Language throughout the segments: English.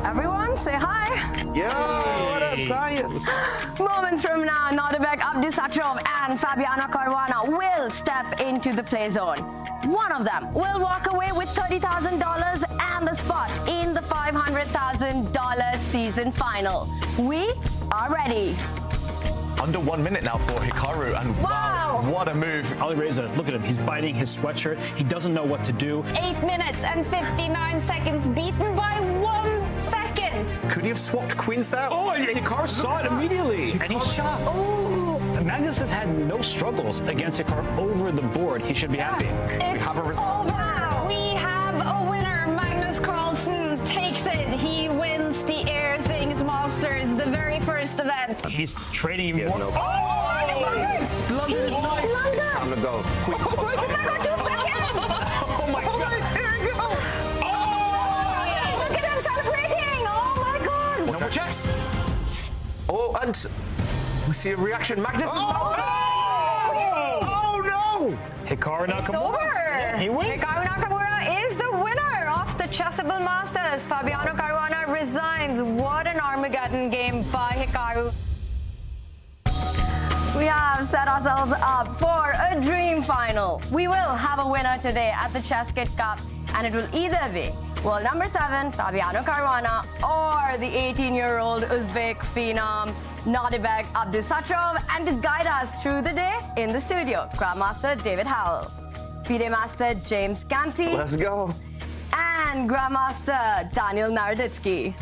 Everyone, say hi. Yo, what up, Tanya? Moments from now, Nodirbek, Abdusattorov, and Fabiano Caruana will step into the play zone. One of them will walk away with $30,000 and the spot in the $500,000 season final. We are ready. Under 1 minute now for Hikaru, and wow, what a move. Alireza, look at him. He's biting his sweatshirt. He doesn't know what to do. 8 minutes and 59 seconds, beaten by 1 second. Could he have swapped queens there? Oh, and Hikaru saw it immediately, and he's shocked. Oh. Magnus has had no struggles against Hikaru over the board. He should be happy. It's over. We have a winner. Magnus Carlsen takes it. He wins the Air Things Masters, the very first event. He's trading more. No. Oh, London is nice. It's time to go. Quick. Oh my God, 2 seconds. Oh my God. Here we go. Look at him celebrating. Oh my God. No more checks. Oh, and we see a reaction. Magnus is Oh no! Hikaru Nakamura. It's over. Yeah, he wins. Hikaru Nakamura is the winner of the Chessable Masters. Fabiano Caruana resigns. What an Armageddon game by Hikaru. We have set ourselves up for a dream final. We will have a winner today at the ChessKid Cup, and it will either be world number 7, Fabiano Caruana, or the 18-year-old Uzbek phenom, Nodirbek Abdusattorov, and to guide us through the day in the studio, Grandmaster David Howell, FIDE Master James Canty, Let's go. and Grandmaster Daniel Naroditsky.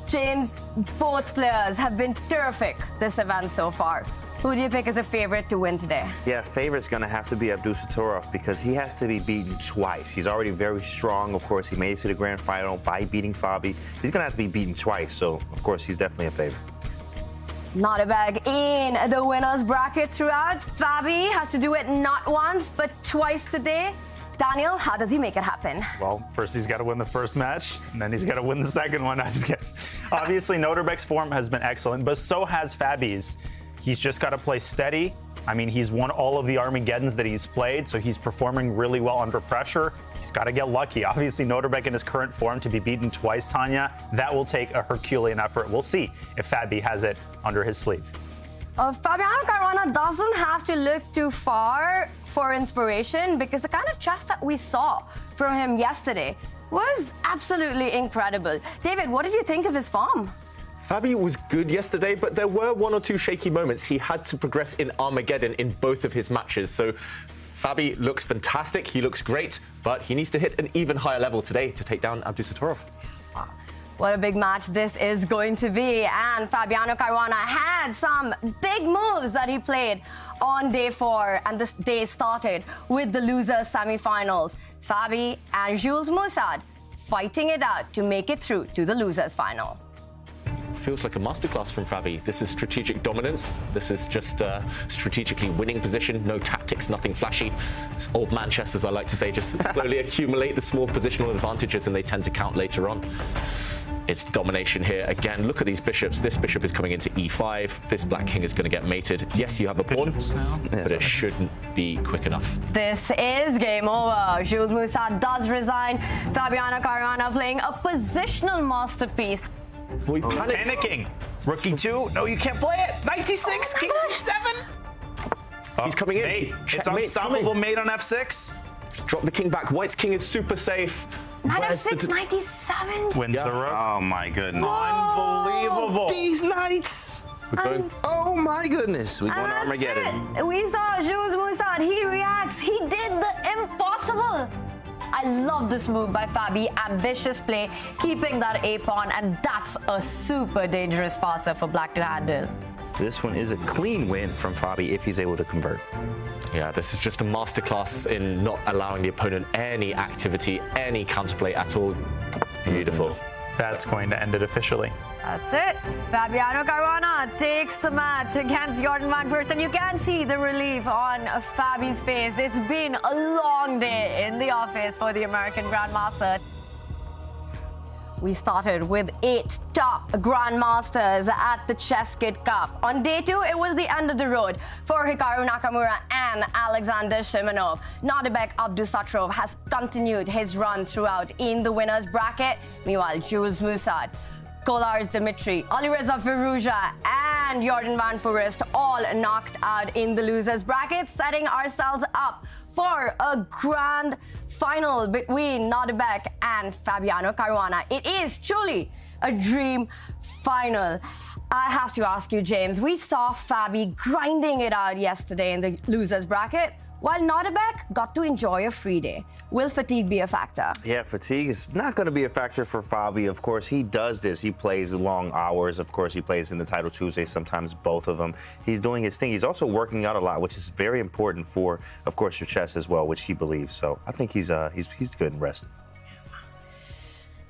James, both players have been terrific this event so far. Who do you pick as a favorite to win today? Yeah, favorite's going to have to be Abdusattorov because he has to be beaten twice. He's already very strong. Of course, he made it to the grand final by beating Fabi. He's going to have to be beaten twice, so of course he's definitely a favorite. Nodirbek in the winner's bracket throughout. Fabi has to do it not once, but twice today. Daniel, how does he make it happen? Well, first he's got to win the first match, and then he's got to win the second one. Obviously, Nodirbek's form has been excellent, but so has Fabi's. He's just got to play steady. I mean, he's won all of the Armageddons that he's played, so he's performing really well under pressure. He's got to get lucky. Obviously, Nodirbek in his current form to be beaten twice, Tanya, that will take a Herculean effort. We'll see if Fabi has it under his sleeve. Fabiano Caruana doesn't have to look too far for inspiration because the kind of chess that we saw from him yesterday was absolutely incredible. David, what did you think of his form? Fabi was good yesterday, but there were 1 or 2 shaky moments. He had to progress in Armageddon in both of his matches. So Fabi looks fantastic. He looks great, but he needs to hit an even higher level today to take down Abdusattorov. What a big match this is going to be. And Fabiano Caruana had some big moves that he played on day 4. And this day started with the losers semi-finals. Fabi and Jules Moussad fighting it out to make it through to the losers final. Feels like a masterclass from Fabi. This is strategic dominance. This is just strategically winning position. No tactics, nothing flashy. It's old man chess, as I like to say, just slowly accumulate the small positional advantages and they tend to count later on. It's domination here. Again, look at these bishops. This bishop is coming into e5. This black king is going to get mated. Yes, you have a pawn, but it shouldn't be quick enough. This is game over. Jules Moussad does resign. Fabiano Caruana playing a positional masterpiece. We panicked. Panicking. Rookie 2. No, you can't play it. 96. King 7. He's coming in. Mate. It's unstoppable mate on f6. Drop the king back. White's king is super safe. Knight Where's the f6, knight d7. Wins the rook. Oh my goodness. Unbelievable. These knights. We're going. Oh my goodness. We're going to And that's Armageddon. it. We saw Jules Moussad. He reacts. He did the impossible. I love this move by Fabi. Ambitious play, keeping that a pawn, and that's a super dangerous passer for Black to handle. This one is a clean win from Fabi if he's able to convert. Yeah, this is just a masterclass in not allowing the opponent any activity, any counterplay at all. Beautiful. That's going to end it officially. That's it. Fabiano Caruana takes the match against Jordan van Furst, and you can see the relief on Fabi's face. It's been a long day in the office for the American Grandmaster. We started with 8 top grandmasters at the ChessKid Cup. On day 2, it was the end of the road for Hikaru Nakamura and Alexander Shimonov. Nodirbek Abdusattorov has continued his run throughout in the winner's bracket. Meanwhile, Jules Moussad, Kolar's Dmitry, Alireza Firouzja, and Jordan van Furst all knocked out in the losers bracket, setting ourselves up for a grand final between Nodirbek and Fabiano Caruana. It is truly a dream final. I have to ask you, James, we saw Fabi grinding it out yesterday in the losers bracket, while Nodirbek got to enjoy a free day. Will fatigue be a factor? Yeah, fatigue is not going to be a factor for Fabi. Of course, he does this. He plays long hours. Of course, he plays in the Title Tuesday, sometimes both of them. He's doing his thing. He's also working out a lot, which is very important for, of course, your chess as well, which he believes. So I think he's good and rested.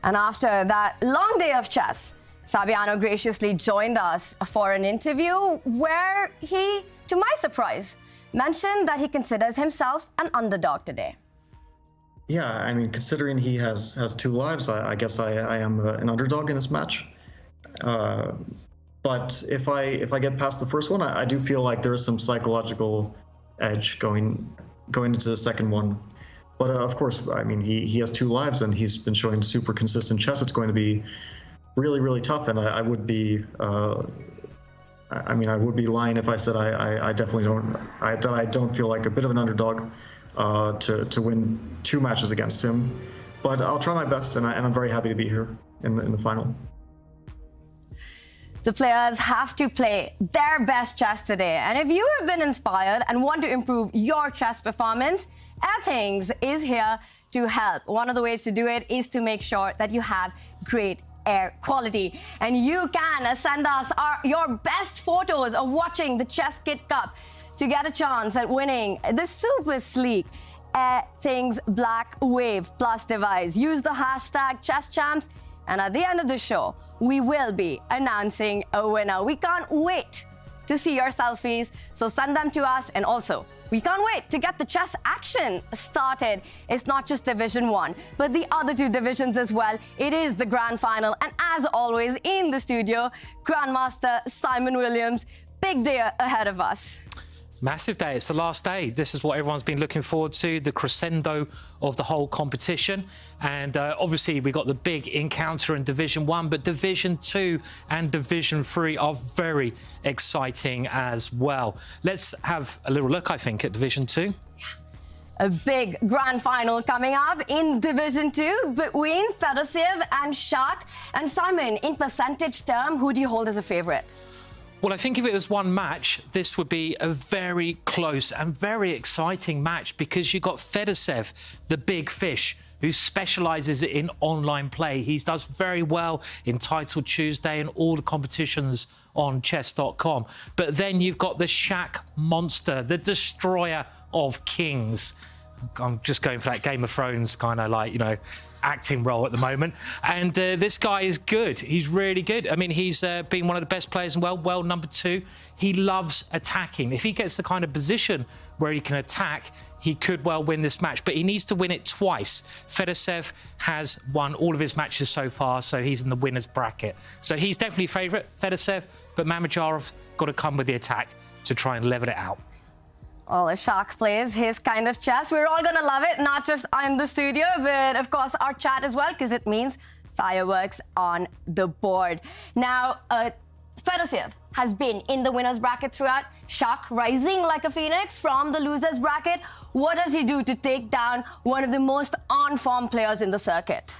And after that long day of chess, Fabiano graciously joined us for an interview where he, to my surprise, mentioned that he considers himself an underdog today. Yeah, I mean, considering he has 2 lives, I guess I am an underdog in this match. But if I get past the first one, I do feel like there is some psychological edge going into the second one. But of course, I mean, he has 2 lives and he's been showing super consistent chess. It's going to be really, really tough, and I would be. I mean, I would be lying if I said I definitely don't feel like a bit of an underdog to win 2 matches against him. But I'll try my best, and I'm very happy to be here in the final. The players have to play their best chess today. And if you have been inspired and want to improve your chess performance, Airthings is here to help. One of the ways to do it is to make sure that you have great air quality, and you can send us your best photos of watching the ChessKid Cup to get a chance at winning the super sleek Airthings Black Wave Plus device. Use the hashtag ChessChamps, and at the end of the show we will be announcing a winner. We can't wait to see your selfies, so send them to us. And also, we can't wait to get the chess action started. It's not just Division 1, but the other 2 divisions as well. It is the grand final, and as always in the studio, Grandmaster Simon Williams. Big day ahead of us. Massive day. It's the last day. This is what everyone's been looking forward to, the crescendo of the whole competition. And obviously, we got the big encounter in Division 1, but Division 2 and Division 3 are very exciting as well. Let's have a little look, I think, at Division 2. A big grand final coming up in Division 2 between Fedorsev and Shak. And Simon, in percentage term, who do you hold as a favorite? Well, I think if it was one match, this would be a very close and very exciting match, because you've got Fedorsev, the big fish, who specialises in online play. He does very well in Title Tuesday and all the competitions on Chess.com. But then you've got the Shak monster, the destroyer of kings. I'm just going for that Game of Thrones kind of like, acting role at the moment. And this guy is good. He's really good. I mean, he's been one of the best players in world number 2. He loves attacking. If he gets the kind of position where he can attack, he could well win this match, but he needs to win it twice. Fedorsev has won all of his matches so far, so he's in the winner's bracket. So he's definitely favourite, Fedorsev, but Mamedyarov got to come with the attack to try and level it out. Well, if Shak plays his kind of chess, we're all going to love it, not just in the studio, but of course our chat as well, because it means fireworks on the board. Now, Fedorov has been in the winner's bracket throughout. Shock, rising like a phoenix from the loser's bracket. What does he do to take down one of the most on-form players in the circuit?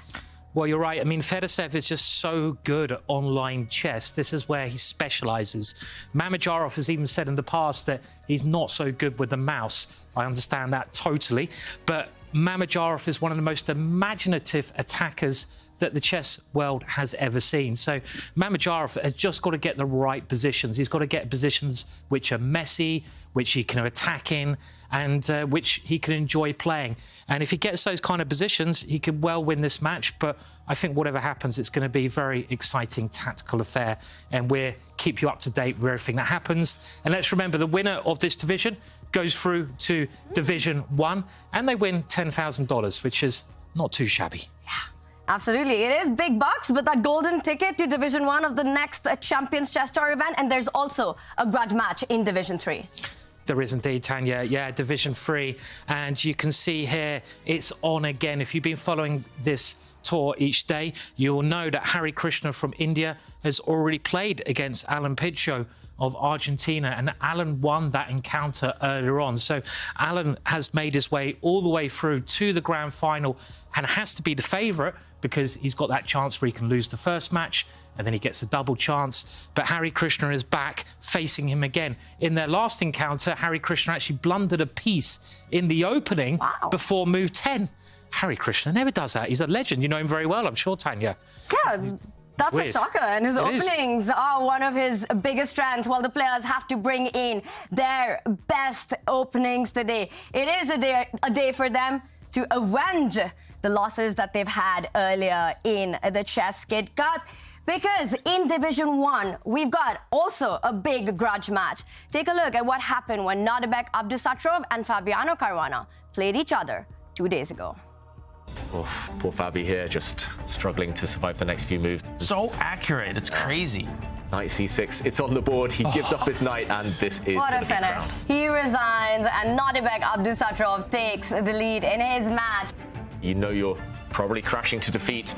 Well, you're right. I mean, Fedorov is just so good at online chess. This is where he specializes. Mamedyarov has even said in the past that he's not so good with the mouse. I understand that totally. But Mamedyarov is one of the most imaginative attackers that the chess world has ever seen. So Mamedyarov has just got to get the right positions. He's got to get positions which are messy, which he can attack in, and which he can enjoy playing. And if he gets those kind of positions, he could well win this match. But I think whatever happens, it's going to be a very exciting tactical affair. And we'll keep you up to date with everything that happens. And let's remember, the winner of this division goes through to Division 1, and they win $10,000, which is not too shabby. Yeah. Absolutely. It is big bucks, but that golden ticket to Division 1 of the next Champions Chess Tour event, and there's also a grudge match in Division 3. There is indeed, Tanya. Yeah, Division 3. And you can see here, it's on again. If you've been following this tour each day, you'll know that Hari Krishna from India has already played against Alan Pichot of Argentina, and Alan won that encounter earlier on. So Alan has made his way all the way through to the grand final and has to be the favourite, because he's got that chance where he can lose the first match and then he gets a double chance. But Hari Krishna is back facing him again. In their last encounter, Hari Krishna actually blundered a piece in the opening before move 10. Hari Krishna never does that. He's a legend. You know him very well, I'm sure, Tanya. Yeah, that's a shocker. And his openings are one of his biggest strengths. While the players have to bring in their best openings today, it is a day for them to avenge the losses that they've had earlier in the ChessKid Cup. Because in Division 1, we've got also a big grudge match. Take a look at what happened when Nodirbek, Abdusattorov and Fabiano Caruana played each other 2 days ago. Oof, poor Fabi here, just struggling to survive the next few moves. So accurate, it's crazy. Knight c6, it's on the board, he gives up his knight, and this is what a gonna be finish. crowned. He resigns, and Nodirbek Abdusattorov takes the lead in his match. You know you're probably crashing to defeat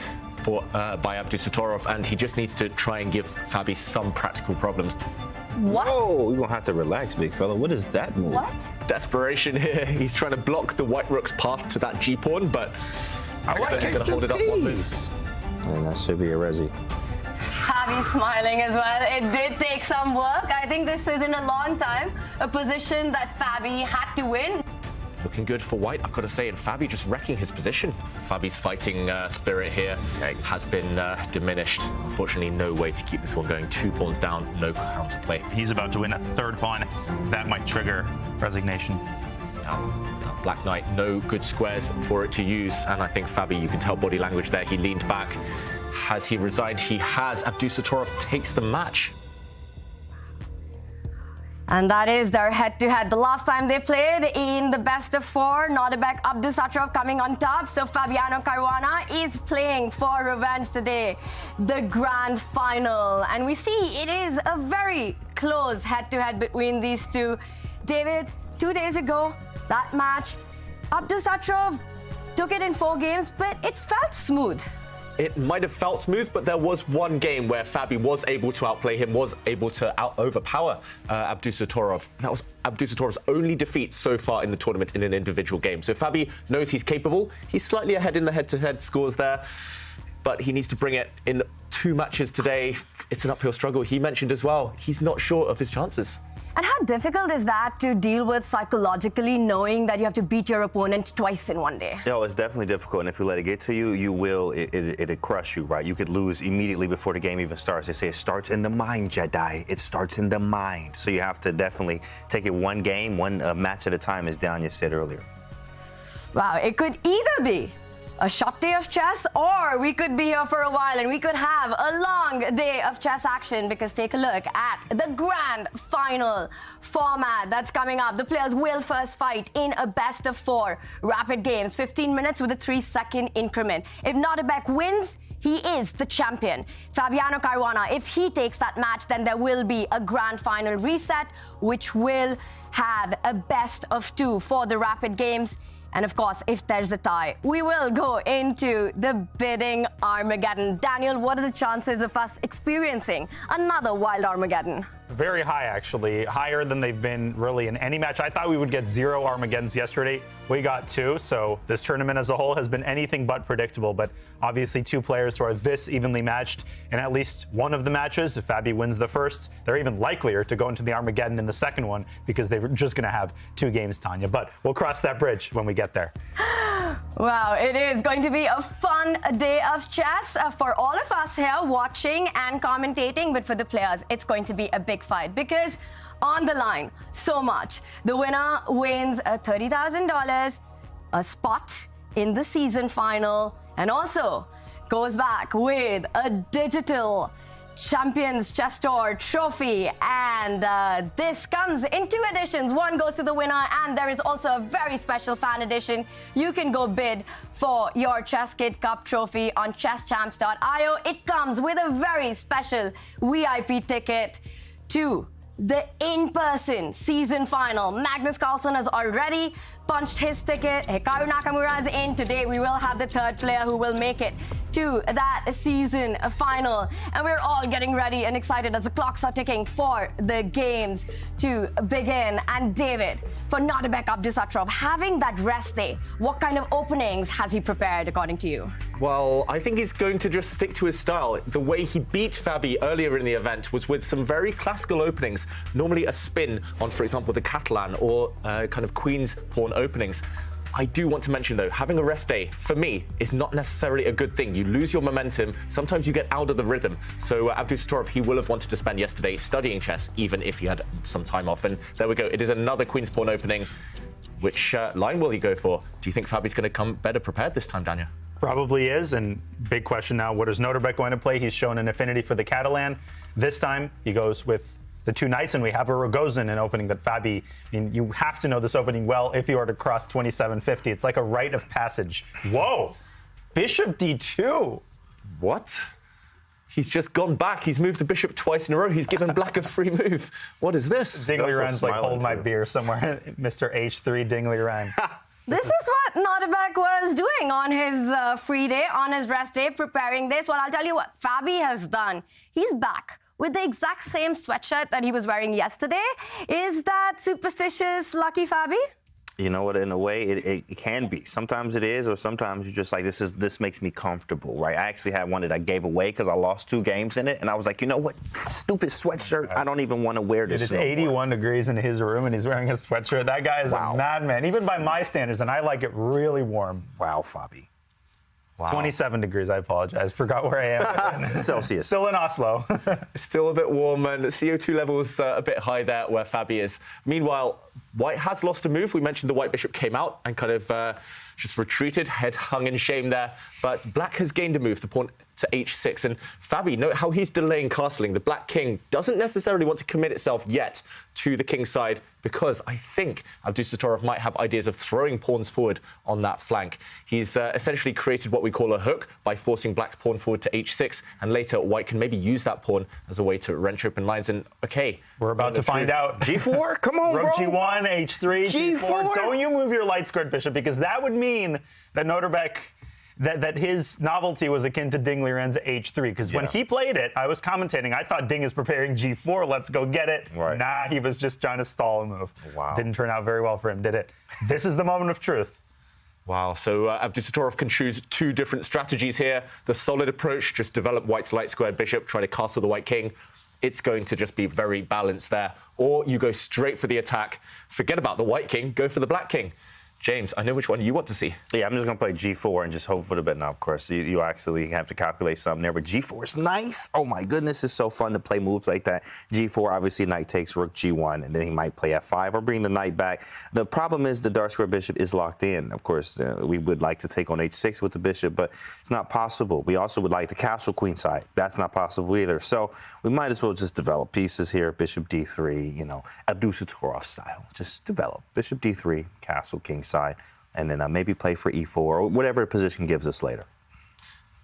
by Abdusattorov, and he just needs to try and give Fabi some practical problems. What? Whoa, you're gonna have to relax, big fella. What is that move? What? Desperation here. He's trying to block the white rook's path to that G-pawn, but I like he's gonna hold it up one move. And that should be a resi. Fabi smiling as well. It did take some work. I think this is in a long time a position that Fabi had to win. Looking good for white, I've got to say, and Fabi just wrecking his position. Fabi's fighting spirit here has been diminished. Unfortunately, no way to keep this one going. 2 pawns down, no counterplay. He's about to win a third pawn. That might trigger resignation. That black knight, no good squares for it to use, and I think Fabi, you can tell body language there, he leaned back. Has he resigned? He has. Abdusattorov takes the match. And that is their head-to-head. The last time they played in the best of 4, Nodirbek Abdusattorov coming on top. So Fabiano Caruana is playing for revenge today, the grand final. And we see it is a very close head-to-head between these two. David, 2 days ago, that match, Abdusattorov took it in 4 games, but it felt smooth. It might have felt smooth, but there was one game where Fabi was able to outplay him, was able to overpower Abdusattorov. That was Abdusattorov's only defeat so far in the tournament in an individual game. So Fabi knows he's capable. He's slightly ahead in the head-to-head scores there, but he needs to bring it in 2 matches today. It's an uphill struggle. He mentioned as well, he's not sure of his chances. And how difficult is that to deal with psychologically, knowing that you have to beat your opponent twice in 1 day? No, it's definitely difficult, and if you let it get to you, it'll crush you, right? You could lose immediately before the game even starts. They say it starts in the mind, Jedi. It starts in the mind. So you have to definitely take it one game, one match at a time, as Danya said earlier. Wow, it could either be a short day of chess, or we could be here for a while and we could have a long day of chess action, because take a look at the grand final format that's coming up. The players will first fight in a best of 4 rapid games, 15 minutes with a 3-second increment. If Nodirbek wins, he is the champion. Fabiano Caruana, if he takes that match, then there will be a grand final reset, which will have a best of 2 for the rapid games. And of course, if there's a tie, we will go into the bidding Armageddon. Daniel, what are the chances of us experiencing another wild Armageddon? Very high, actually. Higher than they've been really in any match. I thought we would get 0 Armageddons yesterday. We got 2, so this tournament as a whole has been anything but predictable. But obviously 2 players who are this evenly matched in at least one of the matches. If Fabi wins the first, they're even likelier to go into the Armageddon in the second one because they're just going to have 2 games, Tanya. But we'll cross that bridge when we get there. Wow, it is going to be a fun day of chess for all of us here watching and commentating. But for the players, it's going to be a big fight because on the line, so much. The winner wins $30,000, a spot in the season final, and also goes back with a digital Champions Chess Tour trophy. And this comes in 2 editions. One goes to the winner, and there is also a very special fan edition. You can go bid for your ChessKid Cup trophy on chesschamps.io. It comes with a very special VIP ticket to the in-person season final. Magnus Carlsen has already punched his ticket. Hikaru Nakamura is in. Today we will have the 3rd player who will make it to that season final. And we're all getting ready and excited as the clocks are ticking for the games to begin. And David, for Nodirbek Abdusattorov, having that rest day, what kind of openings has he prepared according to you? Well, I think he's going to just stick to his style. The way he beat Fabi earlier in the event was with some very classical openings, normally a spin on, for example, the Catalan or kind of Queen's Pawn openings. I do want to mention, though, having a rest day, for me, is not necessarily a good thing. You lose your momentum. Sometimes you get out of the rhythm. So Abdusattorov, he will have wanted to spend yesterday studying chess, even if he had some time off. And there we go. It is another Queen's Pawn opening. Which line will he go for? Do you think Fabi's going to come better prepared this time, Daniel? Probably is, and big question now, what is Nodirbek going to play? He's shown an affinity for the Catalan. This time, he goes with the 2 knights, and we have a Rogozin in opening that Fabi, I mean, you have to know this opening well if you are to cross 2750. It's like a rite of passage. Whoa! Bishop d2. What? He's just gone back. He's moved the bishop twice in a row. He's given black a free move. What is this? Dingley Ren's like, hold my beer somewhere. Mr. H3 Dingley Ren. This is what Nodirbek was doing on his free day, on his rest day, preparing this. Well, I'll tell you what Fabi has done. He's back with the exact same sweatshirt that he was wearing yesterday. Is that superstitious, lucky Fabi? You know what? In a way, it can be. Sometimes it is, or sometimes you're just like, this makes me comfortable, right? I actually had one that I gave away because I lost 2 games in it, and I was like, you know what? Stupid sweatshirt. I don't even want to wear this. It is 81 degrees in his room, and he's wearing a sweatshirt. That guy is a madman, even by my standards, and I like it really warm. Wow, Fabi. Wow. 27 degrees, I apologize. Forgot where I am. Celsius. Still in Oslo. Still a bit warm, and the CO2 levels a bit high there where Fabi is. Meanwhile, White has lost a move. We mentioned the White bishop came out and kind of just retreated, head hung in shame there. But Black has gained a move, the pawn to h6. And Fabi, note how he's delaying castling. The Black king doesn't necessarily want to commit itself yet to the king's side because I think Abdusattorov might have ideas of throwing pawns forward on that flank. He's essentially created what we call a hook by forcing Black's pawn forward to h6, and later White can maybe use that pawn as a way to wrench open lines. And okay, we're about to find out. G4? Come on, Rook bro. G1, H3, G4. Don't you move your light squared bishop, because that would mean that Nodirbek, that his novelty was akin to Dingley Ren's H3. Because when he played it, I was commentating, I thought Ding is preparing G4, let's go get it. Right. Nah, he was just trying to stall a move. Wow. Didn't turn out very well for him, did it? This is the moment of truth. Wow, so Abdusattorov can choose 2 different strategies here. The solid approach, just develop White's light squared bishop, try to castle the White king. It's going to just be very balanced there. Or you go straight for the attack, forget about the White king, go for the Black king. James, I know which one you want to see. Yeah, I'm just going to play G4 and just hope for the best. Now, of course, you actually have to calculate something there, but G4 is nice. Oh, my goodness, it's so fun to play moves like that. G4, obviously, knight takes rook G1, and then he might play F5 or bring the knight back. The problem is the dark square bishop is locked in. Of course, we would like to take on H6 with the bishop, but it's not possible. We also would like the castle queen side. That's not possible either. So we might as well just develop pieces here. Bishop D3, you know, Abdusattorov style. Just develop. Bishop D3, castle king side, and then maybe play for E4 or whatever position gives us later.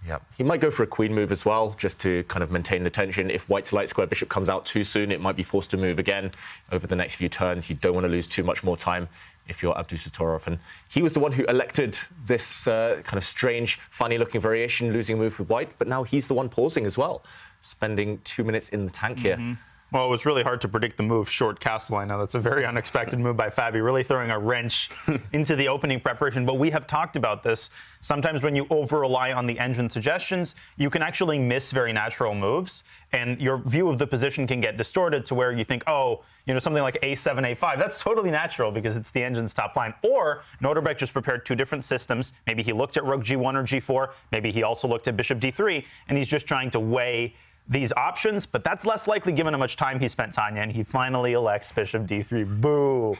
Yeah, he might go for a queen move as well, just to kind of maintain the tension. If White's light square bishop comes out too soon, it might be forced to move again over the next few turns. You don't want to lose too much more time if you're Abdusattorov. And he was the one who elected this kind of strange, funny-looking variation, losing a move with white, but now he's the one pausing as well, spending 2 minutes in the tank here. Well, it was really hard to predict the move short castle. I know that's a very unexpected move by Fabi, really throwing a wrench into the opening preparation. But we have talked about this. Sometimes when you over-rely on the engine suggestions, you can actually miss very natural moves, and your view of the position can get distorted to where you think, oh, you know, something like a7, a5, that's totally natural because it's the engine's top line. Or Nodirbek just prepared two different systems. Maybe he looked at rook g1 or g4. Maybe he also looked at bishop d3, and he's just trying to weigh these options, but that's less likely given how much time he spent, Tanya, and he finally elects bishop d3. Boo.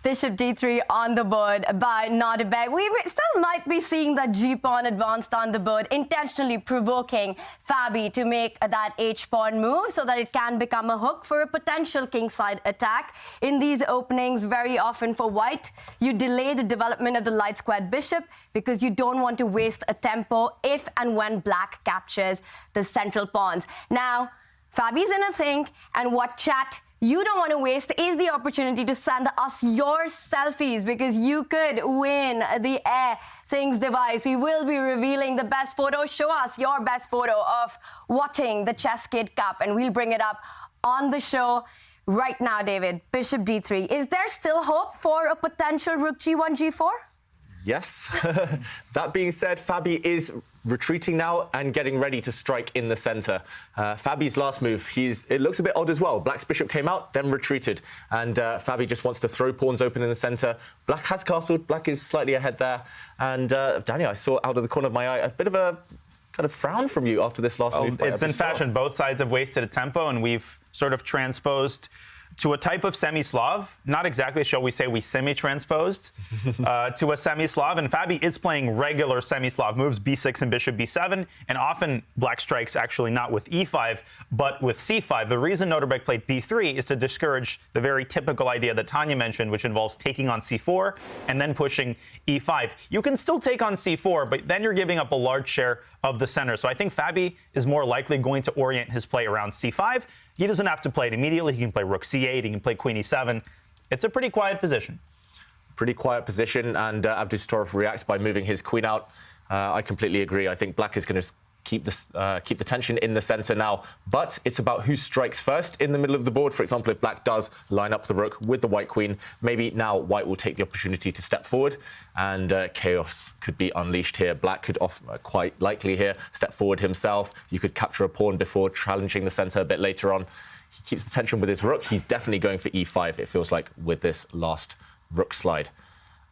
Bishop d3 on the board by Nodirbek. We still might be seeing that g-pawn advanced on the board, intentionally provoking Fabi to make that h-pawn move so that it can become a hook for a potential kingside attack. In these openings, very often for white, you delay the development of the light squared bishop because you don't want to waste a tempo if and when black captures the central pawns. Now, Fabi's in a think, and what chat you don't want to waste is the opportunity to send us your selfies because you could win the Air Things device. We will be revealing the best photo. Show us your best photo of watching the ChessKid Cup, and we'll bring it up on the show right now, David. Bishop d3. Is there still hope for a potential rook g1, g4? Yes. That being said, Fabi is retreating now and getting ready to strike in the center. Fabi's last move, it looks a bit odd as well. Black's bishop came out, then retreated. And Fabi just wants to throw pawns open in the center. Black has castled. Black is slightly ahead there. And Daniel, I saw out of the corner of my eye a bit of a kind of frown from you after this last move. It's in fashion. Both sides have wasted a tempo, and we've sort of transposed to a type of semi-Slav, not exactly, shall we say, we semi-transposed to a semi-Slav. And Fabi is playing regular semi-Slav moves, b6 and bishop b7, and often black strikes actually not with e5, but with c5. The reason Nodirbek played b3 is to discourage the very typical idea that Tanya mentioned, which involves taking on c4 and then pushing e5. You can still take on c4, but then you're giving up a large share of the center. So I think Fabi is more likely going to orient his play around c5. He doesn't have to play it immediately. He can play rook c8. He can play queen e7. It's a pretty quiet position. Pretty quiet position, and Abdusattorov reacts by moving his queen out. I completely agree. I think black is going to keep the tension in the center now. But it's about who strikes first in the middle of the board. For example, if black does line up the rook with the white queen, maybe now white will take the opportunity to step forward, and chaos could be unleashed here. Black could quite likely here step forward himself. You could capture a pawn before challenging the center a bit later on. He keeps the tension with his rook. He's definitely going for e5, it feels like, with this last rook slide.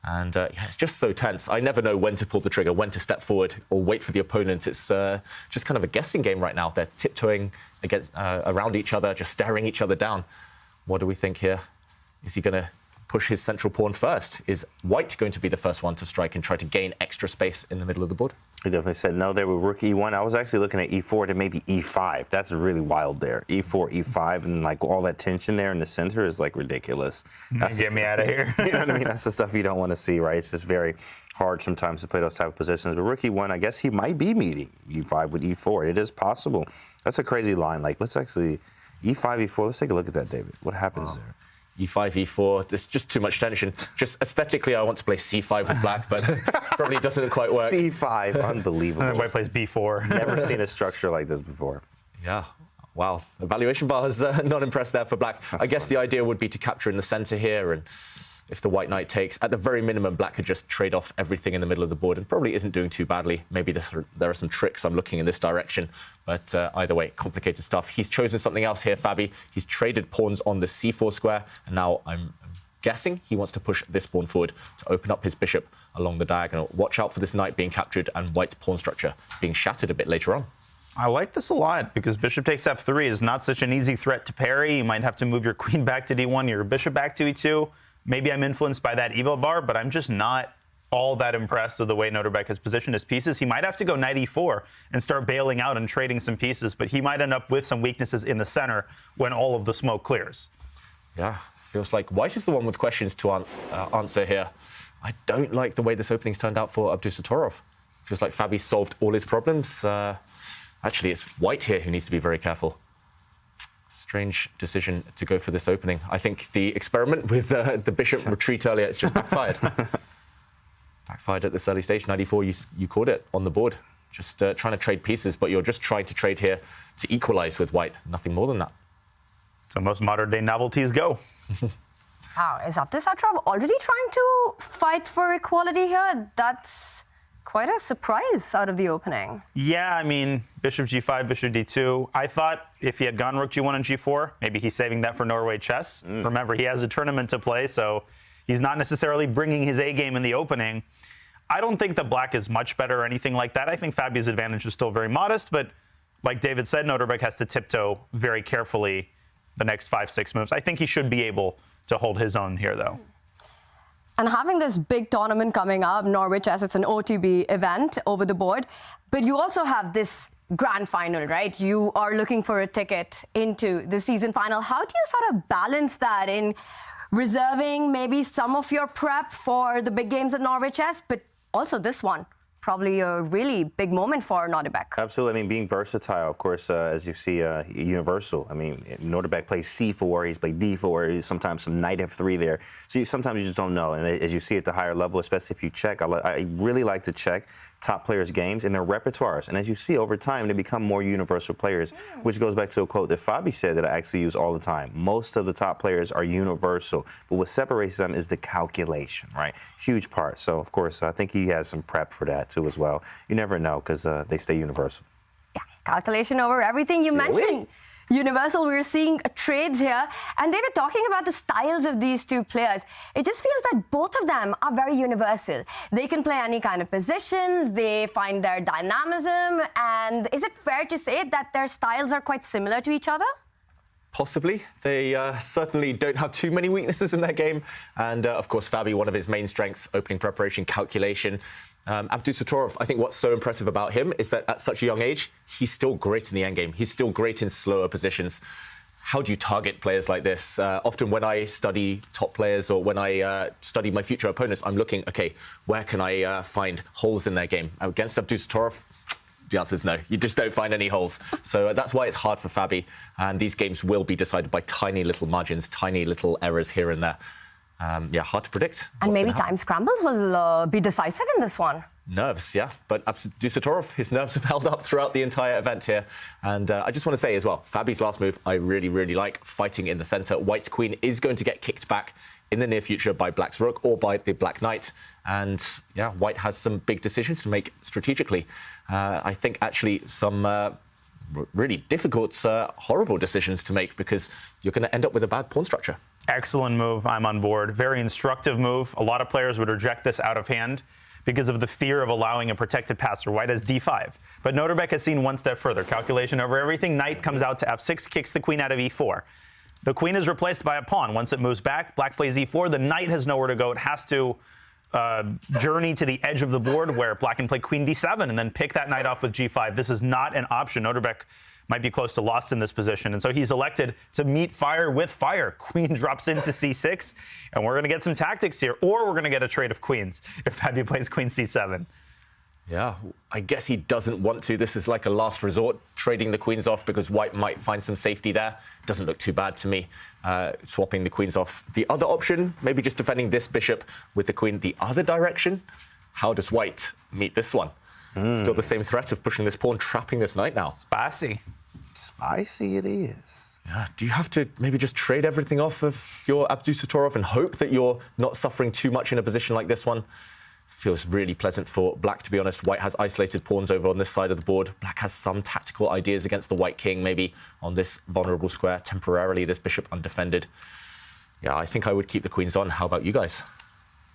And yeah, it's just so tense. I never know when to pull the trigger, when to step forward or wait for the opponent. It's just kind of a guessing game right now. They're tiptoeing against, around each other, just staring each other down. What do we think here? Is he going to push his central pawn first? Is white going to be the first one to strike and try to gain extra space in the middle of the board? He definitely said no there with rook e1. I was actually looking at e4 to maybe e5. That's really wild there. e4, e5, and like all that tension there in the center is like ridiculous. Get me out of here. You know what I mean? That's the stuff you don't want to see, right? It's just very hard sometimes to play those type of positions. But rook e1, I guess he might be meeting e5 with e4. It is possible. That's a crazy line. Like, let's actually, e5, e4, let's take a look at that, David. What happens there? e5, e4, there's just too much tension. Just aesthetically, I want to play c5 with black, but probably doesn't quite work. c5, unbelievable. And then white plays b4. Never seen a structure like this before. Yeah. Wow. The valuation bar is not impressed there for black. I guess the idea would be to capture in the center here, and if the white knight takes, at the very minimum, black could just trade off everything in the middle of the board and probably isn't doing too badly. Maybe there are some tricks. I'm looking in this direction. But either way, complicated stuff. He's chosen something else here, Fabi. He's traded pawns on the c4 square, and now I'm guessing he wants to push this pawn forward to open up his bishop along the diagonal. Watch out for this knight being captured and white's pawn structure being shattered a bit later on. I like this a lot because bishop takes f3 is not such an easy threat to parry. You might have to move your queen back to d1, your bishop back to e2. Maybe I'm influenced by that evo bar, but I'm just not all that impressed with the way Nodirbek has positioned his pieces. He might have to go knight e4 and start bailing out and trading some pieces, but he might end up with some weaknesses in the center when all of the smoke clears. Yeah, feels like white is the one with questions to answer here. I don't like the way this opening's turned out for Abdusattorov. Feels like Fabi solved all his problems. Actually, it's white here who needs to be very careful. Strange decision to go for this opening. I think the experiment with the bishop retreat earlier, it's just backfired. Backfired at this early stage. 94, you caught it on the board. Just trying to trade pieces, but you're just trying to trade here to equalize with white. Nothing more than that. So most modern day novelties go. Wow, is Abdusattorov already trying to fight for equality here? That's quite a surprise out of the opening. Yeah, I mean, bishop g5, bishop d2. I thought if he had gone rook g1 and g4, maybe he's saving that for Norway chess. Remember, he has a tournament to play, so he's not necessarily bringing his A game in the opening. I don't think that black is much better or anything like that. I think Fabi's advantage is still very modest, but like David said, Nodirbek has to tiptoe very carefully the next 5-6 moves. I think he should be able to hold his own here, though. And having this big tournament coming up, Norway Chess, it's an OTB event over the board, but you also have this grand final, right? You are looking for a ticket into the season final. How do you sort of balance that in reserving maybe some of your prep for the big games at Norway Chess, but also this one? Probably a really big moment for Nodirbek. Absolutely. I mean, being versatile, of course, as you see, universal. I mean, Nodirbek plays c4, he's played d4, sometimes some knight f3 there. So sometimes you just don't know. And as you see at the higher level, especially if you check, I really like to check top players' games and their repertoires. And as you see, over time, they become more universal players, which goes back to a quote that Fabi said that I actually use all the time. Most of the top players are universal, but what separates them is the calculation, right? Huge part. So, of course, I think he has some prep for that, too, as well. You never know, because they stay universal. Yeah, calculation over everything. You mentioned universal. We're seeing trades here, and they were talking about the styles of these two players. It just feels that both of them are very universal. They can play any kind of positions, they find their dynamism, and is it fair to say that their styles are quite similar to each other? Possibly. They certainly don't have too many weaknesses in their game. And, of course, Fabi, one of his main strengths, opening preparation, calculation. Abdusattorov, I think what's so impressive about him is that at such a young age, he's still great in the endgame. He's still great in slower positions. How do you target players like this? Often when I study top players or when I study my future opponents, I'm looking, okay, where can I find holes in their game? Against Abdusattorov, the answer is no. You just don't find any holes. So that's why it's hard for Fabi. And these games will be decided by tiny little margins, tiny little errors here and there. Yeah, hard to predict. And maybe time scrambles will be decisive in this one. Nerves, yeah. But Abdusattorov, his nerves have held up throughout the entire event here. And I just want to say as well, Fabi's last move, I really, really like. Fighting in the center. White's queen is going to get kicked back in the near future by black's rook or by the black knight. And yeah, white has some big decisions to make strategically. I think actually some really difficult, horrible decisions to make because you're going to end up with a bad pawn structure. Excellent move. I'm on board. Very instructive move. A lot of players would reject this out of hand because of the fear of allowing a protected passer. White has d5. But Nodirbek has seen one step further. Calculation over everything. Knight comes out to f6, kicks the queen out of e4. The queen is replaced by a pawn. Once it moves back, black plays e4. The knight has nowhere to go. It has to journey to the edge of the board where black can play queen d7 and then pick that knight off with g5. This is not an option. Nodirbek might be close to lost in this position. And so he's elected to meet fire with fire. Queen drops into c6, and we're going to get some tactics here. Or we're going to get a trade of queens if Fabi plays queen c7. Yeah, I guess he doesn't want to. This is like a last resort, trading the queens off because white might find some safety there. Doesn't look too bad to me, swapping the queens off. The other option, maybe just defending this bishop with the queen the other direction. How does white meet this one? Still the same threat of pushing this pawn, trapping this knight now. Spicy. Spicy it is. Yeah, do you have to maybe just trade everything off of your Abdusattorov and hope that you're not suffering too much in a position like this one? Feels really pleasant for black, to be honest. White has isolated pawns over on this side of the board. Black has some tactical ideas against the white king, maybe on this vulnerable square. Temporarily, this bishop undefended. Yeah, I think I would keep the queens on. How about you guys?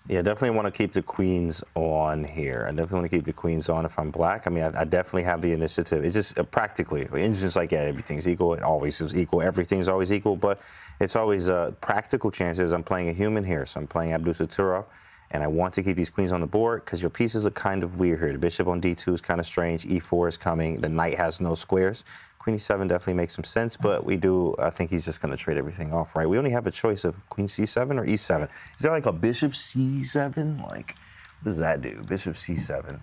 Yeah, definitely want to keep the queens on here. I definitely want to keep the queens on if I'm black. I mean, I definitely have the initiative. It's just practically, it's just like, yeah, everything's equal. It always is equal. Everything's always equal. But it's always practical chances. I'm playing a human here, so I'm playing Abdusattorov. And I want to keep these queens on the board because your pieces are kind of weird here. The bishop on d2 is kind of strange. e4 is coming. The knight has no squares. Queen e7 definitely makes some sense, but I think he's just going to trade everything off, right? We only have a choice of queen c7 or e7. Is there like a bishop c7? Like, what does that do? Bishop c7.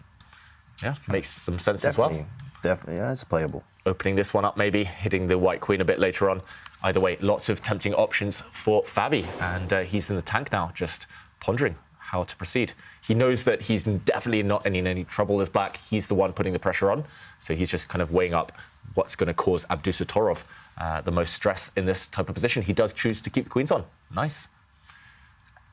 Yeah, makes some sense definitely. As well. definitely, yeah, it's playable. Opening this one up, maybe hitting the white queen a bit later on. Either way, lots of tempting options for Fabi, and he's in the tank now, just pondering how to proceed. He knows that he's definitely not in any trouble as black. He's the one putting the pressure on, so he's just kind of weighing up what's going to cause Abdusattorov the most stress in this type of position. He does choose to keep the queens on. Nice.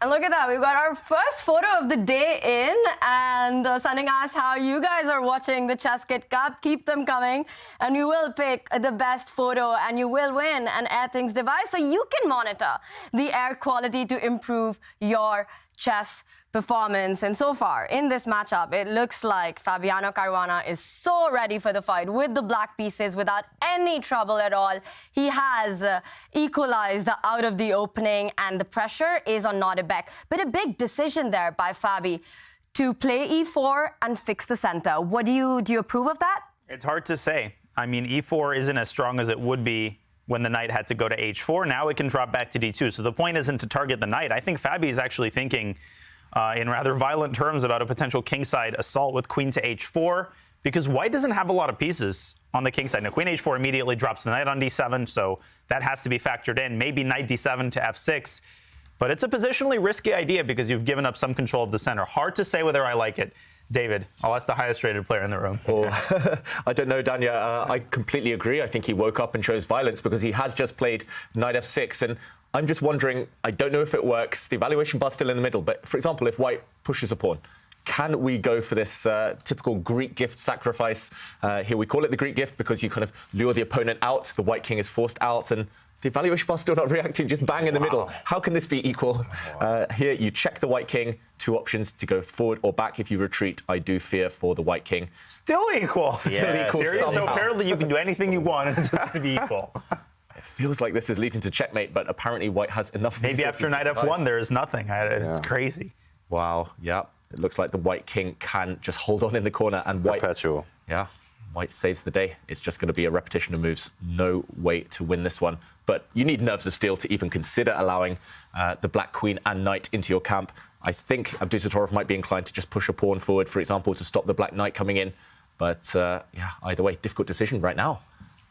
And look at that, we've got our first photo of the day in, and sending us how you guys are watching the ChessKid Cup. Keep them coming, and we will pick the best photo, and you will win an Airthings device, so you can monitor the air quality to improve your chess performance. And so far in this matchup, it looks like Fabiano Caruana is so ready for the fight with the black pieces without any trouble at all. He has equalized out of the opening, and the pressure is on Nodirbek. But a big decision there by Fabi to play e4 and fix the center. What do you approve of that? It's hard to say. I mean, e4 isn't as strong as it would be when the knight had to go to h4. Now it can drop back to d2. So the point isn't to target the knight. I think Fabi is actually thinking in rather violent terms about a potential kingside assault with queen to h4, because white doesn't have a lot of pieces on the kingside. Now, queen h4 immediately drops the knight on d7, so that has to be factored in. Maybe knight d7 to f6, but it's a positionally risky idea because you've given up some control of the center. Hard to say whether I like it. David, I'll ask the highest rated player in the room. Oh, I don't know, Danya. I completely agree. I think he woke up and chose violence because he has just played knight f6. And I'm just wondering, I don't know if it works. The evaluation bar's still in the middle. But for example, if white pushes a pawn, can we go for this typical Greek gift sacrifice? Here we call it the Greek gift because you kind of lure the opponent out. The white king is forced out, and the evaluation bar's still not reacting, just bang in the middle. How can this be equal? Here you check the white king. Two options to go forward or back. If you retreat, I do fear for the white king. Still equal. Still equal somehow. So apparently you can do anything you want and it's just going to be equal. It feels like this is leading to checkmate, but apparently white has enough. Maybe after knight f1 there is nothing. It's crazy. Wow. Yeah. It looks like the white king can just hold on in the corner, and white. Perpetual. Yeah. White saves the day. It's just going to be a repetition of moves. No way to win this one. But you need nerves of steel to even consider allowing the black queen and knight into your camp. I think Abdusattorov might be inclined to just push a pawn forward, for example, to stop the black knight coming in. But yeah, either way, difficult decision right now.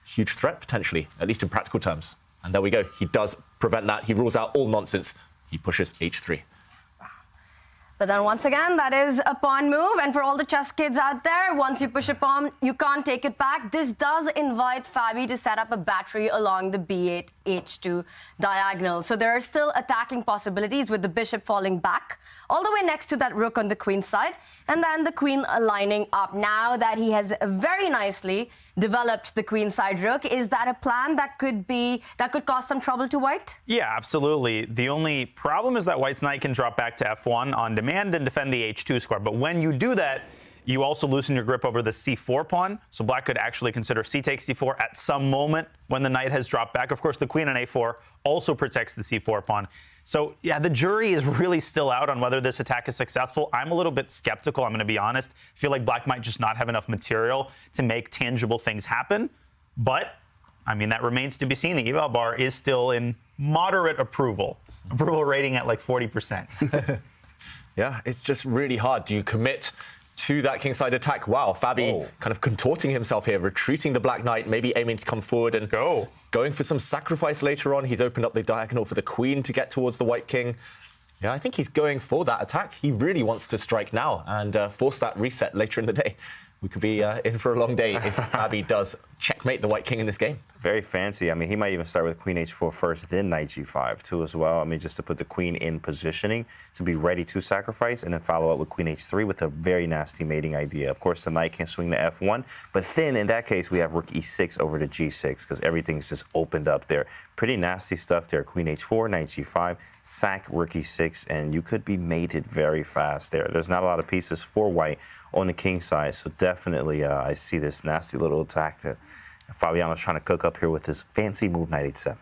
Huge threat, potentially, at least in practical terms. And there we go. He does prevent that. He rules out all nonsense. He pushes h3. But then once again, that is a pawn move. And for all the chess kids out there, once you push a pawn, you can't take it back. This does invite Fabi to set up a battery along the b8, h2 diagonal. So there are still attacking possibilities with the bishop falling back all the way next to that rook on the queen side, and then the queen lining up. Now that he has very nicely developed the queen side rook, is that a plan that could cause some trouble to white? Yeah, absolutely. The only problem is that white's knight can drop back to f1 on demand and defend the h2 square. But when you do that, you also loosen your grip over the c4 pawn. So black could actually consider c takes d4 at some moment when the knight has dropped back. Of course, the queen on a4 also protects the c4 pawn. So yeah, the jury is really still out on whether this attack is successful. I'm a little bit skeptical, I'm going to be honest. I feel like black might just not have enough material to make tangible things happen. But, I mean, that remains to be seen. The eval bar is still in moderate approval. Approval rating at like 40%. Yeah, it's just really hard. Do you commit to that kingside attack? Wow, Fabi kind of contorting himself here, retreating the black knight, maybe aiming to come forward and going for some sacrifice later on. He's opened up the diagonal for the queen to get towards the white king. Yeah, I think he's going for that attack. He really wants to strike now and force that reset later in the day. We could be in for a long day if Fabi does checkmate the white king in this game. Very fancy. I mean, he might even start with queen h4 first, then knight g5 too as well. I mean, just to put the queen in positioning to be ready to sacrifice, and then follow up with queen h3 with a very nasty mating idea. Of course, the knight can swing to f1, but then in that case, we have rook e6 over to g6 because everything's just opened up there. Pretty nasty stuff there. Queen h4, knight g5, sack rook e6, and you could be mated very fast there. There's not a lot of pieces for white on the king side, so definitely I see this nasty little attack that Fabiano's trying to cook up here with this fancy move, knight h7.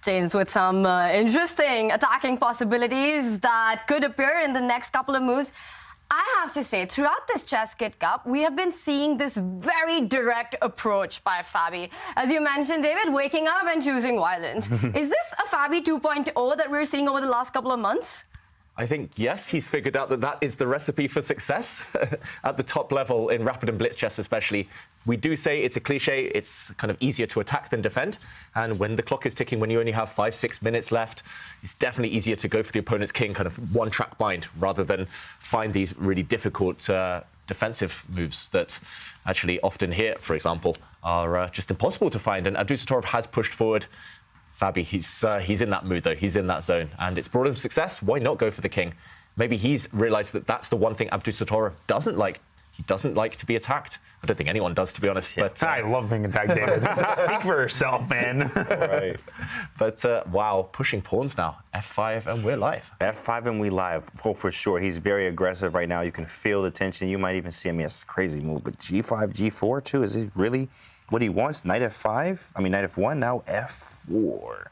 James, with some interesting attacking possibilities that could appear in the next couple of moves. I have to say, throughout this ChessKid Cup, we have been seeing this very direct approach by Fabi. As you mentioned, David, waking up and choosing violence. Is this a Fabi 2.0 that we're seeing over the last couple of months? I think, yes, he's figured out that that is the recipe for success at the top level in rapid and blitz chess especially. We do say it's a cliche, it's kind of easier to attack than defend. And when the clock is ticking, when you only have 5-6 minutes left, it's definitely easier to go for the opponent's king, kind of one-track bind, rather than find these really difficult defensive moves that actually often here, for example, are just impossible to find. And Abdusattorov has pushed forward. Fabi, he's in that mood, though. He's in that zone. And it's brought him success. Why not go for the king? Maybe he's realized that that's the one thing Abdusattorov doesn't like. He doesn't like to be attacked. I don't think anyone does, to be honest. But I love being attacked, David. Speak for yourself, man. Right. But, wow, pushing pawns now. F5, and we're live. F5 and we live. Oh, for sure. He's very aggressive right now. You can feel the tension. You might even see him. It's a crazy move. But G5, G4, too? Is he really what he wants? Knight F5? I mean, Knight F1, now F4.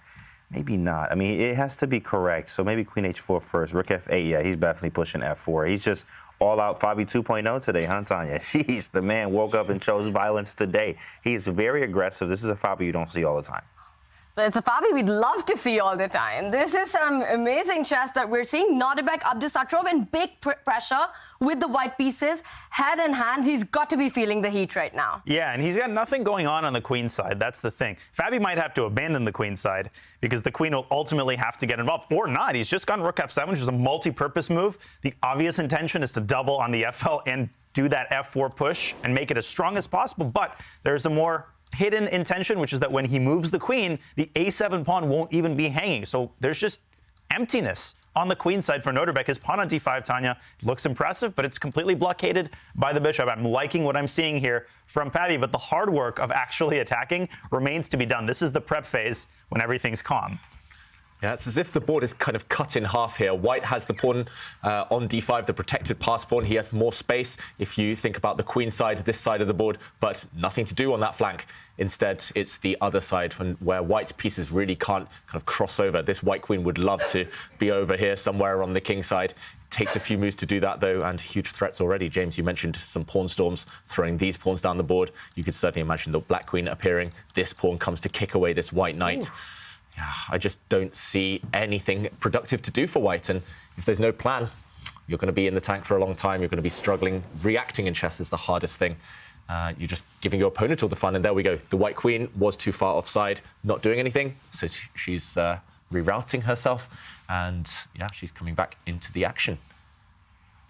Maybe not. I mean, it has to be correct. So maybe Queen H4 first. Rook F8. Yeah, he's definitely pushing F4. He's just all out Fabi 2.0 today, huh, Tanya? Jeez, the man woke up and chose violence today. He's very aggressive. This is a Fabi you don't see all the time. But it's a Fabi we'd love to see all the time. This is some amazing chess that we're seeing. Nodirbek, Abdusattorov in big pressure with the white pieces, head and hands. He's got to be feeling the heat right now. Yeah, and he's got nothing going on the queen side. That's the thing. Fabi might have to abandon the queen side because the queen will ultimately have to get involved, or not. He's just gone Rook F7, which is a multi-purpose move. The obvious intention is to double on the FL and do that F4 push and make it as strong as possible. But there's a more hidden intention, which is that when he moves the queen, the A7 pawn won't even be hanging. So there's just emptiness on the queen side for Nodirbek. His pawn on D5, Tanya, looks impressive, but it's completely blockaded by the bishop. I'm liking what I'm seeing here from Fabi, but the hard work of actually attacking remains to be done. This is the prep phase when everything's calm. Yeah, it's as if the board is kind of cut in half here. White has the pawn on D5, the protected pass pawn. He has more space if you think about the queen side, this side of the board, but nothing to do on that flank. Instead, it's the other side where white's pieces really can't kind of cross over. This white queen would love to be over here somewhere on the king side. Takes a few moves to do that, though, and huge threats already. James, you mentioned some pawn storms, throwing these pawns down the board. You could certainly imagine the black queen appearing. This pawn comes to kick away this white knight. Ooh. I just don't see anything productive to do for white. And if there's no plan, you're going to be in the tank for a long time. You're going to be struggling. Reacting in chess is the hardest thing. You're just giving your opponent all the fun. And there we go. The white queen was too far offside, not doing anything. So she's rerouting herself. And, yeah, she's coming back into the action.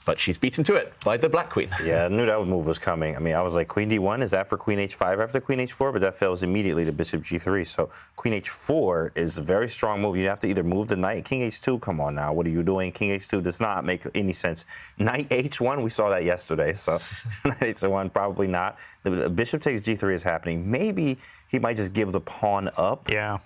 But she's beaten to it by the black queen. Yeah, I knew that move was coming. I mean, I was like, Queen D1, is that for Queen H5 after Queen H4? But that fails immediately to Bishop G3. So Queen H4 is a very strong move. You have to either move the knight. King H2, come on now. What are you doing? King H2 does not make any sense. Knight H1, we saw that yesterday. So Knight H1, probably not. The Bishop takes G3 is happening. Maybe he might just give the pawn up. Yeah.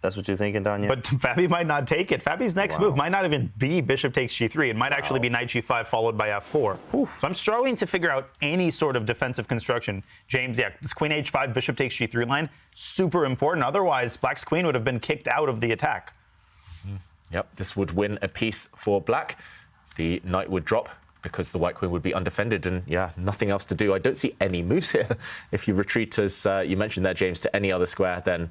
That's what you're thinking, Tanya? But Fabi might not take it. Fabi's next move might not even be Bishop takes G3. It might actually be Knight G5 followed by F4. Oof. So I'm struggling to figure out any sort of defensive construction. James, yeah, this Queen H5, Bishop takes G3 line, super important. Otherwise, Black's queen would have been kicked out of the attack. Yep, this would win a piece for Black. The knight would drop because the white queen would be undefended and, yeah, nothing else to do. I don't see any moves here. If you retreat, as you mentioned there, James, to any other square, then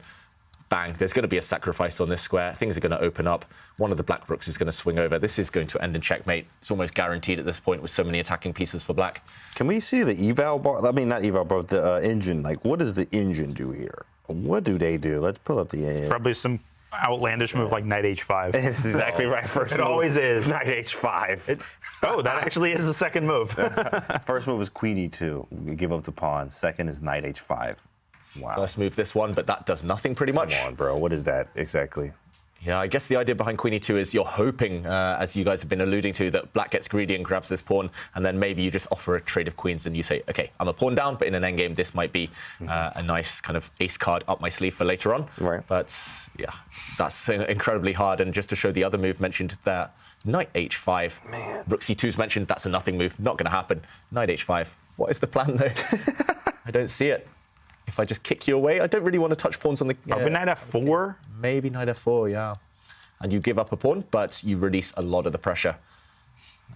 bang, there's going to be a sacrifice on this square. Things are going to open up. One of the black rooks is going to swing over. This is going to end in checkmate. It's almost guaranteed at this point with so many attacking pieces for black. Can we see the eval bar? I mean, not eval bar, but the engine. Like, what does the engine do here? What do they do? Let's pull up the... Probably some outlandish move like Knight H5. It's exactly right. First it move, always is. Knight H5. Oh, that actually is the second move. First move is Queen E2. Give up the pawn. Second is Knight H5. Wow. First move this one, but that does nothing pretty much. Come on, bro. What is that exactly? Yeah, I guess the idea behind Queen E2 is you're hoping, as you guys have been alluding to, that black gets greedy and grabs this pawn, and then maybe you just offer a trade of queens and you say, OK, I'm a pawn down, but in an endgame, this might be a nice kind of ace card up my sleeve for later on. Right. But, yeah, that's incredibly hard. And just to show the other move mentioned there, Knight H5. Man. Rook C2's mentioned. That's a nothing move. Not going to happen. Knight H5. What is the plan, though? I don't see it. If I just kick you away, I don't really want to touch pawns on the... Probably Knight F4? Maybe Knight F4, yeah. And you give up a pawn, but you release a lot of the pressure.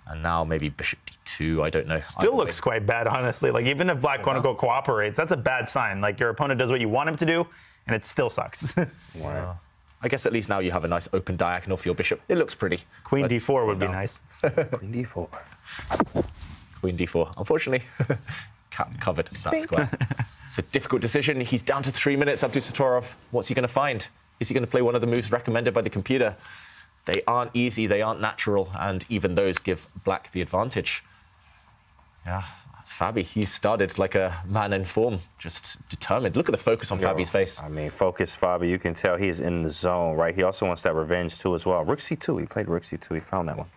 And now maybe Bishop D2, I don't know. Still looks quite bad, honestly. Like, even if black quote-unquote cooperates, that's a bad sign. Like, your opponent does what you want him to do, and it still sucks. Wow. I guess at least now you have a nice open diagonal for your bishop. It looks pretty. Queen Let's d4 would be down. nice. Queen d4. Queen d4. Unfortunately, covered that square. It's a difficult decision. He's down to 3 minutes, Abdusattorov. What's he going to find? Is he going to play one of the moves recommended by the computer? They aren't easy, they aren't natural, and even those give black the advantage. Yeah, Fabi, he started like a man in form, just determined. Look at the focus on Fabi's face. I mean, focus Fabi, you can tell he's in the zone, right? He also wants that revenge too as well. Rook c2, he played rook c2, he found that one.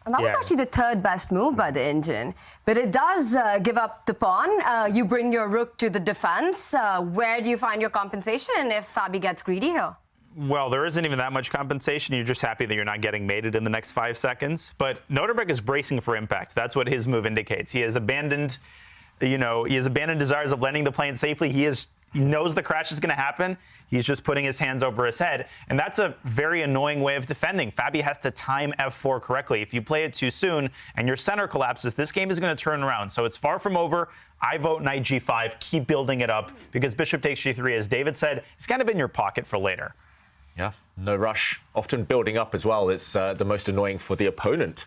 And that was actually the third best move by the Indian. But it does give up the pawn. You bring your rook to the defense. Where do you find your compensation if Fabi gets greedy here? Well, there isn't even that much compensation. You're just happy that you're not getting mated in the next 5 seconds. But Nodirbek is bracing for impact. That's what his move indicates. He has abandoned, he has abandoned desires of landing the plane safely. He knows the crash is going to happen. He's just putting his hands over his head. And that's a very annoying way of defending. Fabi has to time f4 correctly. If you play it too soon and your center collapses, this game is going to turn around. So it's far from over. I vote knight g5. Keep building it up because bishop takes g3, as David said, it's kind of in your pocket for later. Yeah, no rush. Often building up as well is the most annoying for the opponent.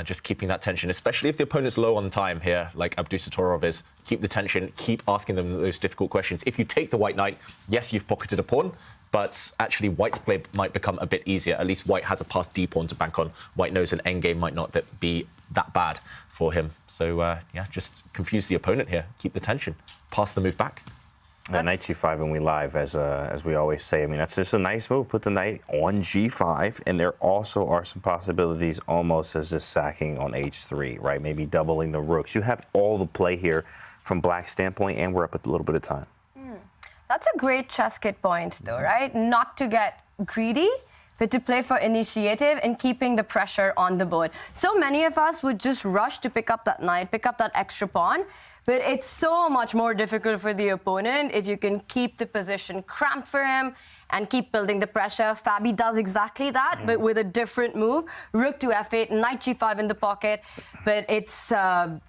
Just keeping that tension, especially if the opponent's low on time here, like Abdusattorov is. Keep the tension, keep asking them those difficult questions. If you take the white knight, yes, you've pocketed a pawn, but actually white's play might become a bit easier. At least white has a passed d pawn to bank on. White knows an endgame might not be that bad for him. So, yeah, just confuse the opponent here. Keep the tension. Pass the move back. Knight g5 and we live, as we always say. I mean, that's just a nice move. Put the knight on g5, and there also are some possibilities almost as this sacking on h3, right? Maybe doubling the rooks. You have all the play here from black's standpoint, and we're up a little bit of time. That's a great ChessKid point, though, right? Not to get greedy, but to play for initiative and keeping the pressure on the board. So many of us would just rush to pick up that knight, pick up that extra pawn. But it's so much more difficult for the opponent if you can keep the position cramped for him and keep building the pressure. Fabi does exactly that, but with a different move. Rook to f8, knight g5 in the pocket. But it's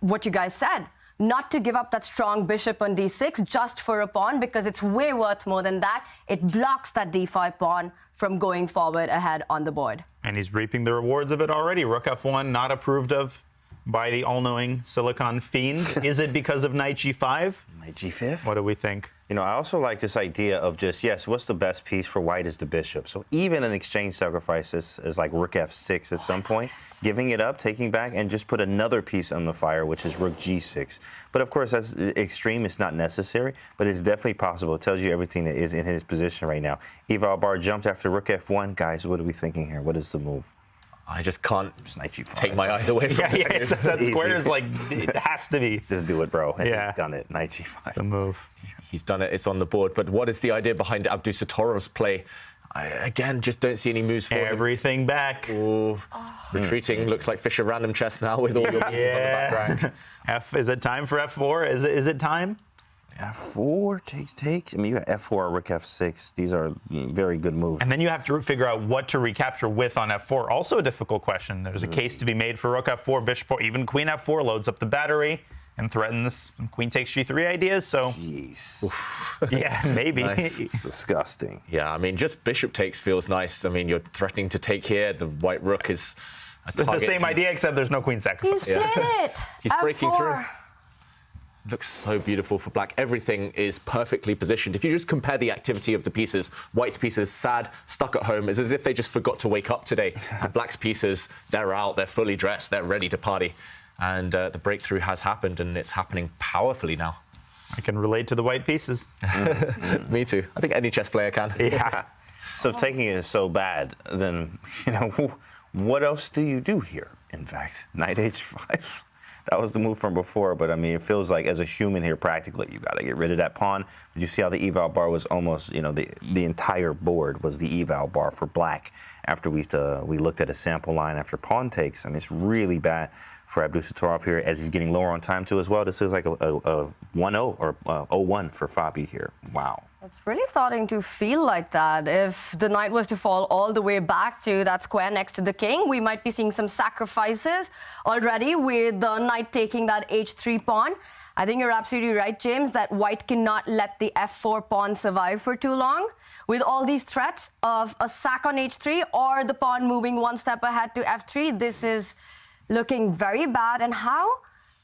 what you guys said. Not to give up that strong bishop on d6 just for a pawn, because it's way worth more than that. It blocks that d5 pawn from going forward ahead on the board. And he's reaping the rewards of it already. Rook f1, not approved of by the all-knowing Silicon Fiend. Is it because of knight g5? Knight g5? What do we think? You know, I also like this idea of just, yes, what's the best piece for white is the bishop. So even an exchange sacrifice is like rook f6 at some point, giving it up, taking back, and just put another piece on the fire, which is rook g6. But of course, that's extreme. It's not necessary, but it's definitely possible. It tells you everything that is in his position right now. Eval Bar jumped after rook f1. Guys, what are we thinking here? What is the move? I just can't Knight g5. take my eyes away from it. That square is like, it has to be. Just do it, bro. And Yeah. he's done it. Knight g5. The move. He's done it. It's on the board. But what is the idea behind Abdusattorov's play? I, again, just don't see any moves for him. Everything back. Ooh, retreating. Looks like Fisher Random Chess now with all your pieces on the back rank. Is it time for f4? Is it time? f4 takes. I mean, you got f4, rook f6. These are very good moves. And then you have to figure out what to recapture with on f4. Also a difficult question. There's a case to be made for rook f4, bishop, or even queen f4 loads up the battery and threatens queen takes g3 ideas. So, Jeez. yeah, maybe. Nice. It's disgusting. Yeah, I mean, just bishop takes feels nice. I mean, you're threatening to take here. The white rook is a It's the target. same idea, except there's no queen sacrifice. He's played it. He's breaking F4. through. Looks so beautiful for black. Everything is perfectly positioned. If you just compare the activity of the pieces, white's pieces, sad, stuck at home. It's as if they just forgot to wake up today. And black's pieces, they're out, they're fully dressed, they're ready to party. And the breakthrough has happened, and it's happening powerfully now. I can relate to the white pieces. Me too. I think any chess player can. Yeah. So if taking it is so bad, then, you know, what else do you do here, in fact? Knight h5. That was the move from before, but I mean, it feels like as a human here, practically, you got to get rid of that pawn. Did you see how the eval bar was almost, you know, the entire board was the eval bar for black after we looked at a sample line after pawn takes? I mean, it's really bad for Abdusattorov here as he's getting lower on time too as well. This is like a 1-0 or 0-1 for Fabi here. Wow. It's really starting to feel like that. If the knight was to fall all the way back to that square next to the king, we might be seeing some sacrifices already with the knight taking that h3 pawn. I think you're absolutely right, James, that white cannot let the f4 pawn survive for too long. With all these threats of a sack on h3 or the pawn moving one step ahead to f3, this is looking very bad. And how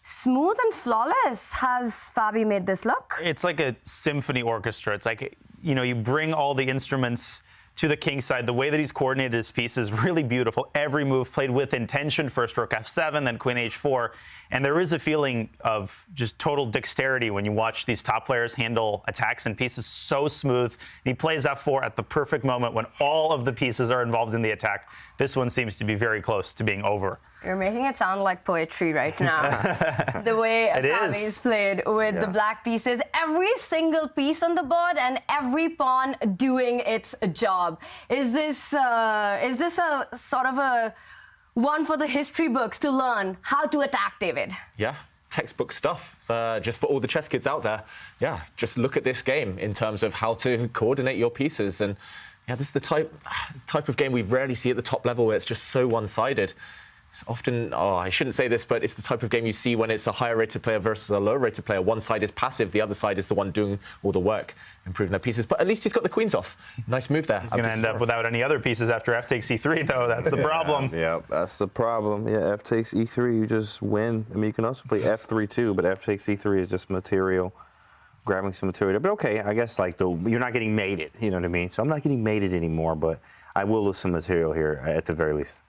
smooth and flawless has Fabi made this look? It's like a symphony orchestra. It's like, you know, you bring all the instruments to the king side. The way that he's coordinated his piece is really beautiful. Every move played with intention. First rook f7, then queen h4. And there is a feeling of just total dexterity when you watch these top players handle attacks and pieces so smooth. He plays f4 at the perfect moment when all of the pieces are involved in the attack. This one seems to be very close to being over. You're making it sound like poetry right now. The way Fabi's played with the black pieces, every single piece on the board and every pawn doing its job. Is this a sort of a one for the history books to learn how to attack, David? Yeah, textbook stuff. Just for all the chess kids out there. Yeah, just look at this game in terms of how to coordinate your pieces. And yeah, this is the type of game we rarely see at the top level where it's just so one-sided. It's often, I shouldn't say this, but it's the type of game you see when it's a higher-rated player versus a lower-rated player. One side is passive, the other side is the one doing all the work, improving their pieces. But at least he's got the queens off. Nice move there. He's going to end up without any other pieces after f takes e3, though. That's the problem. Yeah, that's the problem. Yeah, f takes e3, you just win. I mean, you can also play f3 too, but f takes e3 is just material, grabbing some material. But okay, I guess like you're not getting mated, you know what I mean? So I'm not getting mated anymore, but I will lose some material here at the very least.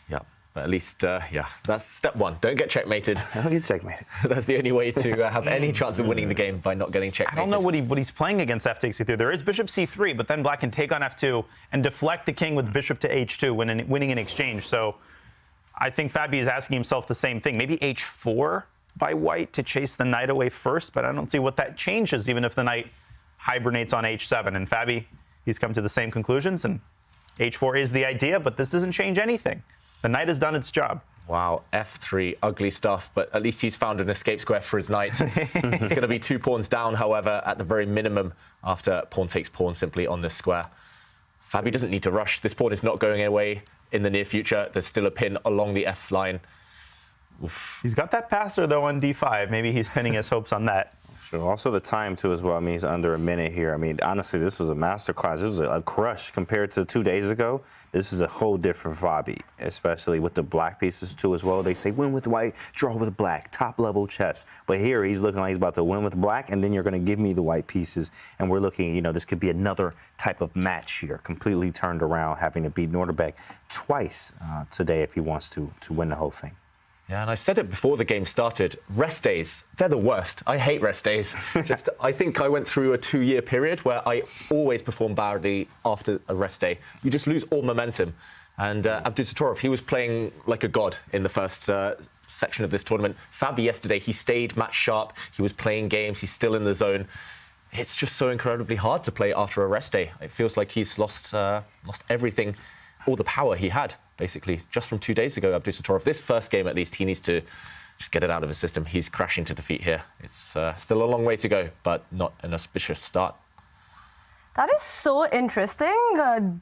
Yeah. But at least, yeah, that's step one. Don't get checkmated. Don't get checkmated. That's the only way to have any chance of winning the game, by not getting checkmated. I don't know what he's playing against f takes e3. There is bishop c3, but then black can take on f2 and deflect the king with bishop to h2 winning in exchange. So I think Fabi is asking himself the same thing. Maybe h4 by white to chase the knight away first, but I don't see what that changes, even if the knight hibernates on h7. And Fabi, he's come to the same conclusions, and h4 is the idea, but this doesn't change anything. The knight has done its job. Wow, f3, ugly stuff, but at least he's found an escape square for his knight. He's going to be 2 pawns down, however, at the very minimum, after pawn takes pawn simply on this square. Fabi doesn't need to rush. This pawn is not going away in the near future. There's still a pin along the f line. Oof. He's got that passer, though, on d5. Maybe he's pinning his hopes on that. Sure. Also the time, too, as well. I mean, he's under a minute here. I mean, honestly, this was a masterclass. This was a crush compared to 2 days ago. This is a whole different Fabi, especially with the black pieces, too, as well. They say win with white, draw with black, top-level chess. But here, he's looking like he's about to win with black, and then you're going to give me the white pieces. And we're looking, you know, this could be another type of match here, completely turned around, having to beat Nodirbek twice today if he wants to win the whole thing. Yeah, and I said it before the game started, rest days, they're the worst. I hate rest days. I think I went through a 2-year period where I always perform badly after a rest day. You just lose all momentum. And Abdusattorov, he was playing like a god in the first section of this tournament. Fabi yesterday, he stayed match sharp. He was playing games. He's still in the zone. It's just so incredibly hard to play after a rest day. It feels like he's lost everything, all the power he had, basically, just from 2 days ago. Abdusattorov, this first game at least, he needs to just get it out of his system. He's crashing to defeat here. It's still a long way to go, but not an auspicious start. That is so interesting.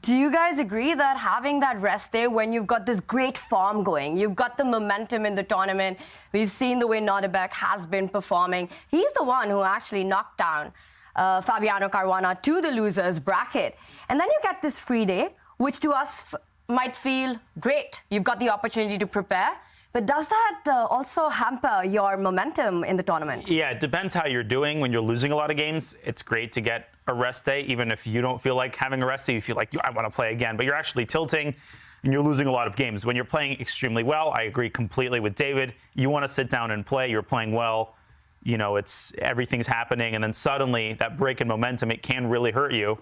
Do you guys agree that having that rest day when you've got this great form going, you've got the momentum in the tournament, we've seen the way Nodirbek has been performing. He's the one who actually knocked down Fabiano Caruana to the losers bracket. And then you get this free day, which to us might feel great. You've got the opportunity to prepare. But does that also hamper your momentum in the tournament? Yeah, it depends how you're doing. When you're losing a lot of games, it's great to get a rest day. Even if you don't feel like having a rest day, you feel like, I want to play again. But you're actually tilting and you're losing a lot of games. When you're playing extremely well, I agree completely with David. You want to sit down and play. You're playing well. You know, everything's happening. And then suddenly that break in momentum, it can really hurt you.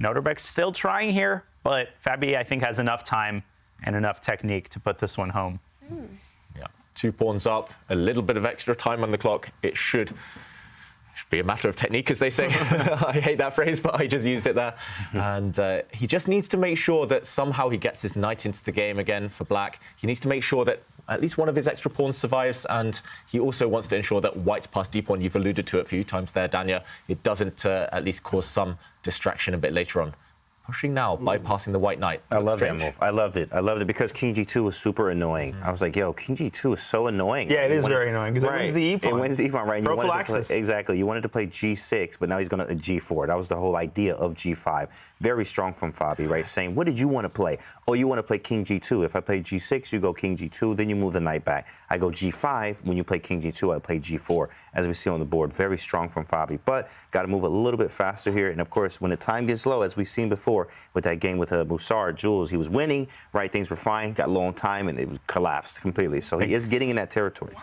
Nodirbek's still trying here, but Fabi, I think, has enough time and enough technique to put this one home. Yeah, 2 pawns up, a little bit of extra time on the clock. It should be a matter of technique, as they say. I hate that phrase, but I just used it there. And he just needs to make sure that somehow he gets his knight into the game again for black. He needs to make sure that at least one of his extra pawns survives, and he also wants to ensure that white's passed d pawn. You've alluded to it a few times there, Dania. It doesn't at least cause some distraction a bit later on. Pushing now, bypassing the white knight. I love that move. I loved it. I loved it because King G2 was super annoying. I was like, yo, King G2 is so annoying. Yeah, it is very annoying because it wins the E pawn. It wins the E pawn, right? And you wanted to Prophylaxis. play, exactly. You wanted to play G6, but now he's going to G4. That was the whole idea of G5. Very strong from Fabi, right? Saying, what did you want to play? Oh, you want to play King G2. If I play G6, you go King G2, then you move the knight back. I go G5. When you play King G2, I play G4. As we see on the board, very strong from Fabi. But got to move a little bit faster here. And of course, when the time gets low, as we've seen before with that game with Musar, Jules, he was winning, right? Things were fine, got low on time, and it collapsed completely. So he is getting in that territory.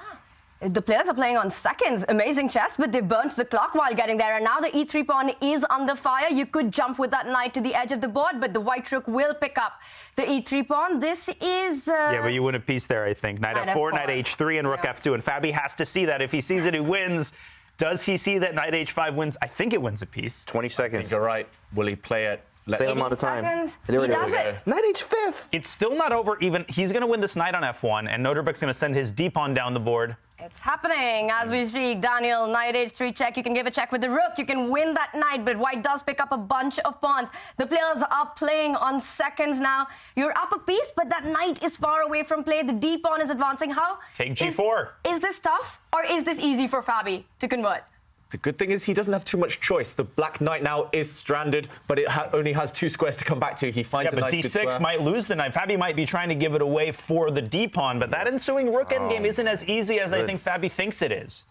The players are playing on seconds. Amazing chess, but they burnt the clock while getting there. And now the e3 pawn is under fire. You could jump with that knight to the edge of the board, but the white rook will pick up the e3 pawn. This is... Yeah, but you win a piece there, I think. Knight F4, Knight H3, and Rook F2. And Fabi has to see that. If he sees it, he wins. Does he see that Knight H5 wins? I think it wins a piece. 20 seconds. You're right. Will he play it? Same amount of time. He does it. Knight H5. It's still not over even. He's going to win this knight on F1, and Nodirbek's going to send his d-pawn down the board. It's happening as we speak. Daniel, knight h3 check. You can give a check with the rook. You can win that knight, but white does pick up a bunch of pawns. The players are playing on seconds now. You're up a piece, but that knight is far away from play. The d-pawn is advancing. How? Take G4. Is this tough, or is this easy for Fabi to convert? The good thing is he doesn't have too much choice. The black knight now is stranded, but it only has 2 squares to come back to. He finds a nice good square. D6 might lose the knight. Fabi might be trying to give it away for the d-pawn, but that ensuing rook endgame isn't as easy as I think Fabi thinks it is.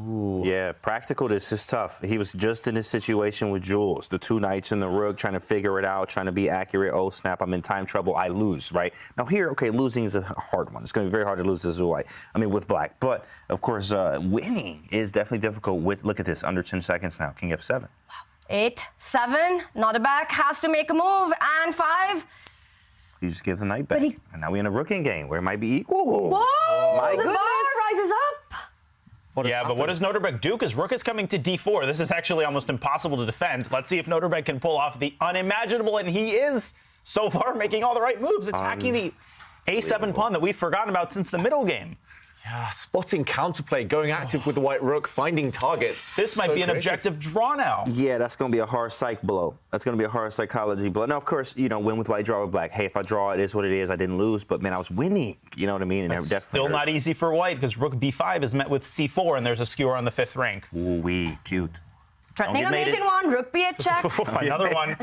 Ooh. Yeah, practical, this is tough. He was just in this situation with Jules. The 2 knights and the rook, trying to figure it out, trying to be accurate. Oh, snap, I'm in time trouble. I lose, right? Now here, okay, losing is a hard one. It's going to be very hard to lose this white. With black. But, of course, winning is definitely difficult with, look at this, under 10 seconds now. King F7. 8, 7, Nodirbek has to make a move, and 5. You just give the knight back. And now we're in a rook game where it might be equal. Whoa! My the goodness! bar rises up. Yeah, but what does Nodirbek do? Because rook is coming to d4. This is actually almost impossible to defend. Let's see if Nodirbek can pull off the unimaginable, and he is, so far, making all the right moves, attacking the a7 pawn that we've forgotten about since the middle game. Yeah, spotting counterplay, going active with the white rook, finding targets. This might be an objective draw now. Yeah, that's going to be a hard psych blow. That's going to be a hard psychology blow. Now, of course, win with white, draw with black. Hey, if I draw, it is what it is. I didn't lose, but, man, I was winning. You know what I mean? And it's still not easy for white because rook b5 is met with c4, and there's a skewer on the 5th rank. Ooh-wee, cute. Threatening a maiden one, rook b8 check. Another one.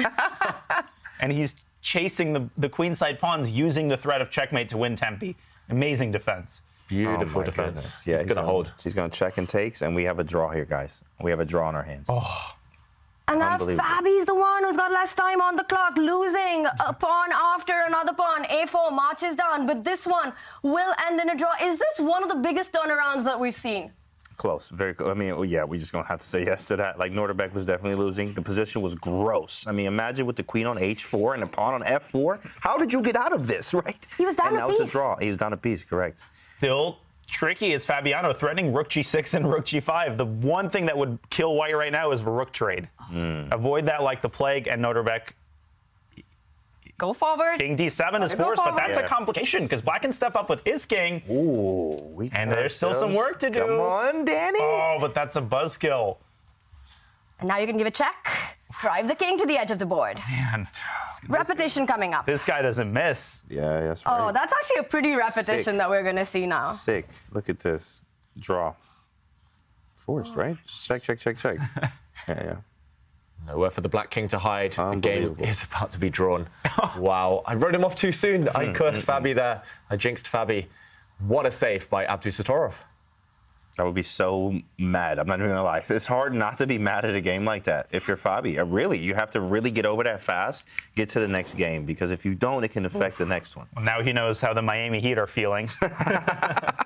And he's chasing the queenside pawns using the threat of checkmate to win Tempe. Amazing defense. Beautiful defense. Goodness. Yeah, he's going to hold. He's going to check and takes, and we have a draw here, guys. We have a draw on our hands. Oh. And now Fabi's the one who's got less time on the clock, losing a pawn after another pawn. A4 marches down, but this one will end in a draw. Is this one of the biggest turnarounds that we've seen? Close, very close. Yeah, we're just going to have to say yes to that. Like, Nodirbek was definitely losing. The position was gross. Imagine with the queen on h4 and the pawn on f4. How did you get out of this, right? He was down a piece. And now it's a draw. He was down a piece, correct. Still tricky is Fabiano threatening rook g6 and rook g5. The one thing that would kill white right now is a rook trade. Avoid that like the plague, and Nodirbek. Go forward. King d7 is forced, but that's a complication because black can step up with his king. Ooh, and there's still some work to do. Come on, Danny. Oh, but that's a buzzkill. And now you can give a check. Drive the king to the edge of the board. Man. Repetition coming up. This guy doesn't miss. Yeah, that's right. Oh, that's actually a pretty repetition that we're going to see now. Sick. Look at this. Draw. Forced, right? Check, check, check, check. Yeah. Nowhere for the black king to hide. The game is about to be drawn. Wow. I wrote him off too soon. I cursed Fabi there. I jinxed Fabi. What a save by Abdusattorov. I would be so mad. I'm not even going to lie. It's hard not to be mad at a game like that if you're Fabi. Really, you have to really get over that fast, get to the next game, because if you don't, it can affect the next one. Well, now he knows how the Miami Heat are feeling.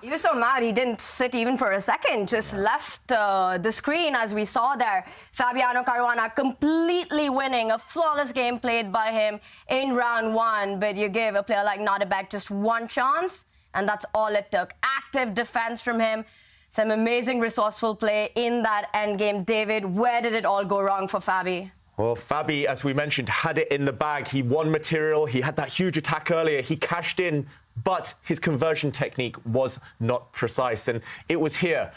He was so mad he didn't sit even for a second, just left the screen as we saw there. Fabiano Caruana completely winning, a flawless game played by him in round 1, but you give a player like Nodirbek just one chance, and that's all it took. Active defense from him. Some amazing resourceful play in that endgame. David, where did it all go wrong for Fabi? Well, Fabi, as we mentioned, had it in the bag. He won material. He had that huge attack earlier. He cashed in but his conversion technique was not precise. And it was here.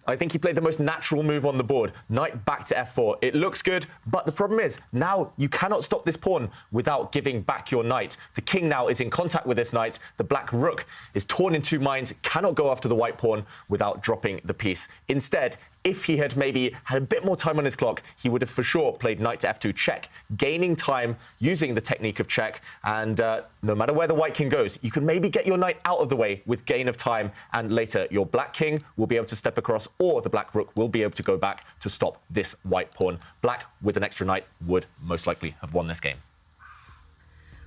I think he played the most natural move on the board. Knight back to f4. It looks good, but the problem is now you cannot stop this pawn without giving back your knight. The king now is in contact with this knight. The black rook is torn in two minds, cannot go after the white pawn without dropping the piece. Instead, if he had maybe had a bit more time on his clock, he would have for sure played knight to f2 check, gaining time using the technique of check. And no matter where the white king goes, you can maybe get your knight out of the way with gain of time. And later, your black king will be able to step across, or the black rook will be able to go back to stop this white pawn. Black, with an extra knight, would most likely have won this game.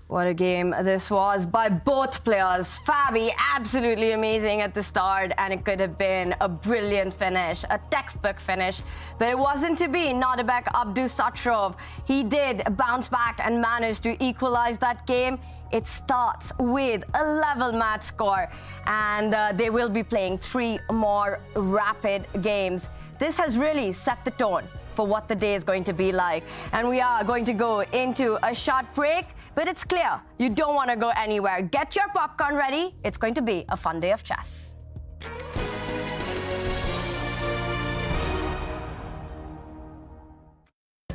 What a game this was by both players. Fabi, absolutely amazing at the start, and it could have been a brilliant finish, a textbook finish, but it wasn't to be. Nodirbek Abdusattorov, he did bounce back and manage to equalize that game. It starts with a level match score, and they will be playing 3 more rapid games. This has really set the tone for what the day is going to be like. And we are going to go into a short break, but it's clear you don't want to go anywhere. Get your popcorn ready. It's going to be a fun day of chess.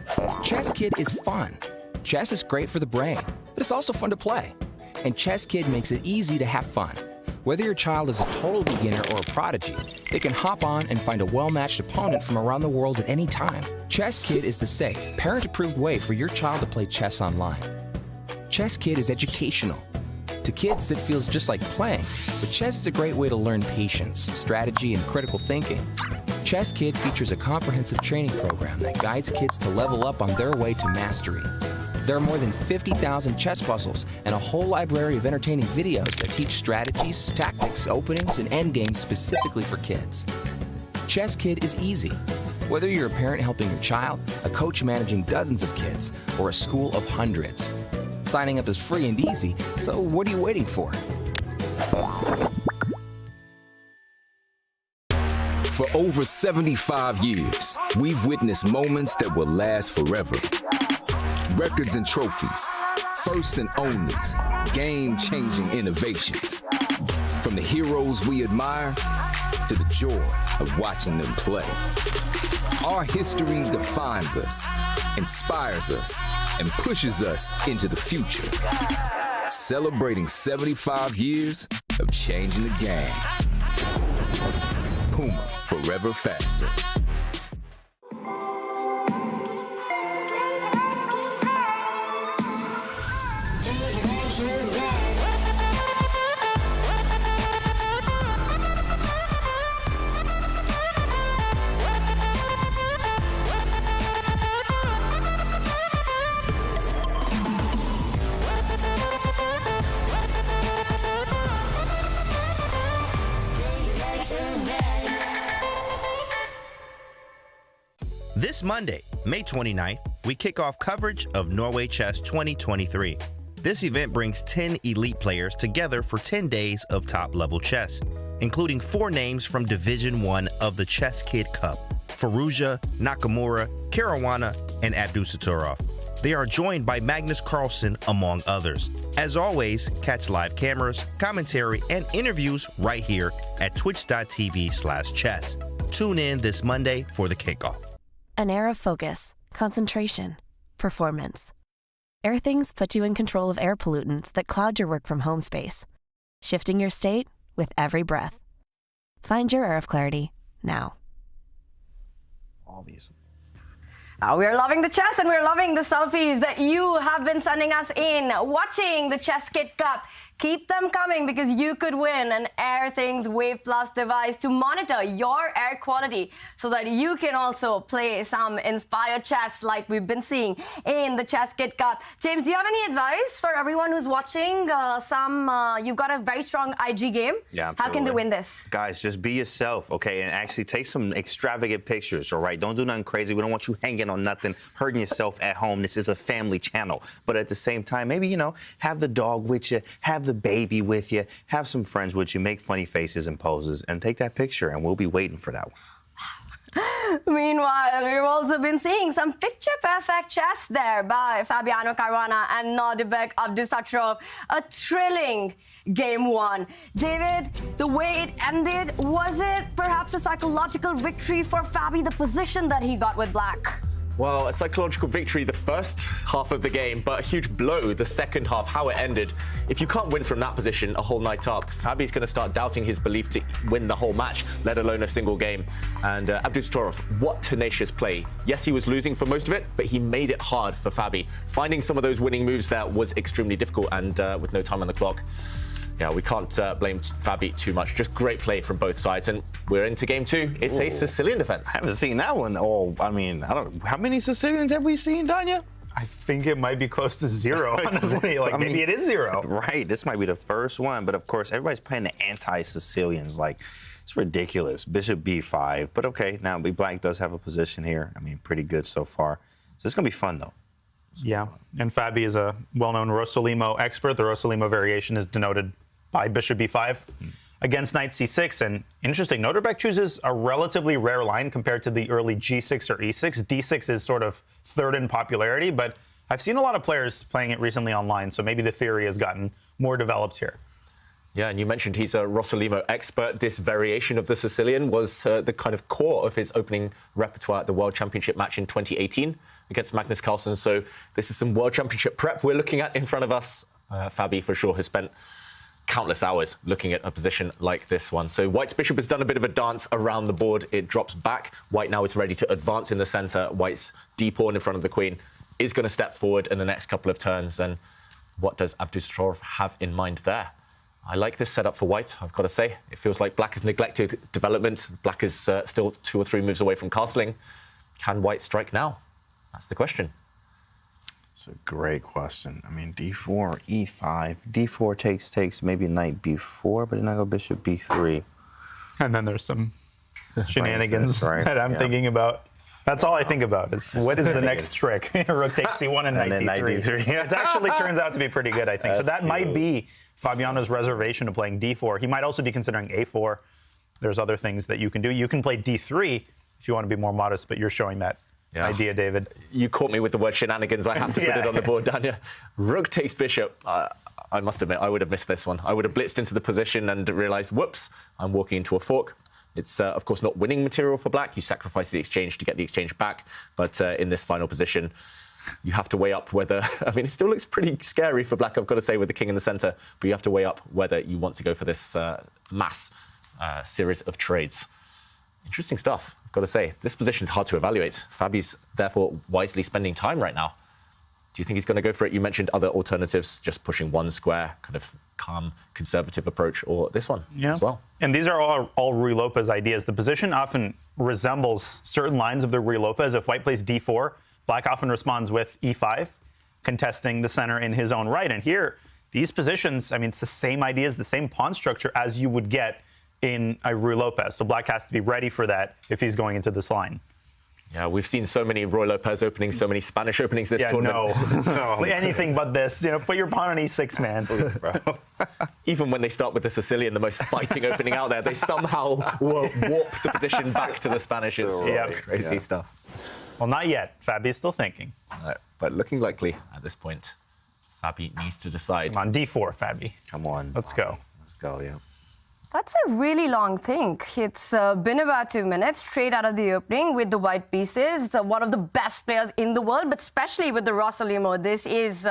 ChessKid is fun. Chess is great for the brain, but it's also fun to play. And ChessKid makes it easy to have fun. Whether your child is a total beginner or a prodigy, they can hop on and find a well-matched opponent from around the world at any time. ChessKid is the safe, parent-approved way for your child to play chess online. ChessKid is educational. To kids, it feels just like playing, but chess is a great way to learn patience, strategy, and critical thinking. ChessKid features a comprehensive training program that guides kids to level up on their way to mastery. There are more than 50,000 chess puzzles and a whole library of entertaining videos that teach strategies, tactics, openings, and endgames specifically for kids. ChessKid is easy. Whether you're a parent helping your child, a coach managing dozens of kids, or a school of hundreds. Signing up is free and easy, so what are you waiting for? For over 75 years, we've witnessed moments that will last forever. Records and trophies, firsts and onlys, game-changing innovations. From the heroes we admire to the joy of watching them play. Our history defines us, inspires us, and pushes us into the future. Celebrating 75 years of changing the game. Puma, forever faster. This Monday, May 29th, we kick off coverage of Norway Chess 2023. This event brings 10 elite players together for 10 days of top-level chess, including 4 names from Division 1 of the ChessKid Cup: Hikaru Nakamura, Caruana, and Abdusattorov. They are joined by Magnus Carlsen, among others. As always, catch live cameras, commentary, and interviews right here at twitch.tv/chess. Tune in this Monday for the kickoff. An air of focus, concentration, performance. Airthings puts you in control of air pollutants that cloud your work from home space, shifting your state with every breath. Find your air of clarity now. Obviously. We're loving the chess and we're loving the selfies that you have been sending us in. Watching the ChessKid Cup. Keep them coming because you could win an Airthings Wave Plus device to monitor your air quality so that you can also play some inspired chess like we've been seeing in the ChessKid Cup. James, do you have any advice for everyone who's watching? You've got a very strong IG game. Yeah, absolutely. How can they win this? Guys, just be yourself, okay? And actually take some extravagant pictures, all right? Don't do nothing crazy. We don't want you hanging on nothing, hurting yourself at home. This is a family channel. But at the same time, maybe, have the dog with you, have the baby with you, have some friends with you, make funny faces and poses, and take that picture, and we'll be waiting for that one. Meanwhile, we've also been seeing some picture-perfect chess there by Fabiano Caruana and Nodirbek Abdusattorov. A thrilling game one. David, the way it ended, was it perhaps a psychological victory for Fabi, the position that he got with black? Well, a psychological victory the first half of the game, but a huge blow the second half, how it ended. If you can't win from that position a whole night up, Fabi's going to start doubting his belief to win the whole match, let alone a single game. And Abdusattorov, what tenacious play. Yes, he was losing for most of it, but he made it hard for Fabi. Finding some of those winning moves there was extremely difficult, and with no time on the clock. Yeah, we can't blame Fabi too much. Just great play from both sides. And we're into game two. It's a Sicilian defense. I haven't seen that one. I mean, I don't. How many Sicilians have we seen, Danya? I think it might be close to zero, honestly. Like, maybe it is zero. Right. This might be the first one. But, of course, everybody's playing the anti-Sicilians. Like, it's ridiculous. Bishop b5. But, OK, now black does have a position here. I mean, pretty good so far. So it's going to be fun, though. Yeah. And Fabi is a well-known Rosolimo expert. The Rosolimo variation is denoted by bishop b5 against knight c6. And interesting, Nodirbek chooses a relatively rare line compared to the early g6 or e6. d6 is sort of third in popularity, but I've seen a lot of players playing it recently online, so maybe the theory has gotten more developed here. Yeah, and you mentioned he's a Rosolimo expert. This variation of the Sicilian was the kind of core of his opening repertoire at the World Championship match in 2018 against Magnus Carlsen. So this is some World Championship prep we're looking at in front of us. Fabi, for sure, has spent countless hours looking at a position like this one. So White's bishop has done a bit of a dance around the board. It drops back. White now is ready to advance in the center. White's d-pawn in front of the queen is going to step forward in the next couple of turns. And what does Abdusattorov have in mind there? I like this setup for White, I've got to say. It feels like Black has neglected development. Black is still 2 or 3 moves away from castling. Can White strike now? That's the question. It's a great question. I mean, d4, e5, d4 takes, maybe knight b4, but then I go bishop b3. And then there's some shenanigans right? that I'm thinking about. That's all I think about is what is the next trick? Rook takes c1 and knight d3. It actually turns out to be pretty good, I think. So that might be Fabiano's reservation of playing d4. He might also be considering a4. There's other things that you can do. You can play d3 if you want to be more modest, but you're showing that idea, David. You caught me with the word shenanigans. I have to put it on the board, Danya. Rook takes bishop. I must admit, I would have missed this one. I would have blitzed into the position and realized, whoops, I'm walking into a fork. It's, of course, not winning material for Black. You sacrifice the exchange to get the exchange back. But in this final position, you have to weigh up whether... I mean, it still looks pretty scary for Black, I've got to say, with the king in the center. But you have to weigh up whether you want to go for this mass series of trades. Interesting stuff, I've got to say. This position is hard to evaluate. Fabi's, therefore, wisely spending time right now. Do you think he's going to go for it? You mentioned other alternatives, just pushing one square, kind of calm, conservative approach, or this one as well. And these are all Ruy Lopez ideas. The position often resembles certain lines of the Ruy Lopez. If White plays d4, Black often responds with e5, contesting the center in his own right. And here, these positions, I mean, it's the same ideas, the same pawn structure as you would get in a Ruy Lopez. So Black has to be ready for that if he's going into this line. Yeah, we've seen so many Ruy Lopez openings, so many Spanish openings this tournament. No. Anything but this. You know, put your pawn on e6, man. Even when they start with the Sicilian, the most fighting opening out there, they somehow warp the position back to the Spanish. It's crazy stuff. Well, not yet. Fabi's still thinking. But looking likely at this point, Fabi needs to decide. Come on, d4, Fabi. Come on. Let's go. Let's go, yeah. That's a really long think. It's been about 2 minutes straight out of the opening with the white pieces. One of the best players in the world, but especially with the Rosolimo. This is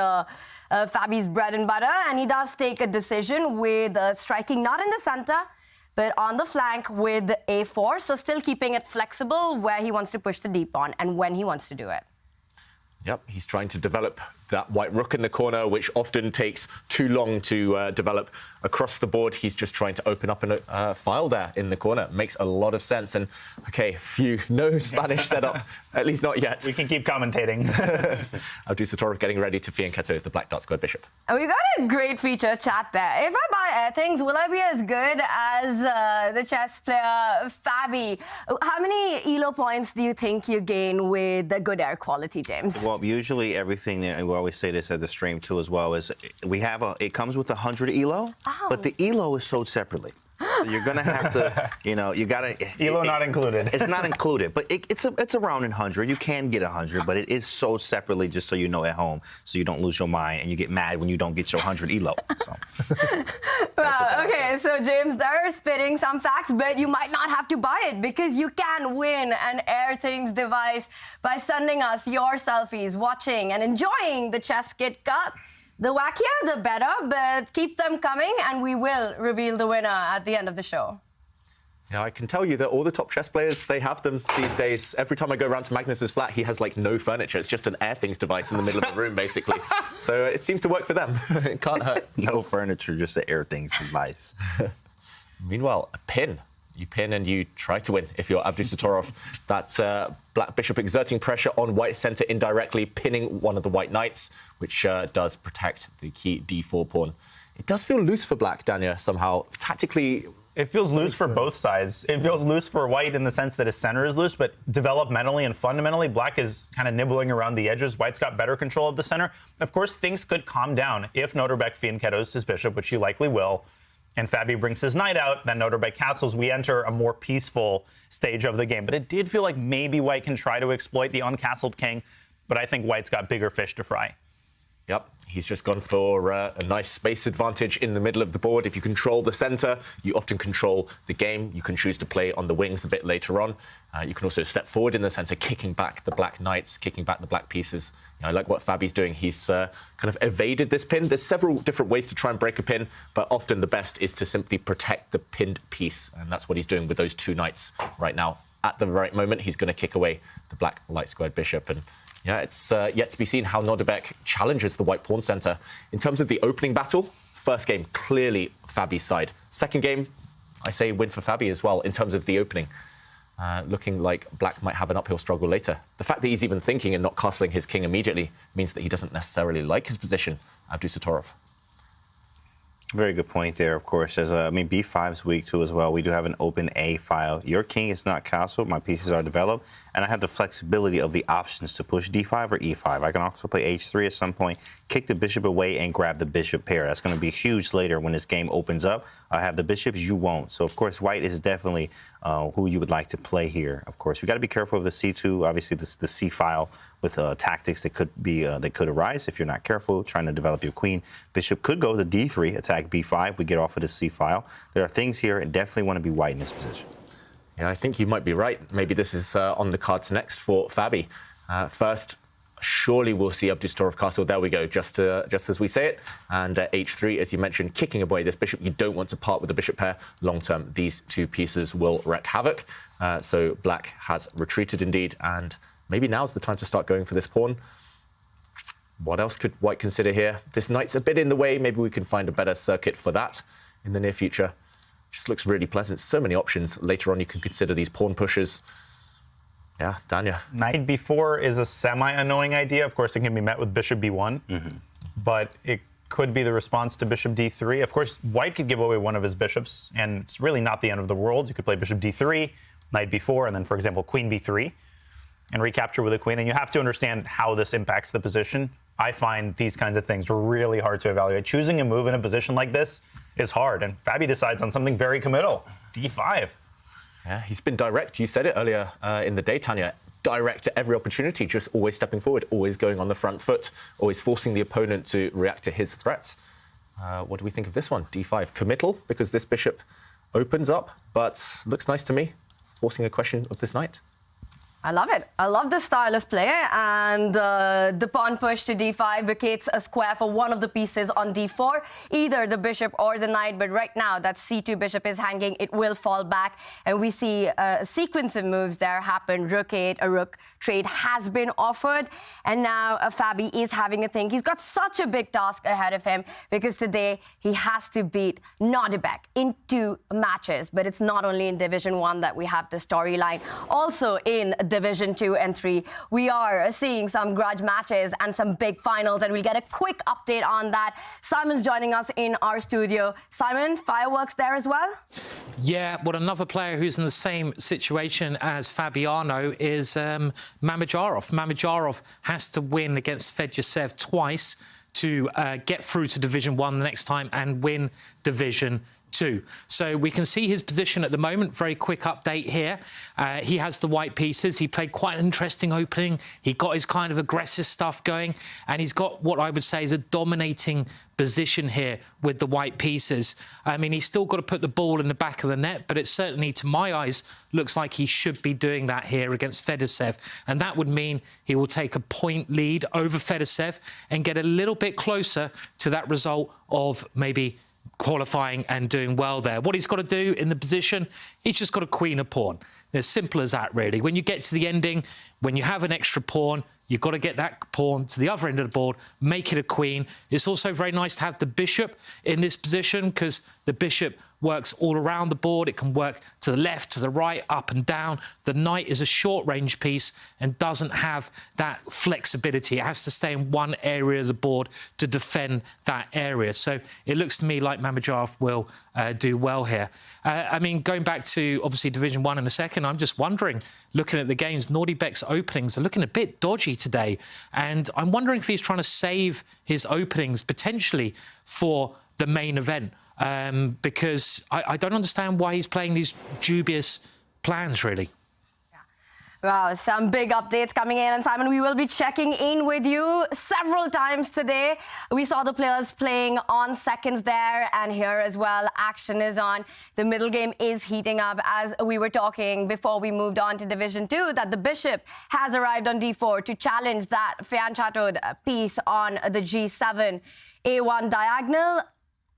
Fabi's bread and butter, and he does take a decision with striking not in the center, but on the flank with the a4, so still keeping it flexible where he wants to push the d-pawn and when he wants to do it. Yep, he's trying to develop that white rook in the corner, which often takes too long to develop across the board. He's just trying to open up a file there in the corner. Makes a lot of sense. And, OK, no Spanish setup, at least not yet. We can keep commentating. Abdusattorov getting ready to fianchetto the black dot squared bishop. And we got a great feature chat there. If I buy things, will I be as good as the chess player Fabi? How many ELO points do you think you gain with the good air quality, James? Well, usually everything, and we always say this at the stream too as well, is it comes with 100 ELO, but the ELO is sold separately. So you're gonna have to, you gotta. Elo not included. It's not included, but it's around 100. You can get 100, but it is sold separately, just so you know at home, so you don't lose your mind and you get mad when you don't get your 100 Elo. So. Wow. Okay, so James, they're spitting some facts, but you might not have to buy it because you can win an Air Things device by sending us your selfies, watching and enjoying the ChessKid Cup. The wackier, the better, but keep them coming, and we will reveal the winner at the end of the show. Yeah, I can tell you that all the top chess players, they have them these days. Every time I go around to Magnus's flat, he has, like, no furniture. It's just an Air Things device in the middle of the room, basically. So it seems to work for them. It can't hurt. No furniture, just an Air Things device. Meanwhile, a pin. You pin and you try to win if you're Abdusattorov. That's black bishop exerting pressure on white center indirectly, pinning one of the white knights, which does protect the key d4 pawn. It does feel loose for black, Dania, somehow. Tactically... It feels loose for both sides. It feels loose for white in the sense that his center is loose, but developmentally and fundamentally, black is kind of nibbling around the edges. White's got better control of the center. Of course, things could calm down if Nodirbek fianchettos his bishop, which he likely will, and Fabi brings his knight out, then Nodirbek castles. We enter a more peaceful stage of the game. But it did feel like maybe white can try to exploit the uncastled king, but I think white's got bigger fish to fry. Yep, he's just gone for a nice space advantage in the middle of the board. If you control the center, you often control the game. You can choose to play on the wings a bit later on. You can also step forward in the center, kicking back the black knights, kicking back the black pieces. I like what Fabi's doing. He's kind of evaded this pin. There's several different ways to try and break a pin, but often the best is to simply protect the pinned piece, and that's what he's doing with those two knights right now. At the right moment, he's going to kick away the black light squared bishop, and yeah, it's yet to be seen how Nodirbek challenges the white pawn center. In terms of the opening battle, first game, clearly Fabi's side. Second game, I say win for Fabi as well in terms of the opening. Looking like black might have an uphill struggle later. The fact that he's even thinking and not castling his king immediately means that he doesn't necessarily like his position, Abdusattorov. Very good point there, of course. As B5 is weak too as well. We do have an open A file. Your king is not castled. My pieces are developed. And I have the flexibility of the options to push D5 or E5. I can also play H3 at some point, kick the bishop away, and grab the bishop pair. That's going to be huge later when this game opens up. I have the bishops, you won't. So, of course, white is definitely who you would like to play here. Of course, you got to be careful of the C2. Obviously, the C file with tactics that could arise if you're not careful, trying to develop your queen. Bishop could go to D3, attack B5. We get off of the C file. There are things here, and definitely want to be white in this position. Yeah, I think you might be right. Maybe this is on the cards next for Fabi. First, surely we'll see Abdusattorov castle. There we go, just as we say it. And H3, as you mentioned, kicking away this bishop. You don't want to part with the bishop pair. Long term, these two pieces will wreak havoc. So black has retreated indeed. And maybe now's the time to start going for this pawn. What else could white consider here? This knight's a bit in the way. Maybe we can find a better circuit for that in the near future. Just looks really pleasant. So many options. Later on, you can consider these pawn pushes. Yeah, Dania. Knight b4 is a semi-annoying idea. Of course, it can be met with bishop b1, but it could be the response to bishop d3. Of course, white could give away one of his bishops, and it's really not the end of the world. You could play bishop d3, knight b4, and then, for example, queen b3, and recapture with a queen. And you have to understand how this impacts the position. I find these kinds of things really hard to evaluate. Choosing a move in a position like this is hard, and Fabi decides on something very committal, d5. Yeah, he's been direct. You said it earlier in the day, Tanya. Direct to every opportunity, just always stepping forward, always going on the front foot, always forcing the opponent to react to his threats. What do we think of this one? d5. Committal, because this bishop opens up, but looks nice to me. Forcing a question of this knight. I love it. I love this style of play, and the pawn push to d5 vacates a square for one of the pieces on d4, either the bishop or the knight, but right now that c2 bishop is hanging, it will fall back, and we see a sequence of moves there happen. Rook 8, a rook trade has been offered, and now Fabi is having a think. He's got such a big task ahead of him, because today he has to beat Nodirbek in 2 matches, but it's not only in Division 1 that we have the storyline. Also in Division 2 and 3, we are seeing some grudge matches and some big finals, and we'll get a quick update on that. Simon's joining us in our studio. Simon, fireworks there as well? Yeah, well, another player who's in the same situation as Fabiano is Mamedyarov. Mamedyarov has to win against Fedyasev twice to get through to Division 1 the next time and win Division 2. 2. So we can see his position at the moment. Very quick update here. He has the white pieces. He played quite an interesting opening. He got his kind of aggressive stuff going, and he's got what I would say is a dominating position here with the white pieces. I mean, he's still got to put the ball in the back of the net, but it certainly, to my eyes, looks like he should be doing that here against Fedorsev. And that would mean he will take a point lead over Fedorsev and get a little bit closer to that result of maybe qualifying and doing well there. What he's got to do in the position, he's just got to queen a pawn. As simple as that, really. When you get to the ending, when you have an extra pawn, you've got to get that pawn to the other end of the board, make it a queen. It's also very nice to have the bishop in this position because the bishop works all around the board. It can work to the left, to the right, up and down. The knight is a short-range piece and doesn't have that flexibility. It has to stay in one area of the board to defend that area. So it looks to me like Mamedyarov will do well here. I mean, going back to, obviously, Division 1 in a second, I'm just wondering, looking at the games, Nodirbek's openings are looking a bit dodgy today. And I'm wondering if he's trying to save his openings potentially for the main event. Because I don't understand why he's playing these dubious plans, really. Wow, some big updates coming in. And Simon, we will be checking in with you several times today. We saw the players playing on seconds there, and here as well, action is on. The middle game is heating up, as we were talking before we moved on to Division 2, that the bishop has arrived on d4 to challenge that fianchettoed piece on the g7. A1 diagonal,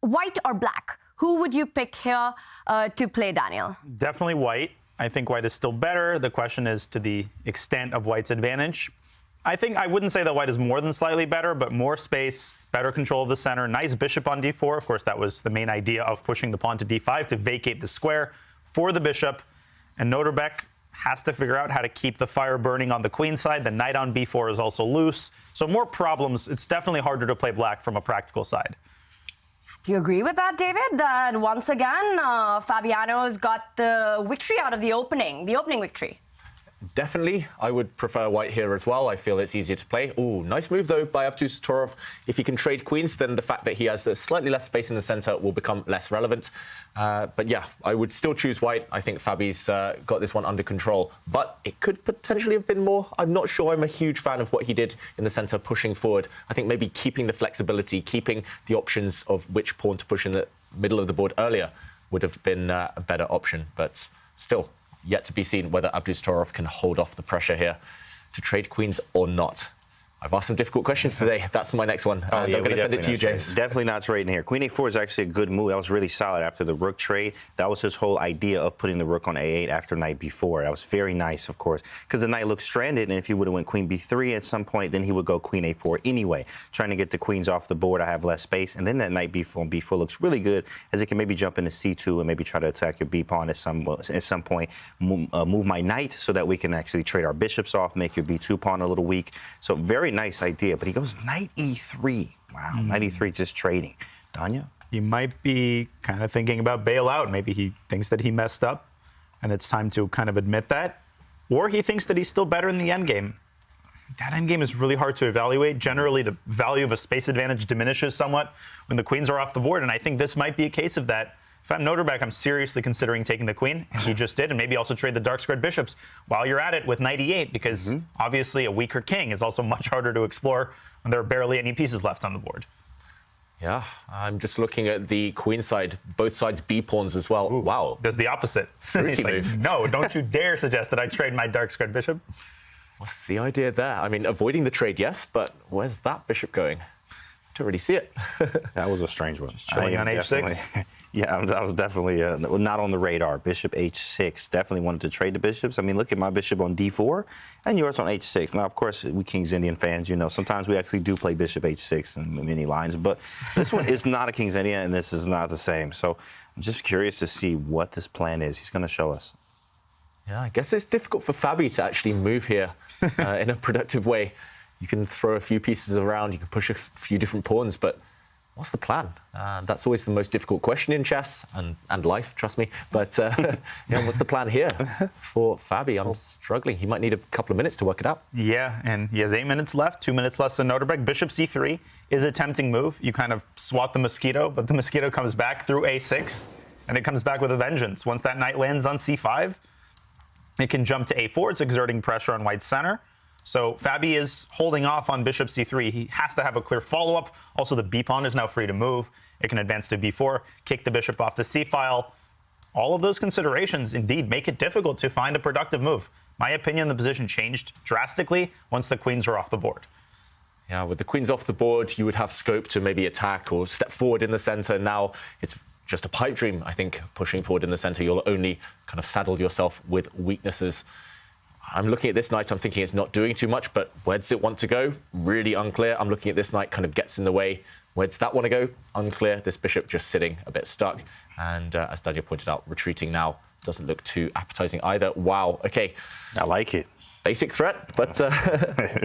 white or black? Who would you pick here to play, Daniel? Definitely white. I think white is still better. The question is to the extent of white's advantage. I wouldn't say that white is more than slightly better, but more space, better control of the center, nice bishop on d4. Of course, that was the main idea of pushing the pawn to d5 to vacate the square for the bishop. And Nodirbek has to figure out how to keep the fire burning on the queen side. The knight on b4 is also loose. So more problems. It's definitely harder to play black from a practical side. Do you agree with that, David? That once again, Fabiano's got the victory out of the opening victory. Definitely, I would prefer white here as well. I feel it's easier to play. Ooh, nice move, though, by Abdusattorov. If he can trade queens, then the fact that he has a slightly less space in the centre will become less relevant. But yeah, I would still choose white. I think Fabi's got this one under control. But it could potentially have been more. I'm not sure I'm a huge fan of what he did in the centre, pushing forward. I think maybe keeping the flexibility, keeping the options of which pawn to push in the middle of the board earlier would have been a better option. But still, yet to be seen whether Abdusattorov can hold off the pressure here to trade queens or not. I've asked some difficult questions today. That's my next one. I'm going to send it to you, James. Definitely not trading here. Queen a4 is actually a good move. That was really solid after the rook trade. That was his whole idea of putting the rook on a8 after knight b4. That was very nice, of course, because the knight looked stranded, and if he would have went queen b3 at some point, then he would go queen a4 anyway, trying to get the queens off the board. I have less space, and then that knight b4 and b4 looks really good, as it can maybe jump into c2 and maybe try to attack your b pawn at some point, move my knight so that we can actually trade our bishops off, make your b2 pawn a little weak. So very nice idea, but he goes knight e3. Wow, knight e3 just trading. Danya? He might be kind of thinking about bailout. Maybe he thinks that he messed up and it's time to kind of admit that. Or he thinks that he's still better in the endgame. That endgame is really hard to evaluate. Generally, the value of a space advantage diminishes somewhat when the queens are off the board, and I think this might be a case of that. If I'm Nodirbek, I'm seriously considering taking the queen, and he just did, and maybe also trade the dark squared bishops while you're at it with knight e8, because obviously a weaker king is also much harder to explore when there are barely any pieces left on the board. Yeah, I'm just looking at the queen side, both sides b pawns as well. Ooh, wow. There's the opposite. Fruity move. No, don't you dare suggest that I trade my dark squared bishop. What's the idea there? I mean, avoiding the trade, yes, but where's that bishop going? I don't really see it. That was a strange one. Just chilling on h6. Yeah, that was definitely not on the radar. Bishop h6. Definitely wanted to trade the bishops. I mean, look at my bishop on d4 and yours on h6. Now, of course, we King's Indian fans, you know, sometimes we actually do play bishop h6 in many lines, but this one is not a King's Indian, and this is not the same. So I'm just curious to see what this plan is. He's going to show us. Yeah, I guess it's difficult for Fabi to actually move here in a productive way. You can throw a few pieces around, you can push a few different pawns, but what's the plan? That's always the most difficult question in chess and life, trust me. But yeah, what's the plan here for Fabi? I'm struggling. He might need a couple of minutes to work it out. Yeah, and he has 8 minutes left, 2 minutes less than Nodirbek. Bishop c3 is a tempting move. You kind of swat the mosquito, but the mosquito comes back through a6. and it comes back with a vengeance. Once that knight lands on c5, it can jump to a4. It's exerting pressure on white's center. So Fabi is holding off on bishop c3. He has to have a clear follow-up. Also, the b pawn is now free to move. It can advance to b4, kick the bishop off the c-file. All of those considerations indeed make it difficult to find a productive move. My opinion, the position changed drastically once the queens were off the board. Yeah, with the queens off the board, you would have scope to maybe attack or step forward in the center. Now it's just a pipe dream, I think, pushing forward in the center. You'll only kind of saddle yourself with weaknesses. I'm looking at this knight, I'm thinking it's not doing too much, but where does it want to go? Really unclear. I'm looking at this knight, kind of gets in the way. Where does that want to go? Unclear. This bishop just sitting a bit stuck. And as Daniel pointed out, retreating now doesn't look too appetizing either. Wow, okay. I like it. Basic threat, but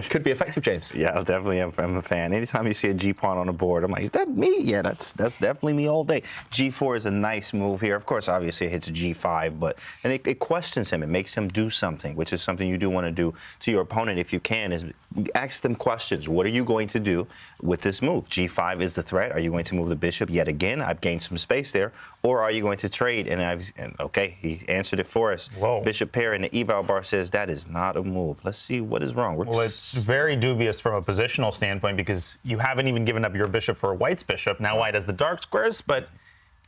could be effective, James. Yeah, definitely. I'm a fan. Anytime you see a G pawn on the board, I'm like, is that me? Yeah, that's definitely me all day. G4 is a nice move here. Of course, obviously it hits a G5, but and it questions him. It makes him do something, which is something you do want to do to your opponent if you can. Is ask them questions. What are you going to do with this move? G5 is the threat. Are you going to move the bishop yet again? I've gained some space there, or are you going to trade? And okay, he answered it for us. Whoa. Bishop pair, and the eval bar says that is not a move. Let's see what is wrong. Well, it's very dubious from a positional standpoint because you haven't even given up your bishop for white's bishop. Now white has the dark squares, but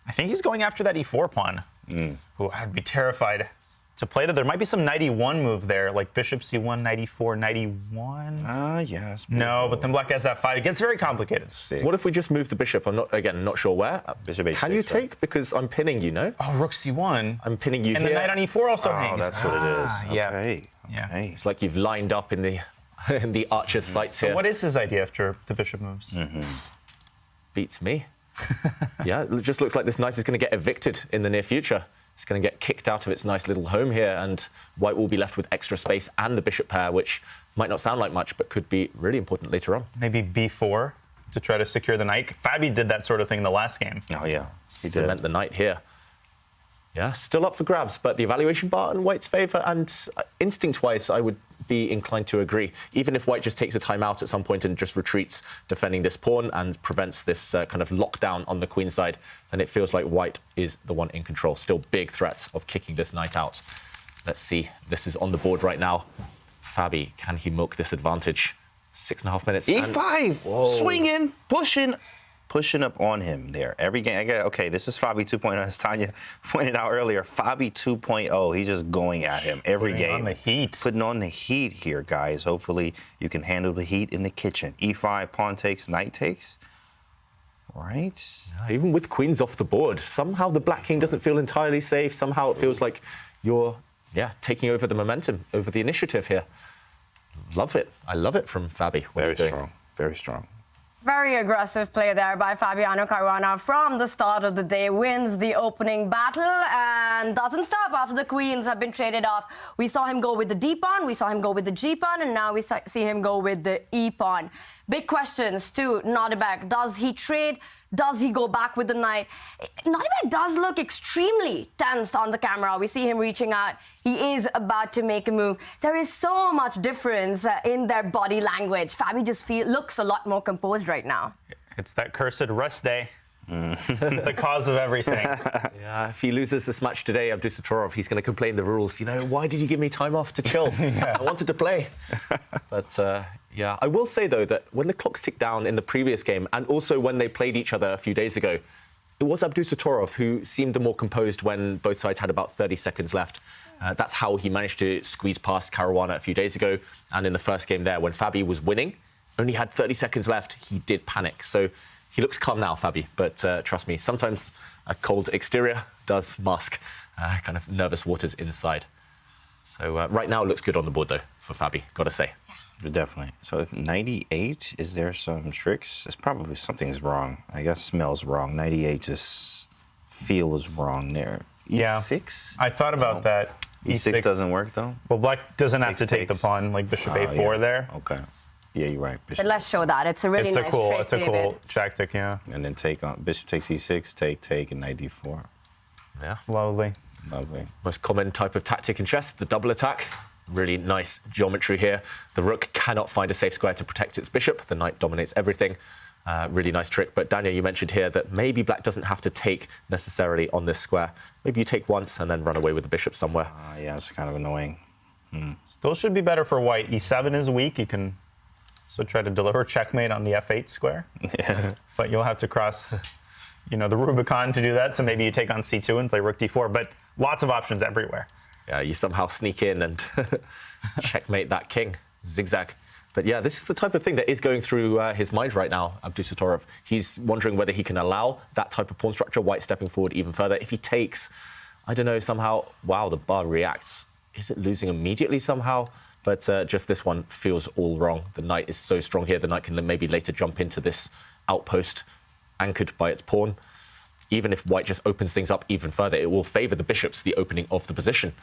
I think he's going after that e4 pawn. Who I'd be terrified to play that. There might be some knight e1 move there, like bishop c1, knight e4, knight e1. Yes. No, but then black has f5. It gets very complicated. What if we just move the bishop? I'm not sure where. Bishop h6. Can you take? Because I'm pinning you, no? Oh, rook c1. I'm pinning you and here. And the knight on e4 also oh, hangs. That's what it is. Yeah. Okay. Yeah. Okay. It's like you've lined up in the in the archer's sights here. So what is his idea after the bishop moves? Beats me. Yeah, it just looks like this knight is going to get evicted in the near future. It's going to get kicked out of its nice little home here, and white will be left with extra space and the bishop pair, which might not sound like much, but could be really important later on. Maybe b4 to try to secure the knight. Fabi did that sort of thing in the last game. Oh, yeah. He cement the knight here. Yeah, still up for grabs, but the evaluation bar in white's favor, and instinct-wise, I would be inclined to agree. Even if white just takes a timeout at some point and just retreats, defending this pawn and prevents this kind of lockdown on the queen side, then it feels like white is the one in control. Still big threats of kicking this knight out. Let's see. This is on the board right now. Fabi, can he milk this advantage? 6.5 minutes. E5, swinging, pushing up on him there. Every game, okay, this is Fabi 2.0, as Tanya pointed out earlier. Fabi 2.0, he's just going at him every game. Putting on the heat. Putting on the heat here, guys. Hopefully you can handle the heat in the kitchen. E5, pawn takes, knight takes. Right. Even with queens off the board, somehow the black king doesn't feel entirely safe. Somehow it feels like you're, taking over the momentum, over the initiative here. Love it. I love it from Fabi. Very strong. Very strong. Very aggressive play there by Fabiano Caruana from the start of the day. Wins the opening battle and doesn't stop after the queens have been traded off. We saw him go with the D pawn, we saw him go with the G pawn, and now we see him go with the E pawn. Big questions to Nodirbek. Does he trade? Does he go back with the knight? Nodirbek does look extremely tensed on the camera. We see him reaching out. He is about to make a move. There is so much difference in their body language. Fabi just looks a lot more composed right now. It's that cursed rest day. It's the cause of everything. Yeah, if he loses this match today, Abdusattorov, he's going to complain the rules. You know, why did you give me time off to chill? I wanted to play. But yeah, I will say, though, that when the clocks ticked down in the previous game, and also when they played each other a few days ago, it was Abdusattorov who seemed the more composed when both sides had about 30 seconds left. That's how he managed to squeeze past Caruana a few days ago. And in the first game there, when Fabi was winning, only had 30 seconds left, he did panic. So he looks calm now, Fabi, but trust me, sometimes a cold exterior does mask kind of nervous waters inside. So right now it looks good on the board, though, for Fabi, gotta say. Definitely. So if 98, is there some tricks? It's probably something's wrong. I guess smells wrong. 98 just feels wrong there. E6? I thought about that. E6 doesn't work, though? Well, black doesn't have to take the pawn, like bishop a4 there. Okay. Yeah, you're right. But let's show that. It's a really nice trick, It's a cool tactic, yeah. And then take on bishop takes e6, take, and knight d4. Yeah. Lovely. Lovely. Most common type of tactic in chess, the double attack. Really nice geometry here. The rook cannot find a safe square to protect its bishop. The knight dominates everything. Really nice trick. But Daniel, you mentioned here that maybe black doesn't have to take necessarily on this square. Maybe you take once and then run away with the bishop somewhere. Yeah, it's kind of annoying. Still should be better for white. E7 is weak. You can still try to deliver checkmate on the f8 square. Yeah. But you'll have to cross, the Rubicon to do that. So maybe you take on c2 and play rook d4. But lots of options everywhere. Yeah, you somehow sneak in and checkmate that king. Zigzag. But yeah, this is the type of thing that is going through his mind right now, Abdusattorov. He's wondering whether he can allow that type of pawn structure, white stepping forward even further. If he takes, I don't know, somehow, wow, the bar reacts. Is it losing immediately somehow? But just this one feels all wrong. The knight is so strong here. The knight can maybe later jump into this outpost anchored by its pawn. Even if white just opens things up even further, it will favor the bishops, the opening of the position.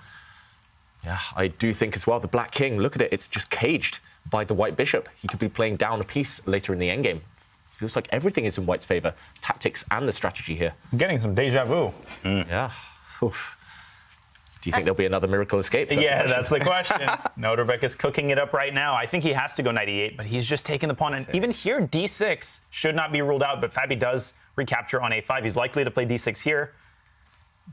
Yeah, I do think as well, the black king, look at it, it's just caged by the white bishop. He could be playing down a piece later in the endgame. Feels like everything is in white's favor, tactics and the strategy here. I'm getting some deja vu. Yeah. Oof. Do you think there'll be another miracle escape? That's the question. Nodirbek is cooking it up right now. I think he has to go knight e8, but he's just taking the pawn. And even here, d6 should not be ruled out, but Fabi does recapture on a5. He's likely to play d6 here.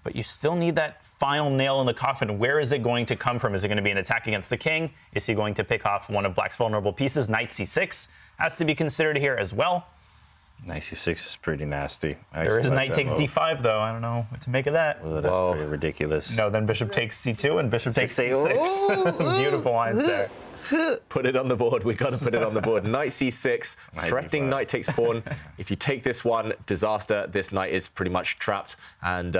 But you still need that final nail in the coffin. Where is it going to come from? Is it going to be an attack against the king? Is he going to pick off one of black's vulnerable pieces? Knight c6 has to be considered here as well. Knight c6 is pretty nasty. There is knight takes d5, though. I don't know what to make of that. Well, that's pretty ridiculous. No, then bishop takes c2 and bishop takes c6. Some beautiful lines there. Put it on the board. We got to put it on the board. Knight c6, threatening knight takes pawn. If you take this one, disaster. This knight is pretty much trapped. And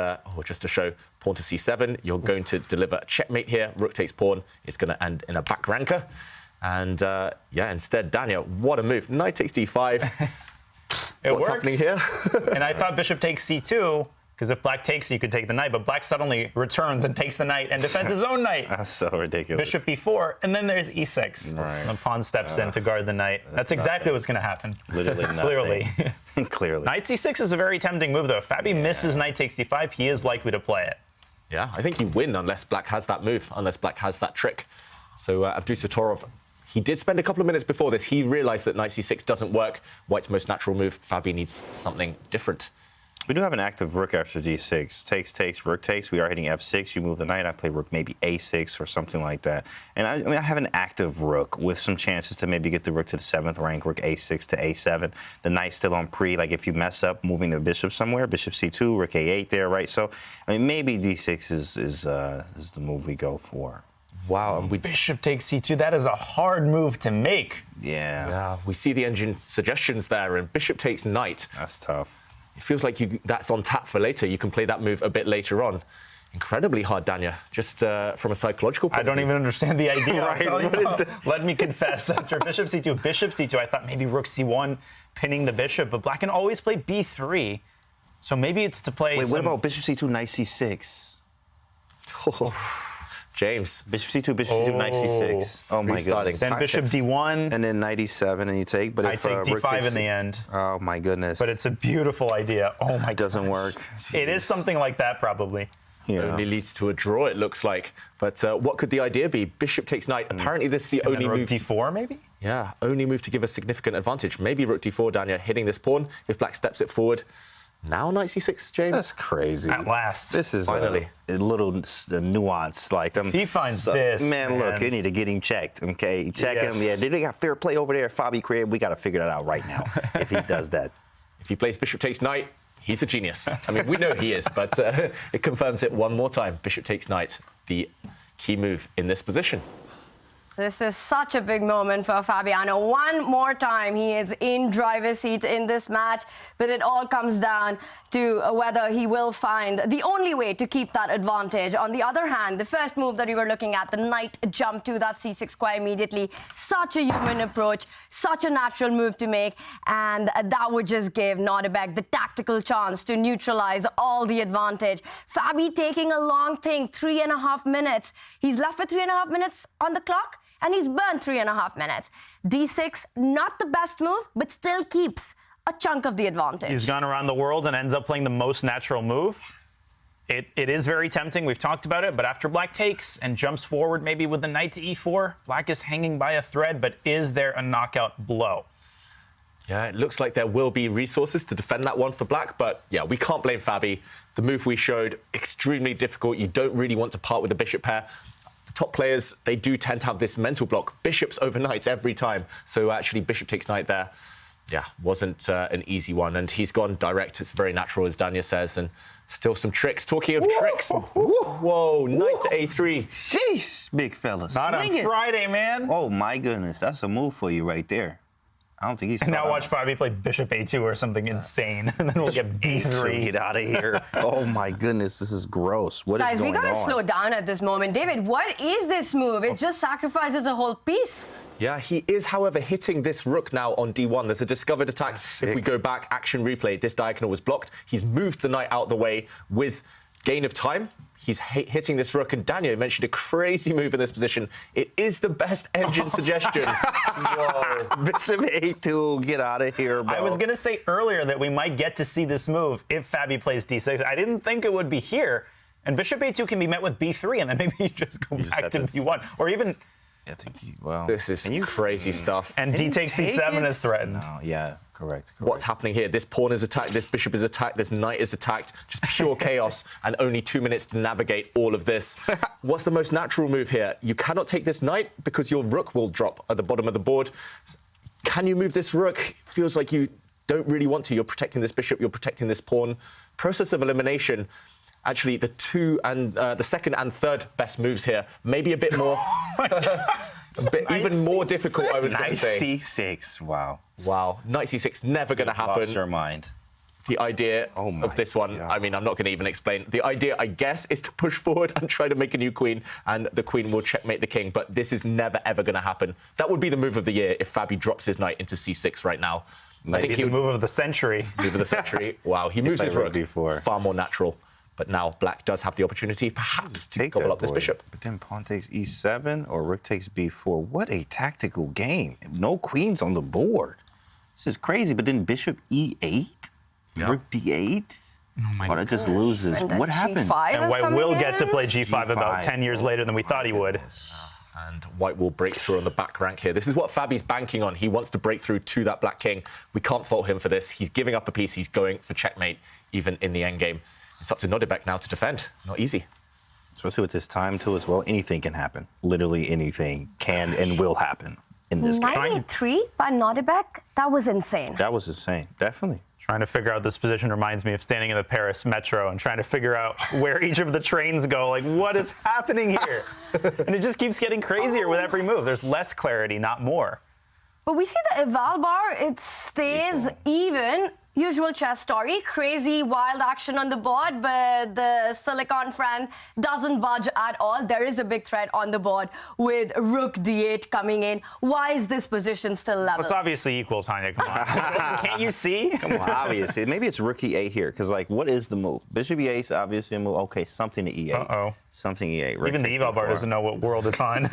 just to show, pawn to c7, you're going to deliver a checkmate here. Rook takes pawn. It's going to end in a back ranker. And instead, Daniel, what a move. Knight takes d5. What's happening here? And I thought bishop takes c2, because if black takes, you could take the knight, but black suddenly returns and takes the knight and defends his own knight. That's so ridiculous. Bishop b4, and then there's e6. Right. The pawn steps in to guard the knight. That's exactly what's going to happen. Literally nothing. Clearly. Clearly. Knight c6 is a very tempting move, though. If Fabi misses knight takes d5, he is likely to play it. Yeah, I think you win unless black has that move, unless black has that trick. So Abdusattorov, he did spend a couple of minutes before this. He realized that knight c6 doesn't work. White's most natural move. Fabi needs something different. We do have an active rook after d6. Takes, rook takes. We are hitting f6. You move the knight. I play rook maybe a6 or something like that. And I have an active rook with some chances to maybe get the rook to the 7th rank, rook a6 to a7. The knight's still on pre. Like if you mess up moving the bishop somewhere, bishop c2, rook a8 there, right? So, maybe d6 is the move we go for. Wow. And Bishop takes c2. That is a hard move to make. Yeah. We see the engine suggestions there, and bishop takes knight. That's tough. It feels like that's on tap for later. You can play that move a bit later on. Incredibly hard, Dania, just from a psychological point I don't even understand the idea. Right. Let me confess, after bishop c2, I thought maybe rook c1, pinning the bishop, but black can always play b3. So maybe it's to play what about bishop c2, knight c6? James. Bishop c2, bishop c2, knight c6. Oh my goodness. Then bishop d1. And then knight e7 and you take. But I take d5 in the end. Oh my goodness. But it's a beautiful idea. Oh my god. Doesn't work. It is something like that probably. Yeah. Only leads to a draw, it looks like. But what could the idea be? Bishop takes knight. Apparently this is the only rook move. d4 maybe? Yeah, only move to give a significant advantage. Maybe rook d4, Dania, hitting this pawn. If black steps it forward. Now knight c6, James? That's crazy. At last. This is finally a little nuance. Like if he finds this. Man, look, you need to get him checked, okay? Check him. Yeah, they got fair play over there at Fabi crib. We got to figure that out right now if he does that. If he plays bishop takes knight, he's a genius. I mean, we know he is, but it confirms it one more time. Bishop takes knight, the key move in this position. This is such a big moment for Fabiano. One more time, he is in driver's seat in this match, but it all comes down to whether he will find the only way to keep that advantage. On the other hand, the first move that we were looking at, the knight jump to that c6 square immediately, such a human approach, such a natural move to make, and that would just give Nodirbek the tactical chance to neutralize all the advantage. Fabi taking a long thing, 3.5 minutes. He's left with 3.5 minutes on the clock, and he's burned 3.5 minutes. d6, not the best move, but still keeps a chunk of the advantage. He's gone around the world and ends up playing the most natural move. It is very tempting. We've talked about it, but after black takes and jumps forward maybe with the knight to e4, black is hanging by a thread, but is there a knockout blow? Yeah, it looks like there will be resources to defend that one for black, but yeah, we can't blame Fabi. The move we showed, extremely difficult. You don't really want to part with the bishop pair. The top players, they do tend to have this mental block. Bishops over knights every time. So actually, bishop takes knight there. Yeah, wasn't an easy one. And he's gone direct. It's very natural, as Danya says. And still some tricks. Talking of tricks. Whoa, knight to a3. Sheesh, big fellas. Not on Friday, man. Oh, my goodness. That's a move for you right there. I don't think he's... And now watch Fabi play bishop a2 or something insane, and then we'll get b3. Get out of here. Oh, my goodness. This is gross. What is going on? Guys, we got to slow down at this moment. David, what is this move? It just sacrifices a whole piece. Yeah, he is, however, hitting this rook now on d1. There's a discovered attack. If we go back, action replay, this diagonal was blocked. He's moved the knight out the way with gain of time. He's hitting this rook, and Daniel mentioned a crazy move in this position. It is the best engine suggestion. Whoa, bishop a2, get out of here, bro. I was going to say earlier that we might get to see this move if Fabi plays d6. I didn't think it would be here. And bishop a2 can be met with b3, and then maybe you just go back to b1. Or even... I think well, this is crazy stuff. And d takes c7 is threatened. No, yeah, correct. What's happening here? This pawn is attacked, this bishop is attacked, this knight is attacked. Just pure chaos, and only 2 minutes to navigate all of this. What's the most natural move here? You cannot take this knight because your rook will drop at the bottom of the board. Can you move this rook? Feels like you don't really want to. You're protecting this bishop, you're protecting this pawn. Process of elimination. Actually, the second and third best moves here. Maybe a bit more, even more difficult, I was going to say. Knight c6, wow. Wow, knight c6, never going to happen. Lost your mind. The idea of this one, God. I mean, I'm not going to even explain. The idea, I guess, is to push forward and try to make a new queen, and the queen will checkmate the king, but this is never, ever going to happen. That would be the move of the year if Fabi drops his knight into c6 right now. I think he would move of the century. Move of the century. Wow, he moves his rook far more natural. But now black does have the opportunity, perhaps, to gobble up this bishop. But then pawn takes e7 or rook takes b4. What a tactical game. No queens on the board. This is crazy. But then bishop e8, rook d8. Oh my God. That just loses. What happened? And White will get to play g5 about 10 years later than we thought he would. And White will break through on the back rank here. This is what Fabi's banking on. He wants to break through to that black king. We can't fault him for this. He's giving up a piece. He's going for checkmate, even in the endgame. It's up to Nodirbek now to defend. Not easy. Especially with this time, too, as well. Anything can happen. Literally anything can and will happen in this game. 93 by Nodirbek? That was insane. That was insane. Definitely. Trying to figure out this position reminds me of standing in the Paris metro and trying to figure out where each of the trains go. Like, what is happening here? And it just keeps getting crazier with every move. There's less clarity, not more. But we see the eval bar, it stays even. Usual chess story, crazy, wild action on the board, but the Silicon friend doesn't budge at all. There is a big threat on the board with rook d8 coming in. Why is this position still level? Well, it's obviously equal, Tanya. Come on. Can't you see? Come on, obviously. Maybe it's rook e8 here, because, like, what is the move? Bishop e8 is obviously a move. Okay, something to e8. Uh-oh. Something e8. Even the eval bar doesn't know what world it's on.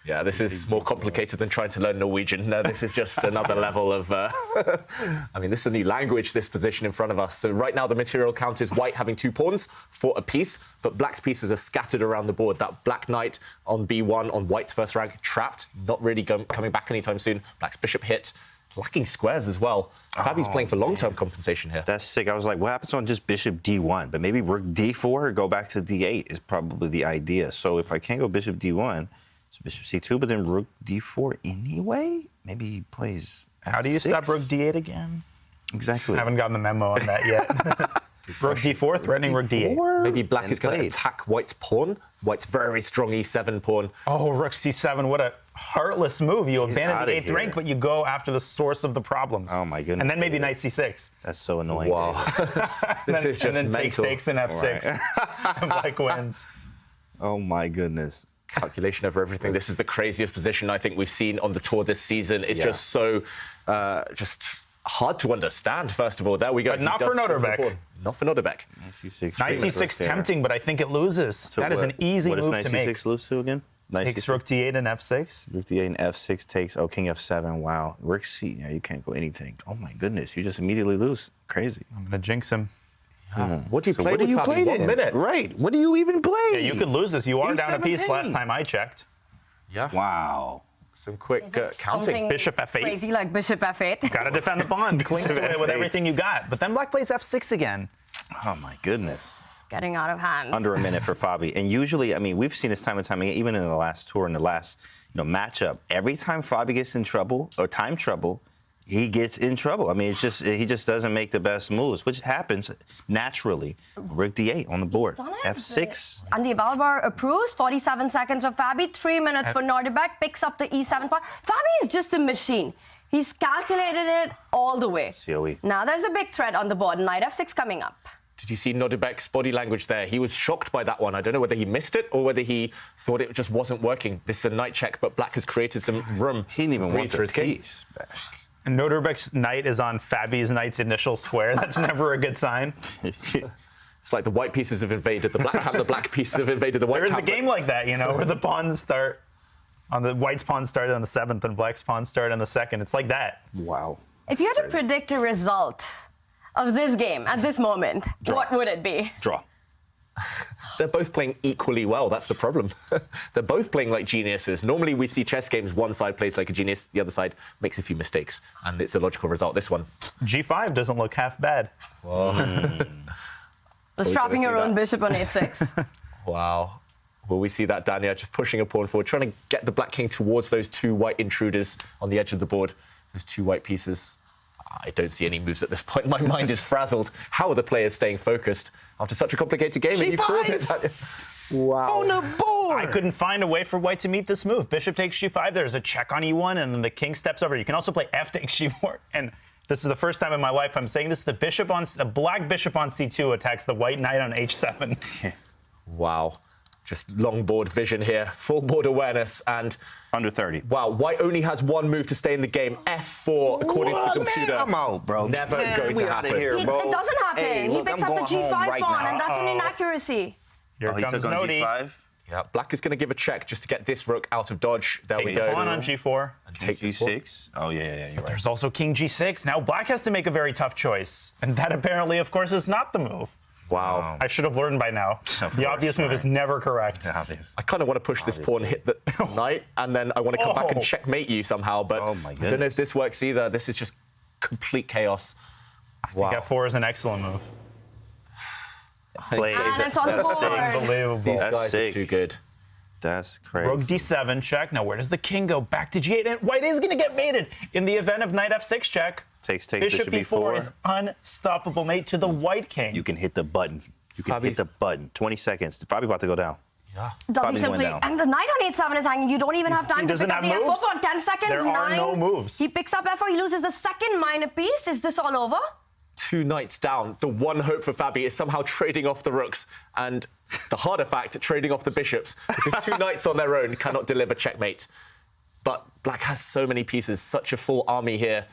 Yeah, this is more complicated than trying to learn Norwegian. No, this is just another level of... I mean, this is a new language, this position in front of us. So right now, the material count is White having 2 pawns for a piece, but Black's pieces are scattered around the board. That Black knight on b1 on White's first rank, trapped, not really coming back anytime soon. Black's bishop hit, lacking squares as well. Fabi's playing for long-term compensation here. That's sick. I was like, what happens on just bishop d1? But maybe rook d4 or go back to d8 is probably the idea. So if I can't go bishop d1... So bishop c2, but then rook d4 anyway? Maybe he plays f6. How do you stop rook d8 again? Exactly. I haven't gotten the memo on that yet. Rook d4, threatening rook d8. Maybe Black is going to attack White's pawn. White's very strong e7 pawn. Oh, rook c7, what a heartless move. You abandon the 8th rank, but you go after the source of the problems. Oh, my goodness. And then maybe knight c6. That's so annoying. Wow. This is just and then mental. takes in f6. Right. And Black wins. Oh, my goodness. Calculation over everything. This is the craziest position I think we've seen on the tour this season. It's just so just hard to understand, first of all. There we go. But not for Nodirbek. Not for Nodirbek. Knight c6 tempting, but I think it loses. So that is an easy move to make. What does knight c6 lose to again? Takes rook d8 and f6. Rook d8 and f6 takes, king f7. Wow. Rook c, yeah, you can't go anything. Oh, my goodness. You just immediately lose. Crazy. I'm going to jinx him. What do you play with, Fabi? 1 minute. Right. What do you even play? Yeah, you could lose this. You are down a piece last time I checked. Yeah. Wow. Some quick counting. Something Bishop F8. Crazy like Bishop F8. Got to defend the pawn. Cling to it with F8. everything you got. But then Black plays F6 again. Oh my goodness. Getting out of hand. Under a minute for Fabi. And usually, I mean, we've seen this time and time again, even in the last tour, in the last matchup. Every time Fabi gets in trouble or time trouble, he gets in trouble. I mean, it's just he just doesn't make the best moves, which happens naturally. Rook D8 on the board. F6. And the Valbar approves. 47 seconds for Fabi. 3 minutes for Nodirbek. Picks up the E7 pawn. Fabi is just a machine. He's calculated it all the way. COE. Now there's a big threat on the board. Knight F6 coming up. Did you see Nodirbek's body language there? He was shocked by that one. I don't know whether he missed it or whether he thought it just wasn't working. This is a knight check, but Black has created some room. He didn't even breathe want for the his king. piece back. And Nodirbek's knight is on Fabi's knight's initial square. That's never a good sign. It's like the white pieces have invaded the black. The black pieces have invaded the white. There is a camp. game like that, where the pawns start on the white's pawn started on the 7th and black's pawn started on the 2nd. It's like that. Wow. If you had to predict a result of this game at this moment, what would it be? Draw. They're both playing equally well. That's the problem. They're both playing like geniuses. Normally, we see chess games, one side plays like a genius, the other side makes a few mistakes, and it's a logical result. This one. G5 doesn't look half bad. Just dropping your own bishop on 8-6. Wow. Will we see that, Dania, just pushing a pawn forward, trying to get the black king towards those two white intruders on the edge of the board, those two white pieces. I don't see any moves at this point. My mind is frazzled. How are the players staying focused after such a complicated game? G5! You called it, Dania. Wow. On the board! I couldn't find a way for white to meet this move. Bishop takes G5. There's a check on E1, and then the king steps over. You can also play F takes G4. And this is the first time in my life I'm saying this. The black bishop on C2 attacks the white knight on H7. Wow. Just long board vision here, full board awareness, and under 30. Wow, white only has one move to stay in the game. F4, according to the computer. Man, I'm out, bro. Never going to happen. Here, bro. It doesn't happen. Hey, he look, picks I'm up the going G5 home right pawn, now. and that's an inaccuracy. Here he comes took on Nodi. G5. Yeah, black is going to give a check just to get this rook out of dodge. There we Take the go. pawn on G4. And take G6. Oh, yeah, you're right. There's also King G6. Now black has to make a very tough choice. And that apparently, of course, is not the move. Wow. I should have learned by now. The obvious move is never correct. I kind of want to push this pawn, hit the knight, and then I want to come back and checkmate you somehow, but I don't know if this works either. This is just complete chaos. Wow. I think F4 is an excellent move. And it's on the board. Unbelievable. These guys are too good. That's crazy. Rook D7 check. Now where does the king go? Back to G8. And white is going to get mated in the event of knight F6 check. Takes Bishop B4 is unstoppable, mate, to the white king. You can hit the button. You can hit the button. 20 seconds. Fabi about to go down. Yeah. Does he Fabi simply? went down. And the knight on 8-7 is hanging. You don't even have time to pick up the F4 pawn. 10 seconds. There are 9. no moves. He picks up F4. He loses the second minor piece. Is this all over? 2 knights down. The one hope for Fabi is somehow trading off the rooks, and the harder fact, trading off the bishops, because 2 knights on their own cannot deliver checkmate. But black has so many pieces, such a full army here.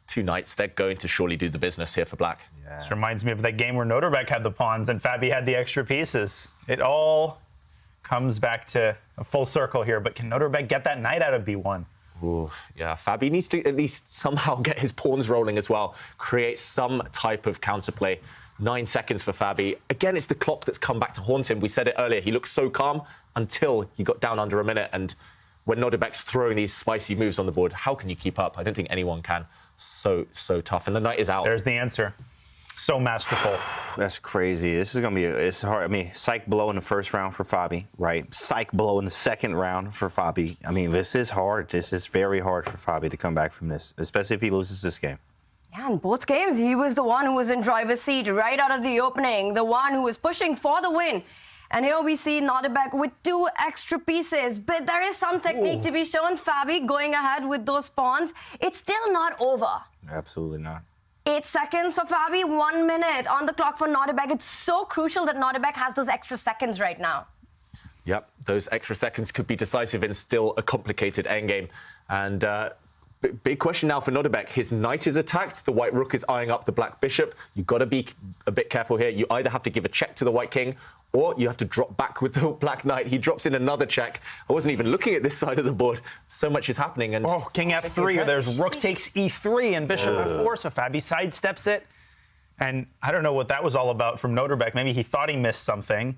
2 knights, they're going to surely do the business here for black. Yeah. This reminds me of that game where Nodirbek had the pawns and Fabi had the extra pieces. It all comes back to a full circle here, but can Nodirbek get that knight out of B1? Ooh, yeah, Fabi needs to at least somehow get his pawns rolling as well, create some type of counterplay. 9 seconds for Fabi. Again, it's the clock that's come back to haunt him. We said it earlier. He looked so calm until he got down under a minute. And when Nodirbek's throwing these spicy moves on the board, how can you keep up? I don't think anyone can. So tough. And the knight is out. There's the answer. So masterful. That's crazy. This is going to be, it's hard. I mean, psych blow in the first round for Fabi, right? Psych blow in the second round for Fabi. I mean, this is hard. This is very hard for Fabi to come back from this, especially if he loses this game. Yeah, in both games, he was the one who was in driver's seat right out of the opening, the one who was pushing for the win. And here we see Nodirbek with 2 extra pieces. But there is some technique to be shown. Fabi going ahead with those pawns. It's still not over. Absolutely not. 8 seconds for Fabi, 1 minute on the clock for Nodirbek. It's so crucial that Nodirbek has those extra seconds right now. Yep, those extra seconds could be decisive in still a complicated endgame. And big question now for Nodirbek. His knight is attacked. The white rook is eyeing up the black bishop. You've got to be a bit careful here. You either have to give a check to the white king, or you have to drop back with the black knight. He drops in another check. I wasn't even looking at this side of the board. So much is happening. And King F3. There's rook takes E3 and bishop F4. So Fabi sidesteps it. And I don't know what that was all about from Nodirbek. Maybe he thought he missed something.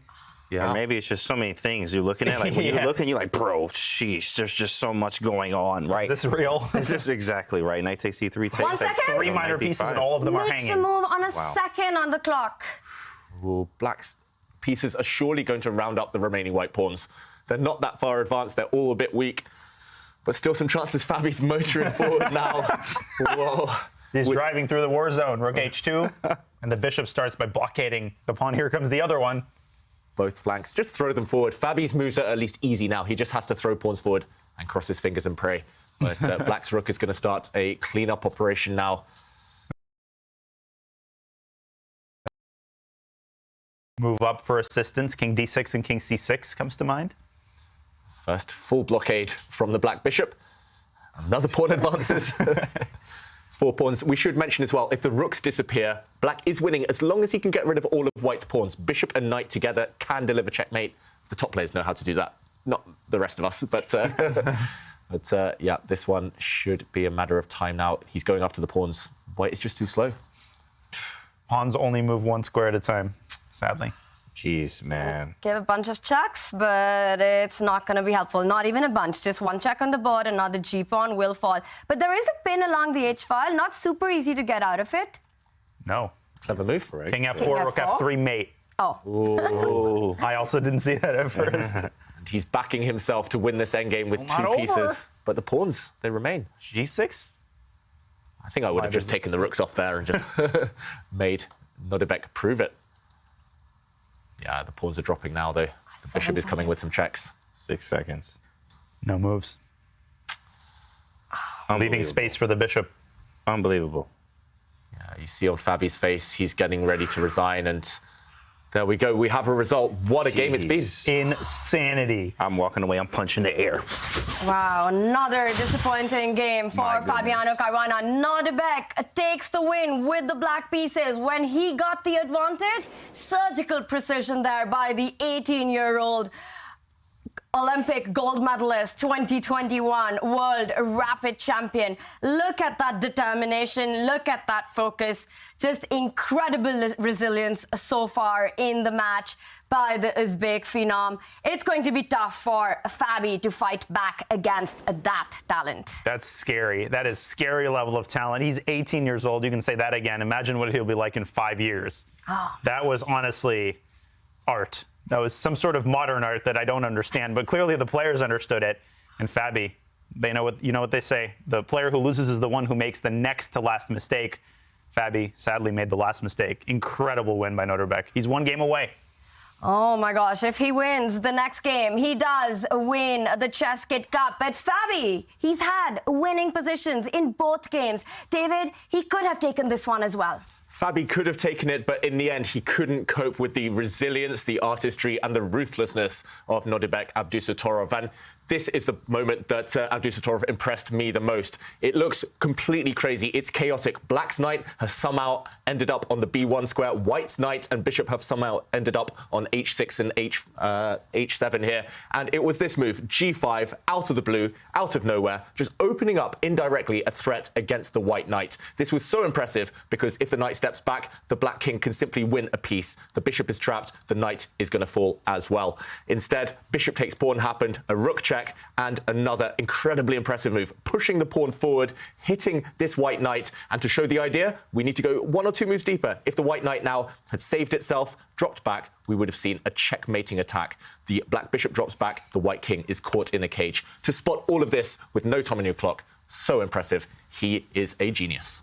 Yeah. Or maybe it's just so many things you're looking at. Like when you're looking, you're like, bro, sheesh, there's just so much going on, right? Is this real? Is this exactly right? Knight takes c3, takes 1 second. 3 minor pieces and all of them are Makes hanging. a move on a second on the clock. Well, Black's pieces are surely going to round up the remaining white pawns. They're not that far advanced. They're all a bit weak. But still some chances. Fabi's motoring forward now. Whoa. He's driving through the war zone. Rook h2. And the bishop starts by blockading the pawn. Here comes the other one. Both flanks. Just throw them forward. Fabi's moves are at least easy now. He just has to throw pawns forward and cross his fingers and pray. But Black's rook is going to start a clean-up operation now. Move up for assistance. King d6 and king c6 comes to mind. First, full blockade from the black bishop. Another pawn advances. 4 pawns. We should mention as well, if the rooks disappear, Black is winning as long as he can get rid of all of White's pawns. Bishop and knight together can deliver checkmate. The top players know how to do that. Not the rest of us, but yeah, this one should be a matter of time now. He's going after the pawns. White is just too slow. Pawns only move 1 square at a time, sadly. Jeez, man. Give a bunch of checks, but it's not going to be helpful. Not even a bunch. Just 1 check on the board, another g-pawn will fall. But there is a pin along the h-file. Not super easy to get out of it. No. Clever move. Right. King f4, rook f3, mate. Oh. Ooh. I also didn't see that at first. And he's backing himself to win this endgame with Not 2 pieces. over. But the pawns, they remain. g6? I think I would have just taken the rooks off there and just made Nodirbek prove it. Yeah, the pawns are dropping now, though. The bishop is coming with some checks. 6 seconds. No moves. Leaving space for the bishop. Unbelievable. Yeah, you see on Fabi's face, he's getting ready to resign, and there we go. We have a result. What a game it's been. Insanity. I'm walking away. I'm punching the air. Wow, another disappointing game for My Fabiano goodness. Caruana. Nodirbek takes the win with the black pieces. When he got the advantage, surgical precision there by the 18-year-old Olympic gold medalist, 2021 world rapid champion. Look at that determination. Look at that focus. Just incredible resilience so far in the match by the Uzbek phenom. It's going to be tough for Fabi to fight back against that talent. That's scary. That is scary level of talent. He's 18 years old. You can say that again. Imagine what he'll be like in 5 years. That was honestly art. That was some sort of modern art that I don't understand, but clearly the players understood it. And Fabi, they know what, you know what they say. The player who loses is the one who makes the next to last mistake. Fabi sadly made the last mistake. Incredible win by Nodirbek. He's 1 game away. Oh my gosh, if he wins the next game, he does win the ChessKid Cup. But Fabi, he's had winning positions in both games. David, he could have taken this one as well. Fabi could have taken it, but in the end, he couldn't cope with the resilience, the artistry, and the ruthlessness of Nodirbek Abdusattorov. And this is the moment that Abdusattorov impressed me the most. It looks completely crazy. It's chaotic. Black's knight has somehow ended up on the b1 square. White's knight and bishop have somehow ended up on h6 and h7 here. And it was this move, g5, out of the blue, out of nowhere, just opening up indirectly a threat against the white knight. This was so impressive because if the knight steps back, the black king can simply win a piece. The bishop is trapped. The knight is going to fall as well. Instead, bishop takes pawn happened, a rook check, and another incredibly impressive move, pushing the pawn forward, hitting this white knight. And to show the idea, we need to go 1 or 2 moves deeper. If the white knight now had saved itself, dropped back, we would have seen a checkmating attack. The black bishop drops back, the white king is caught in a cage. To spot all of this with no time on your clock, so impressive. He is a genius.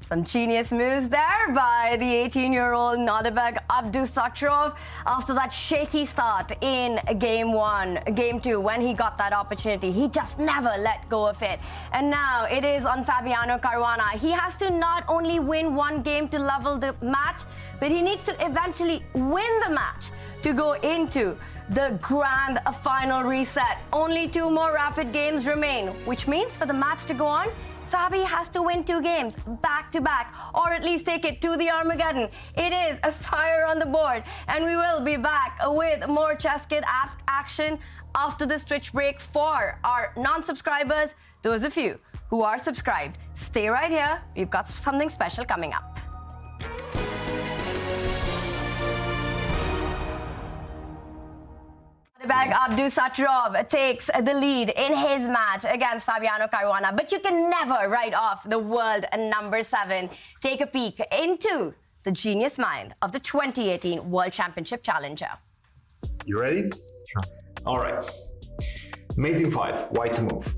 Some genius moves there by the 18-year-old Nodirbek Abdusattorov after that shaky start in game 1, game 2, when he got that opportunity. He just never let go of it. And now it is on Fabiano Caruana. He has to not only win 1 game to level the match, but he needs to eventually win the match to go into the grand final reset. Only 2 more rapid games remain, which means for the match to go on, Fabi has to win 2 games back-to-back, or at least take it to the Armageddon. It is a fire on the board, and we will be back with more ChessKid action after this Twitch break. For our non-subscribers, those of you who are subscribed, stay right here. We've got something special coming up. Abdusattorov takes the lead in his match against Fabiano Caruana, but you can never write off the world number 7. Take a peek into the genius mind of the 2018 World Championship challenger. You ready? Sure. All right. Mate in 5, white to move.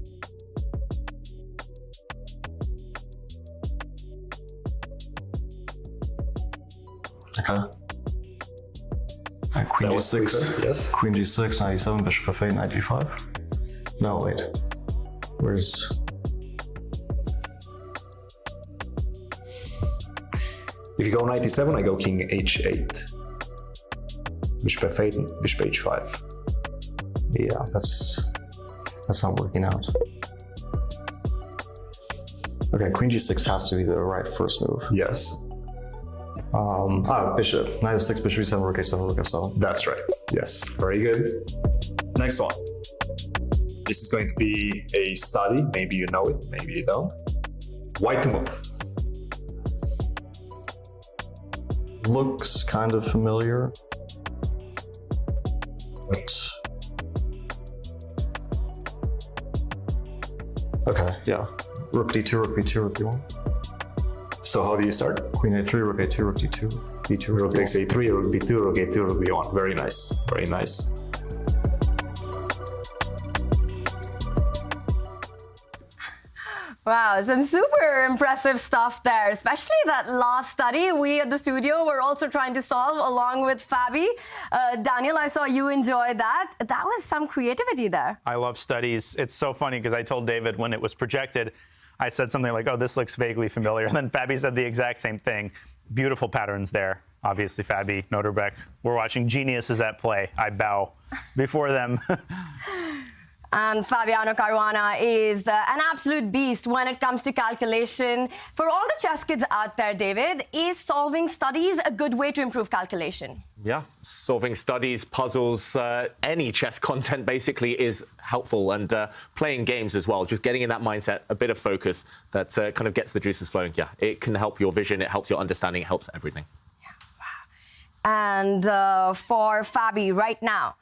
Okay. Queen G6. Yes. Queen G6, 97, Bishop F8, Knight G5. No, wait. Where's... If you go Knight E7, I go King H8. Bishop F8, Bishop H5. Yeah, that's not working out. Okay, Queen G6 has to be the right first move. Yes. Bishop. Knight F6, Bishop E7, Rook H7, Rook F7. That's right. Yes, very good. Next one. This is going to be a study. Maybe you know it, maybe you don't. White to move. Looks kind of familiar. But... Okay, yeah. Rook D2, Rook B2, Rook B1. So how do you start? Queen A3, Rook A2, Rook D2, B2, Rook takes A3, Rook B2, Rook A2, Rook B1. Very nice, very nice. Wow, some super impressive stuff there, especially that last study we at the studio were also trying to solve along with Fabi. Daniel, I saw you enjoy that. That was some creativity there. I love studies. It's so funny because I told David when it was projected, I said something like, oh, this looks vaguely familiar. And then Fabi said the exact same thing. Beautiful patterns there. Obviously, Fabi, Nodirbek. We're watching geniuses at play. I bow before them. And Fabiano Caruana is an absolute beast when it comes to calculation. For all the chess kids out there, David, is solving studies a good way to improve calculation? Yeah, solving studies, puzzles, any chess content basically is helpful, and playing games as well, just getting in that mindset, a bit of focus that kind of gets the juices flowing. Yeah, it can help your vision, it helps your understanding, it helps everything. Yeah, wow. And for Fabi right now,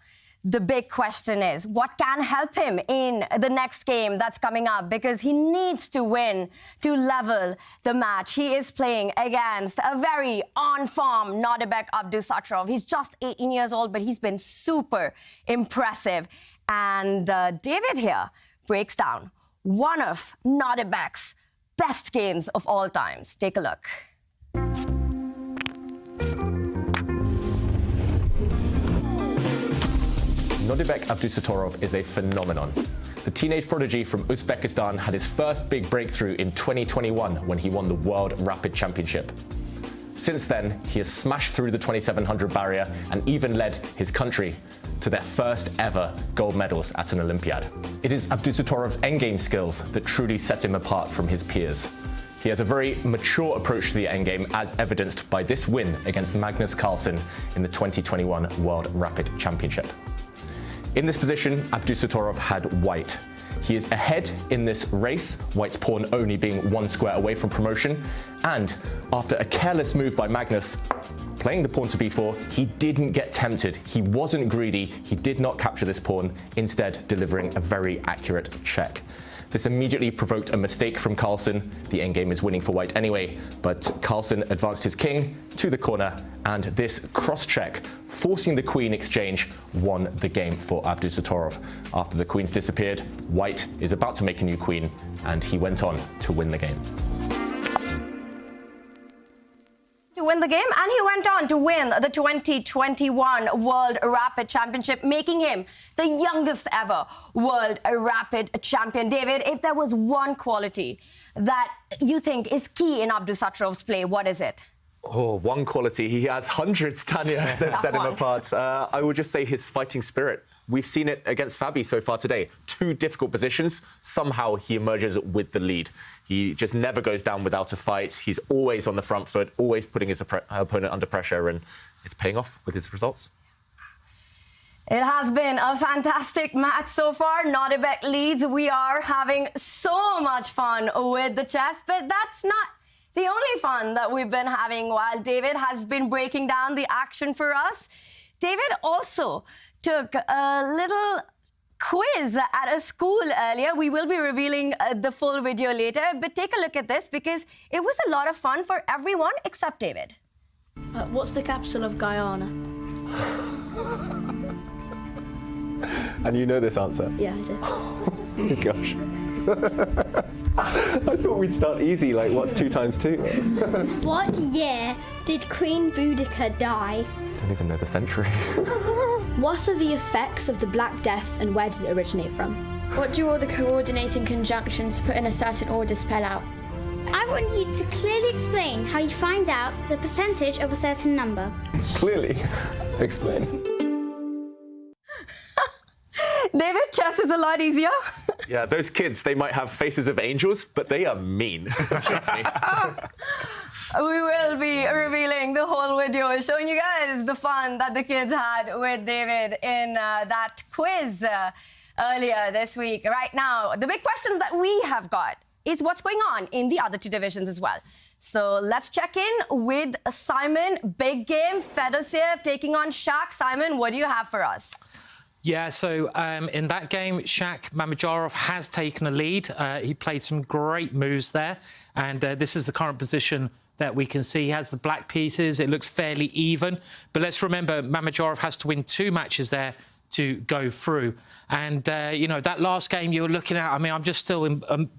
the big question is, what can help him in the next game that's coming up? Because he needs to win to level the match. He is playing against a very on-form Nodirbek Abdusattorov. He's just 18 years old, but he's been super impressive. And David here breaks down one of Nodirbek's best games of all times. Take a look. Nodirbek Abdusattorov is a phenomenon. The teenage prodigy from Uzbekistan had his first big breakthrough in 2021 when he won the World Rapid Championship. Since then, he has smashed through the 2700 barrier and even led his country to their first ever gold medals at an Olympiad. It is Abdusattorov's endgame skills that truly set him apart from his peers. He has a very mature approach to the endgame, as evidenced by this win against Magnus Carlsen in the 2021 World Rapid Championship. In this position, Abdusattorov had white. He is ahead in this race, white's pawn only being one square away from promotion, and after a careless move by Magnus, playing the pawn to b4, he didn't get tempted, he wasn't greedy, he did not capture this pawn, instead delivering a very accurate check. This immediately provoked a mistake from Carlsen. The endgame is winning for white anyway, but Carlsen advanced his king to the corner, and this cross-check, forcing the queen exchange, won the game for Abdusattorov. After the queens disappeared, white is about to make a new queen, and he went on to win the game. To win the game, and he went on to win the 2021 World Rapid Championship, making him the youngest ever World Rapid Champion. David, if there was one quality that you think is key in Abdusattorov's play, what is it? Oh, one quality. He has hundreds, Tanya, that set him apart. I would just say his fighting spirit. We've seen it against Fabi so far today. Two difficult positions. Somehow he emerges with the lead. He just never goes down without a fight. He's always on the front foot, always putting his opponent under pressure, and it's paying off with his results. It has been a fantastic match so far. Nodirbek leads. We are having so much fun with the chess, but that's not the only fun that we've been having while David has been breaking down the action for us. David also took a little quiz at a school earlier. We will be revealing the full video later, but take a look at this because it was a lot of fun for everyone except David. What's the capital of Guyana? And you know this answer? Yeah, I do. Oh, gosh. I thought we'd start easy, like what's 2 times 2? What year did Queen Boudica die? I don't even know the century. What are the effects of the Black Death and where did it originate from? What do all the coordinating conjunctions put in a certain order spell out? I want you to clearly explain how you find out the percentage of a certain number. Clearly. Explain. David, chess is a lot easier. Yeah, those kids, they might have faces of angels, but they are mean. Trust me. We will be revealing the whole video, showing you guys the fun that the kids had with David in that quiz earlier this week. Right now, the big questions that we have got is what's going on in the other 2 divisions as well. So let's check in with Simon. Big game, Fedorsev taking on Shaq. Simon, what do you have for us? Yeah, so in that game, Shaq Mamedyarov has taken a lead. He played some great moves there, and this is the current position that we can see. He has the black pieces. It looks fairly even, but let's remember Mamedyarov has to win 2 matches there to go through. And, you know, that last game you were looking at, I mean, I'm just still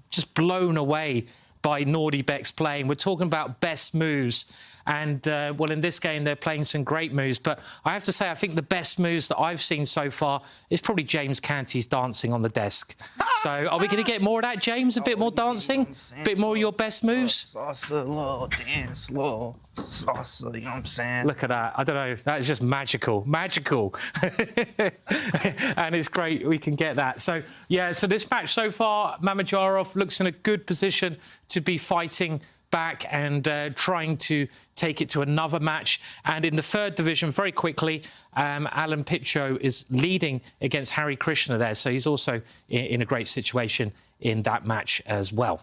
just blown away by Nodirbek's playing. We're talking about best moves. And, well, in this game, they're playing some great moves. But I have to say, I think the best moves that I've seen so far is probably James Canty's dancing on the desk. So are we going to get more of that, James? A bit more dancing? A bit more of your best moves? Salsa, little dance, little salsa, you know what I'm saying? Look at that. I don't know. That is just magical. Magical. And it's great we can get that. So, yeah, so this match so far, Mamedyarov looks in a good position to be fighting back and trying to take it to another match. And in the 3rd division, very quickly, Alan Pitcho is leading against Harry Krishna there. So he's also in a great situation in that match as well.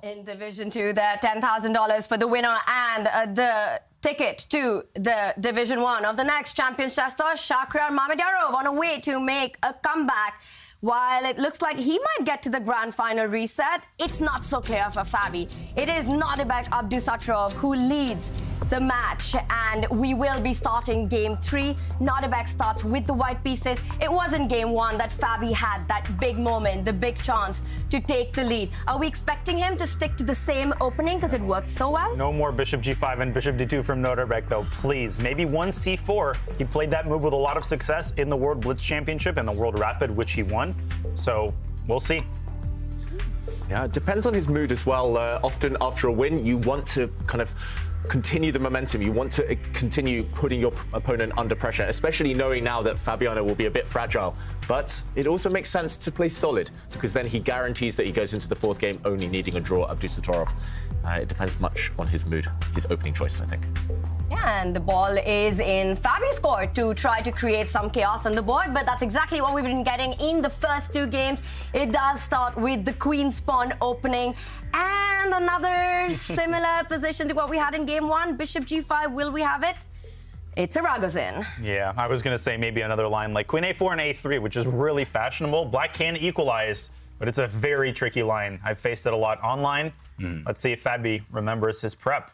In Division 2, the $10,000 for the winner and the ticket to the Division 1 of the next Champions Chess Tour. Shakhriyar Mamedyarov on a way to make a comeback. While it looks like he might get to the grand final reset, it's not so clear for Fabi. It is Nodirbek Abdusattorov who leads the match, and we will be starting Game 3. Nodirbek starts with the white pieces. It was in Game 1 that Fabi had that big moment, the big chance to take the lead. Are we expecting him to stick to the same opening because it worked so well? No more Bishop G5 and Bishop D2 from Nodirbek, though, please. Maybe one C4. He played that move with a lot of success in the World Blitz Championship and the World Rapid, which he won. So we'll see. Yeah, it depends on his mood as well. Often after a win, you want to kind of continue the momentum. You want to continue putting your opponent under pressure, especially knowing now that Fabiano will be a bit fragile. But it also makes sense to play solid because then he guarantees that he goes into the 4th game only needing a draw. Abdusattorov. It depends much on his mood, his opening choice, I think. Yeah, and the ball is in Fabi's court to try to create some chaos on the board, but that's exactly what we've been getting in the first 2 games. It does start with the Queen's Pawn opening and another similar position to what we had in Game 1. Bishop G5, will we have it? It's a Ragozin. Yeah, I was going to say maybe another line like Queen A4 and A3, which is really fashionable. Black can equalize, but it's a very tricky line. I've faced it a lot online. Let's see if Fabi remembers his prep.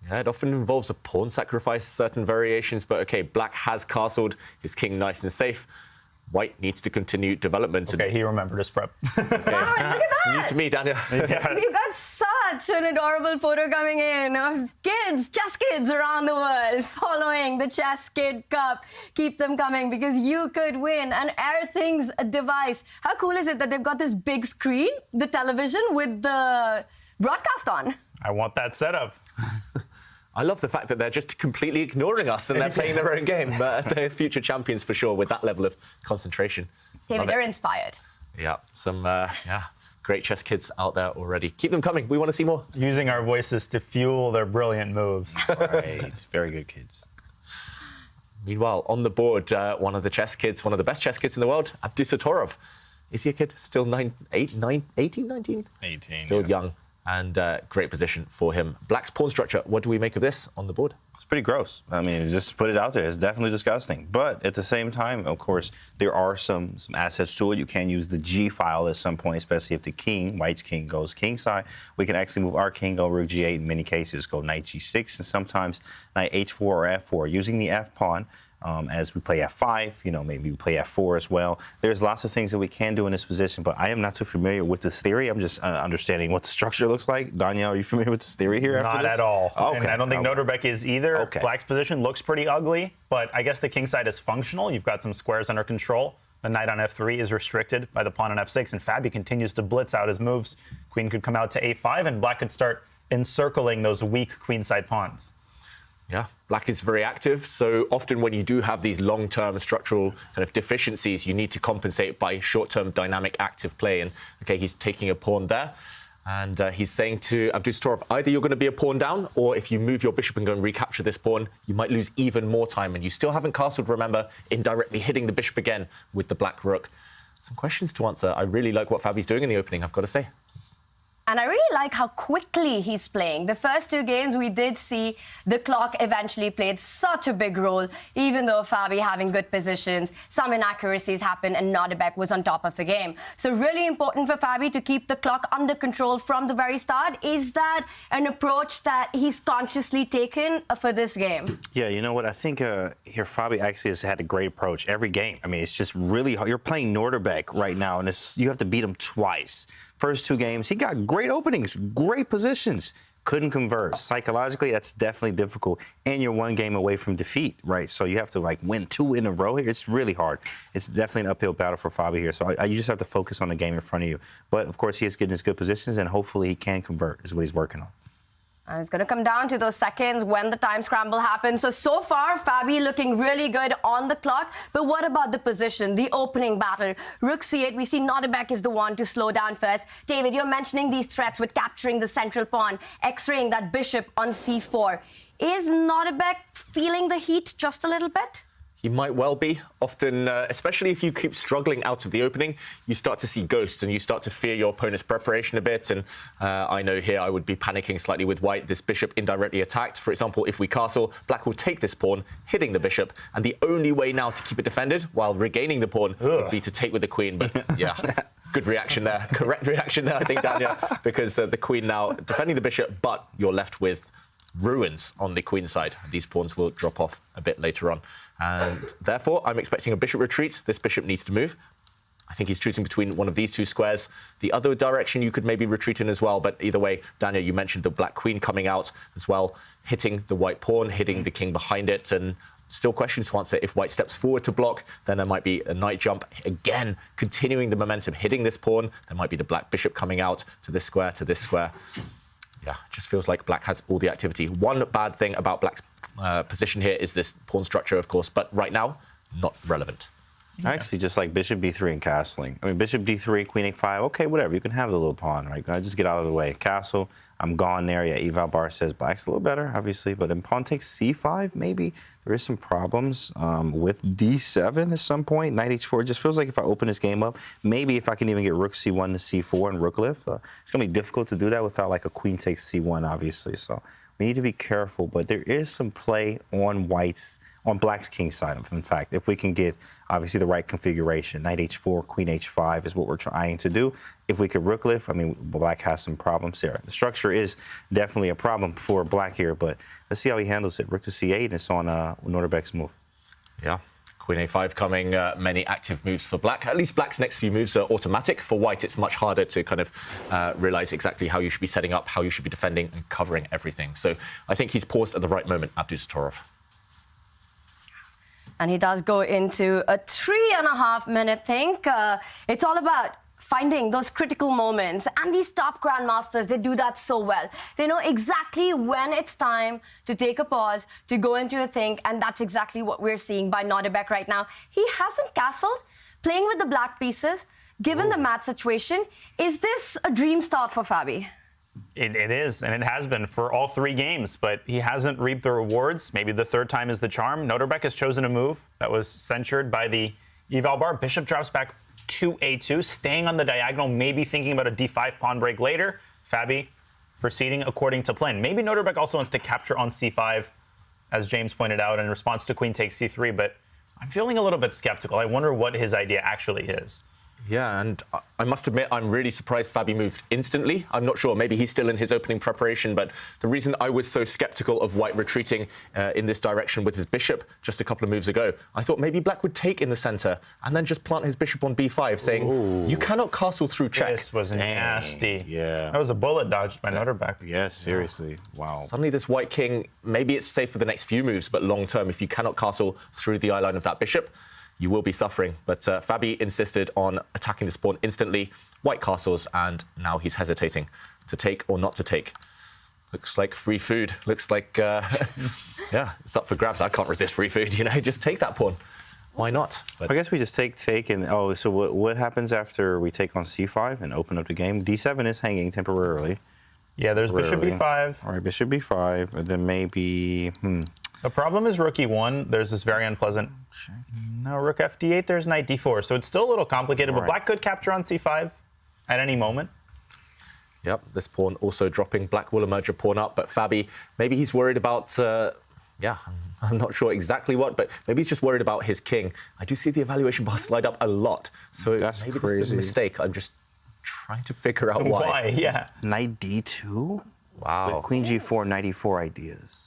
Yeah, it often involves a pawn sacrifice, certain variations, but okay, Black has castled, his king nice and safe. White needs to continue development. Okay, he remembered his prep. Okay. Wow, look at that! It's new to me, Daniel. Yeah. We've got such an adorable photo coming in of kids, chess kids around the world following the ChessKid Cup. Keep them coming because you could win an Airthings device. How cool is it that they've got this big screen, the television with the broadcast on? I want that setup. I love the fact that they're just completely ignoring us and they're playing their own game. But they're future champions for sure with that level of concentration. David, they're inspired. Yeah, some great chess kids out there already. Keep them coming. We want to see more. Using our voices to fuel their brilliant moves. Right. Very good kids. Meanwhile, on the board, one of the chess kids, one of the best chess kids in the world, Abdusattorov. Is he a kid? Still 18, 19? 18. Still young. and great position for him. Black's pawn structure, what do we make of this on the board? It's pretty gross. I mean, just put it out there. It's definitely disgusting. But at the same time, of course, there are some assets to it. You can use the G file at some point, especially if the king, white's king, goes kingside. We can actually move our king, go rook G8 in many cases, go knight G6, and sometimes knight H4 or F4. Using the F pawn, as we play F5, you know, maybe we play F4 as well. There's lots of things that we can do in this position, but I am not too familiar with this theory. I'm just understanding what the structure looks like. Daniel, are you familiar with this theory here? Not at all. Okay. And I don't think Nodirbek is either. Okay. Black's position looks pretty ugly, but I guess the king side is functional. You've got some squares under control. The knight on F3 is restricted by the pawn on F6, and Fabi continues to blitz out his moves. Queen could come out to A5, and Black could start encircling those weak queenside pawns. Yeah, Black is very active, so often when you do have these long-term structural kind of deficiencies, you need to compensate by short-term dynamic active play. And okay, he's taking a pawn there, and he's saying to Abdusattorov, either you're going to be a pawn down, or if you move your bishop and go and recapture this pawn, you might lose even more time. And you still haven't castled, remember, indirectly hitting the bishop again with the black rook. Some questions to answer. I really like what Fabi's doing in the opening, I've got to say. And I really like how quickly he's playing. The first two games, we did see the clock eventually played such a big role, even though Fabi having good positions, some inaccuracies happened, and Nodirbek was on top of the game. So really important for Fabi to keep the clock under control from the very start. Is that an approach that he's consciously taken for this game? Yeah, you know what? I think here Fabi actually has had a great approach every game. I mean, it's just really hard. You're playing Nodirbek right now, and you have to beat him twice. First two games, he got great openings, great positions, couldn't convert. Psychologically, that's definitely difficult, and you're one game away from defeat, right? So you have to like win two in a row here. It's really hard. It's definitely an uphill battle for Fabi here. So you just have to focus on the game in front of you. But of course, he is getting his good positions, and hopefully he can convert is what he's working on. And it's going to come down to those seconds when the time scramble happens. So far, Fabi looking really good on the clock. But what about the position, the opening battle? Rook C8, we see Nodirbek is the one to slow down first. David, you're mentioning these threats with capturing the central pawn, X-raying that bishop on C4. Is Nodirbek feeling the heat just a little bit? He might well be. Often, especially if you keep struggling out of the opening, you start to see ghosts and you start to fear your opponent's preparation a bit. And I know here I would be panicking slightly with white. This bishop indirectly attacked. For example, if we castle, black will take this pawn, hitting the bishop. And the only way now to keep it defended while regaining the pawn would be to take with the queen. But yeah, good reaction there. Correct reaction there, I think, Daniel, because the queen now defending the bishop, but you're left with ruins on the queen side. These pawns will drop off a bit later on. And therefore, I'm expecting a bishop retreat. This bishop needs to move. I think he's choosing between one of these two squares. The other direction you could maybe retreat in as well. But either way, Daniel, you mentioned the black queen coming out as well, hitting the white pawn, hitting the king behind it. And still questions to answer. If white steps forward to block, then there might be a knight jump. Again, continuing the momentum, hitting this pawn. There might be the black bishop coming out to this square, to this square. Yeah, it just feels like black has all the activity. One bad thing about black's position here is this pawn structure, of course, but right now, not relevant. Actually, just like bishop b3 and castling. I mean, bishop d3, queen a5, okay, whatever. You can have the little pawn, right? Just get out of the way. Castle, I'm gone there. Yeah, Eval Bar says black's a little better, obviously, but in pawn takes c5, maybe there is some problems with d7 at some point. Knight h4, it just feels like if I open this game up, maybe if I can even get rook c1 to c4 and rook lift, it's going to be difficult to do that without like a queen takes c1, obviously. So we need to be careful, but there is some play on black's king side, in fact, if we can get, obviously, the right configuration. Knight h4, queen h5 is what we're trying to do. If we could rook lift, I mean, black has some problems there. The structure is definitely a problem for black here, but let's see how he handles it. Rook to c8, and it's on Nodirbek's move. Yeah. Queen a5 coming, many active moves for black. At least black's next few moves are automatic. For white, it's much harder to kind of realize exactly how you should be setting up, how you should be defending and covering everything. So I think he's paused at the right moment, Abdusattorov. And he does go into a 3.5-minute thing. It's all about finding those critical moments. And these top grandmasters, they do that so well. They know exactly when it's time to take a pause, to go into a think, and that's exactly what we're seeing by Nodirbek right now. He hasn't castled, playing with the black pieces. Given the mat situation, is this a dream start for Fabi? It is, and it has been for all three games, but he hasn't reaped the rewards. Maybe the third time is the charm. Nodirbek has chosen a move that was censured by the eval bar. Bishop drops back to a2, staying on the diagonal, maybe thinking about a d5 pawn break later. Fabi proceeding according to plan. Maybe Nodirbek also wants to capture on c5, as James pointed out, in response to queen takes c3, but I'm feeling a little bit skeptical. I wonder what his idea actually is. Yeah, and I must admit, I'm really surprised Fabi moved instantly. I'm not sure, maybe he's still in his opening preparation, but the reason I was so skeptical of White retreating in this direction with his bishop just a couple of moves ago, I thought maybe Black would take in the center and then just plant his bishop on b5, saying, ooh, you cannot castle through check. This was nasty. Yeah. That was a bullet dodged by Nodirbek. Yeah, seriously. Wow. Suddenly this White king, maybe it's safe for the next few moves, but long term, if you cannot castle through the eye line of that bishop, you will be suffering. But Fabi insisted on attacking this pawn instantly. White castles, and now he's hesitating to take or not to take. Looks like free food. Looks like, yeah, it's up for grabs. I can't resist free food, you know, just take that pawn. Why not? But I guess we just take, and oh, so what happens after we take on c5 and open up the game? d7 is hanging temporarily. Yeah, there's bishop b5. All right, bishop b5, and then maybe, The problem is rook e1. There's this very unpleasant. No, rook fd8. There's knight d4. So it's still a little complicated, but Black could capture on c5 at any moment. Yep, this pawn also dropping. Black will emerge a pawn up, but Fabi, maybe he's worried about, yeah, I'm not sure exactly what, but maybe he's just worried about his king. I do see the evaluation bar slide up a lot, so maybe this is a mistake. I'm just trying to figure out why. Why, yeah. Knight d2? Wow. With queen g4, knight e4 ideas.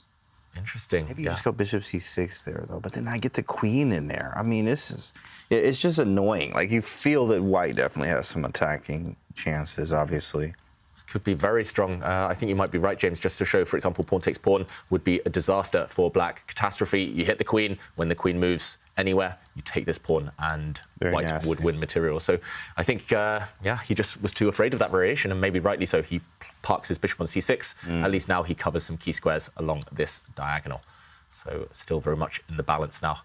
Interesting. Maybe you just go bishop c6 there, though. But then I get the queen in there. I mean, it's just annoying. Like, you feel that White definitely has some attacking chances, obviously. This could be very strong. I think you might be right, James, just to show, for example, pawn takes pawn would be a disaster for Black. Catastrophe, you hit the queen. When the queen moves anywhere, you take this pawn, and White would win material. So I think, yeah, he just was too afraid of that variation, and maybe rightly so. He parks his bishop on c6. At least now he covers some key squares along this diagonal. So still very much in the balance now.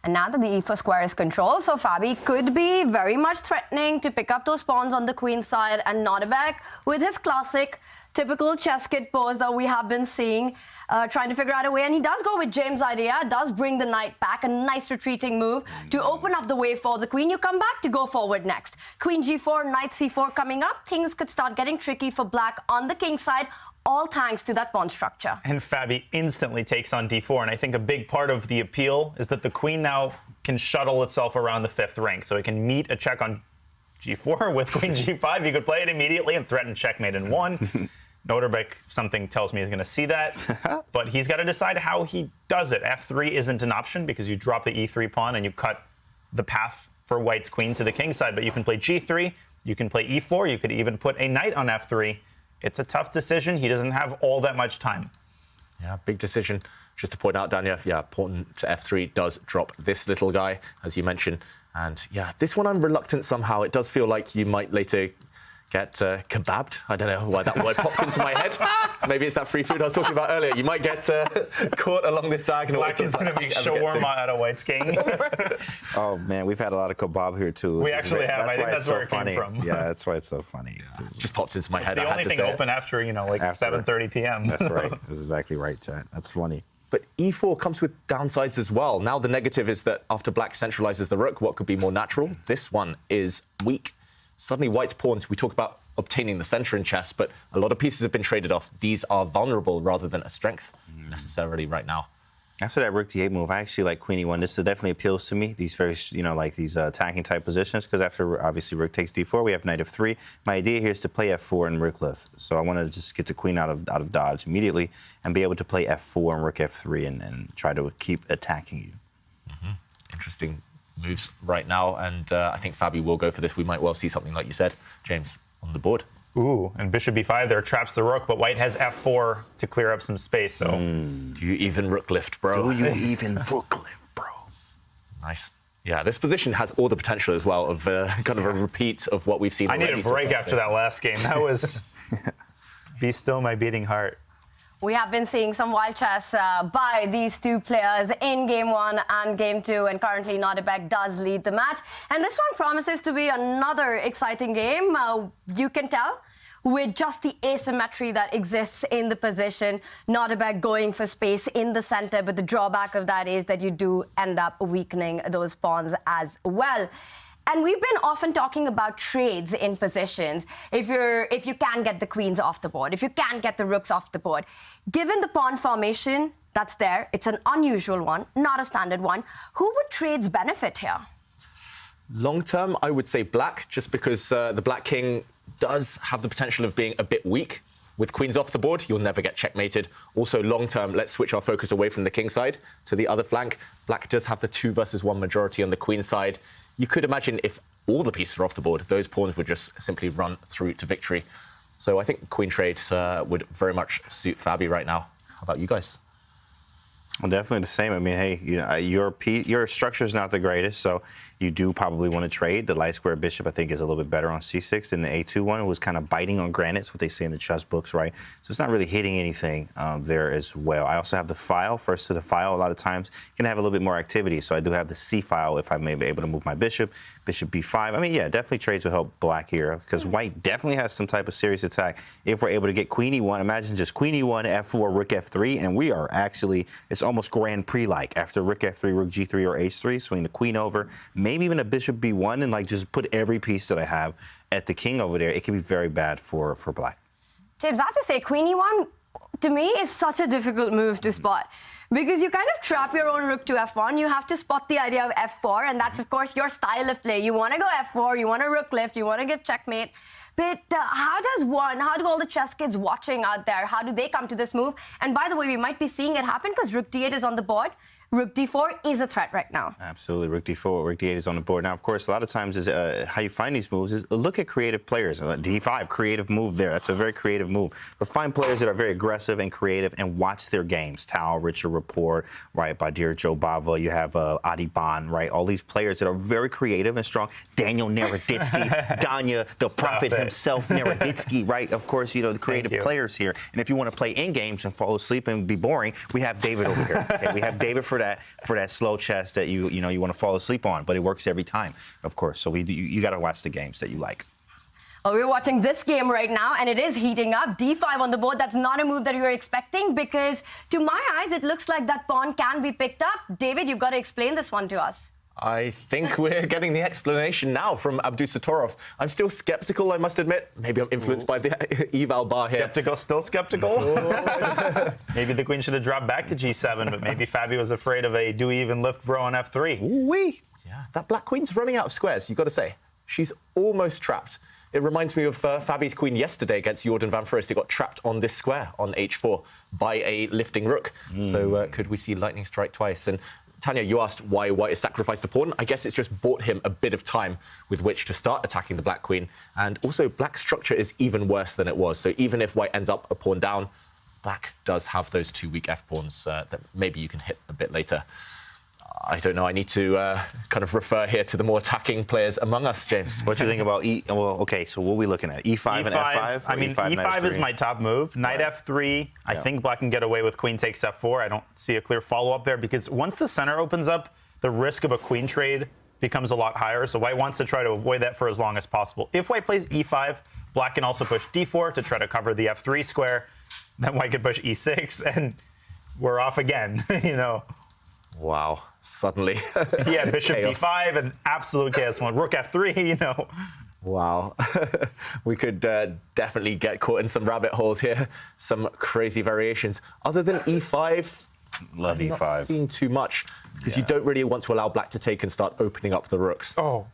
And now that the e4 square is controlled, so Fabi could be very much threatening to pick up those pawns on the queen side, and Nodirbek, with his classic, typical chess kid pose that we have been seeing, trying to figure out a way. And he does go with James' idea, does bring the knight back, a nice retreating move to open up the way for the queen. You come back to go forward next. Queen g4, knight c4 coming up. Things could start getting tricky for Black on the king side, all thanks to that pawn structure. And Fabi instantly takes on d4, and I think a big part of the appeal is that the queen now can shuttle itself around the fifth rank, so it can meet a check on g4 with queen g5. You could play it immediately and threaten checkmate in one. Nodirbek, something tells me, is going to see that, but he's got to decide how he does it. f3 isn't an option because you drop the e3 pawn and you cut the path for White's queen to the king side, but you can play g3, you can play e4, you could even put a knight on f3. It's a tough decision. He doesn't have all that much time. Yeah, big decision. Just to point out, Daniel, yeah, pawn to f3 does drop this little guy, as you mentioned. And yeah, this one I'm reluctant somehow. It does feel like you might later get kebabbed. I don't know why that word popped into my head. Maybe it's that free food I was talking about earlier. You might get caught along this diagonal. Black is going to be shawarma out of White's king. Oh, man, we've had a lot of kebab here, too. We actually have. I think that's where it came from. Yeah, that's why it's so funny. Yeah. Just popped into my head. The only thing open after, you know, like 7:30 p.m. That's right. That's exactly right, Chad. That's funny. But e4 comes with downsides as well. Now the negative is that after Black centralizes the rook, what could be more natural? This one is weak. Suddenly White's pawns, we talk about obtaining the center in chess, but a lot of pieces have been traded off. These are vulnerable rather than a strength necessarily right now. After that rook d8 move, I actually like queen e1. This definitely appeals to me, these very, you know, like these attacking type positions, because after, obviously, rook takes d4, we have knight f3. My idea here is to play f4 and rook lift. So I want to just get the queen out of dodge immediately and be able to play f4 and rook f3 and try to keep attacking you. Interesting moves right now, and I think Fabi will go for this. We might well see something like you said, James, on the board. Ooh, and bishop b5 there traps the rook, but White has f4 to clear up some space, so... Do you even rook lift, bro? Do you even rook lift, bro? Nice. Yeah, this position has all the potential as well of kind of a repeat of what we've seen already. I need a break after that last game. That was... Be still my beating heart. We have been seeing some wild chess by these two players in Game 1 and Game 2, and currently Nodirbek does lead the match. And this one promises to be another exciting game. You can tell with just the asymmetry that exists in the position, Nodirbek going for space in the center, but the drawback of that is that you do end up weakening those pawns as well. And we've been often talking about trades in positions. If you can get the queens off the board, if you can get the rooks off the board. Given the pawn formation that's there, it's an unusual one, not a standard one. Who would trades benefit here? Long term, I would say black, just because the black king does have the potential of being a bit weak. With queens off the board, you'll never get checkmated. Also, long term, let's switch our focus away from the king side to the other flank. Black does have the 2 versus 1 majority on the queen side. You could imagine if all the pieces are off the board, those pawns would just simply run through to victory. So I think queen trades would very much suit Fabi right now. How about you guys? Well, definitely the same. I mean, hey, your structure is not the greatest, so you do probably want to trade. The light square bishop, I think, is a little bit better on c6 than the a2 one. It was kind of biting on granite, what they say in the chess books, right? So it's not really hitting anything there as well. I also have the file. First to the file, a lot of times you can have a little bit more activity. So I do have the c file if I may be able to move my bishop. Bishop b5. I mean, yeah, definitely trades will help black here because white definitely has some type of serious attack if we're able to get queen e1. Imagine just queen e1, f4, rook f3, and we are actually, it's almost Grand Prix-like. After rook f3, rook g3, or h3, swing the queen over, maybe even a bishop b1, and like just put every piece that I have at the king over there. It can be very bad for black. James, I have to say, queen e1, to me, is such a difficult move to spot. Because you kind of trap your own rook to f1. You have to spot the idea of f4, and that's, of course, your style of play. You want to go f4, you want to rook lift, you want to give checkmate. But how do all the chess kids watching out there, how do they come to this move? And by the way, we might be seeing it happen because rook d8 is on the board. Rook d4 is a threat right now. Absolutely. Rook d4, rook d8 is on the board. Now, of course, a lot of times is how you find these moves is look at creative players. D5, creative move there. That's a very creative move. But find players that are very aggressive and creative and watch their games. Tao, Richard Rapport, right, Badir Jobava. You have Adiban, right? All these players that are very creative and strong. Daniel Naroditsky, Danya, the prophet himself, Naroditsky, right? Of course, the creative players here. And if you want to play in games and fall asleep and be boring, we have David over here. Okay? We have David for that slow chess that you want to fall asleep on, but it works every time, of course. So you got to watch the games that you like. Well, we're watching this game right now, and it is heating up. D5 on the board. That's not a move that you were expecting because, to my eyes, it looks like that pawn can be picked up. David, you've got to explain this one to us. I think we're getting the explanation now from Abdusattorov. I'm still skeptical, I must admit. Maybe I'm influenced by the eval bar here. Still skeptical? Maybe the queen should have dropped back to g7, but maybe Fabi was afraid of a do we even lift bro on f3. Wee! Yeah, that black queen's running out of squares, you've got to say. She's almost trapped. It reminds me of Fabi's queen yesterday against Jordan Van Foreest. It got trapped on this square on h4 by a lifting rook. So could we see lightning strike twice? And Tanya, you asked why white has sacrificed a pawn. I guess it's just bought him a bit of time with which to start attacking the black queen. And also, black's structure is even worse than it was. So even if white ends up a pawn down, black does have those 2 weak f-pawns that maybe you can hit a bit later. I don't know. I need to kind of refer here to the more attacking players among us, James. What do you think about Well, okay, so what are we looking at? E5 and f5? I mean, E5 is my top move. Knight f3. I think black can get away with queen takes f4. I don't see a clear follow-up there because once the center opens up, the risk of a queen trade becomes a lot higher. So white wants to try to avoid that for as long as possible. If white plays e5, black can also push d4 to try to cover the f3 square. Then white could push e6, and we're off again, Wow, suddenly. Yeah, bishop d5 and absolute chaos. Rook f3, Wow. We could definitely get caught in some rabbit holes here. Some crazy variations. Other than e5, love I'm e5. not seeing too much because you don't really want to allow black to take and start opening up the rooks. Oh,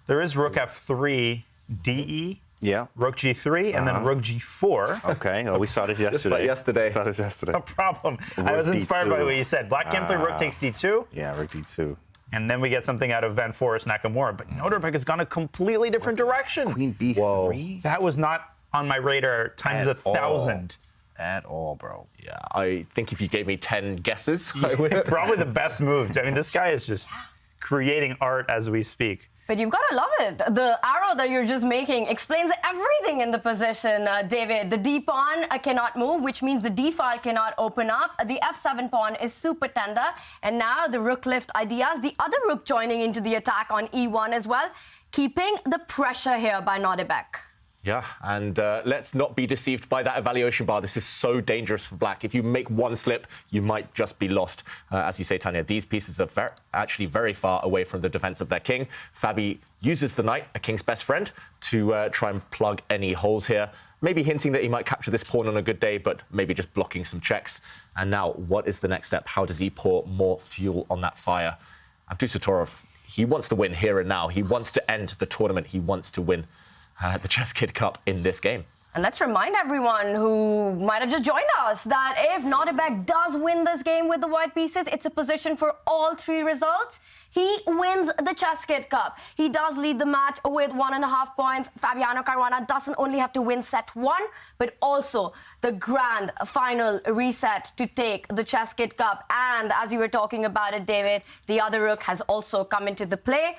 there is rook f3, de. Yeah. Rook g3 and then rook g4. Okay. Oh, we saw this yesterday. Just like yesterday. Saw this yesterday. No problem. Rook I was inspired D2. by what you said. Black can play rook takes d2. Yeah, rook d2. And then we get something out of Van Foreest Nakamura. But Nodirbek has gone a completely different direction. Queen b3? Whoa. That was not on my radar times 1,000. At all, bro. Yeah, I think if you gave me 10 guesses, I would. Probably the best moves. I mean, this guy is just creating art as we speak. But you've got to love it. The arrow that you're just making explains everything in the position, David. The d pawn cannot move, which means the d file cannot open up. The f7 pawn is super tender. And now the rook lift ideas. The other rook joining into the attack on e1 as well, keeping the pressure here by Nodirbek. Yeah, and let's not be deceived by that evaluation bar. This is so dangerous for black. If you make one slip, you might just be lost. As you say, Tanya, these pieces are actually very far away from the defense of their king. Fabi uses the knight, a king's best friend, to try and plug any holes here. Maybe hinting that he might capture this pawn on a good day, but maybe just blocking some checks. And now, what is the next step? How does he pour more fuel on that fire? Abdusattorov, he wants to win here and now. He wants to end the tournament. He wants to win the ChessKid Cup in this game. And let's remind everyone who might have just joined us that if Nodirbek does win this game with the white pieces, it's a position for all 3 results. He wins the ChessKid Cup. He does lead the match with 1.5 points. Fabiano Caruana doesn't only have to win set 1, but also the grand final reset to take the ChessKid Cup. And as you were talking about it, David, the other rook has also come into the play.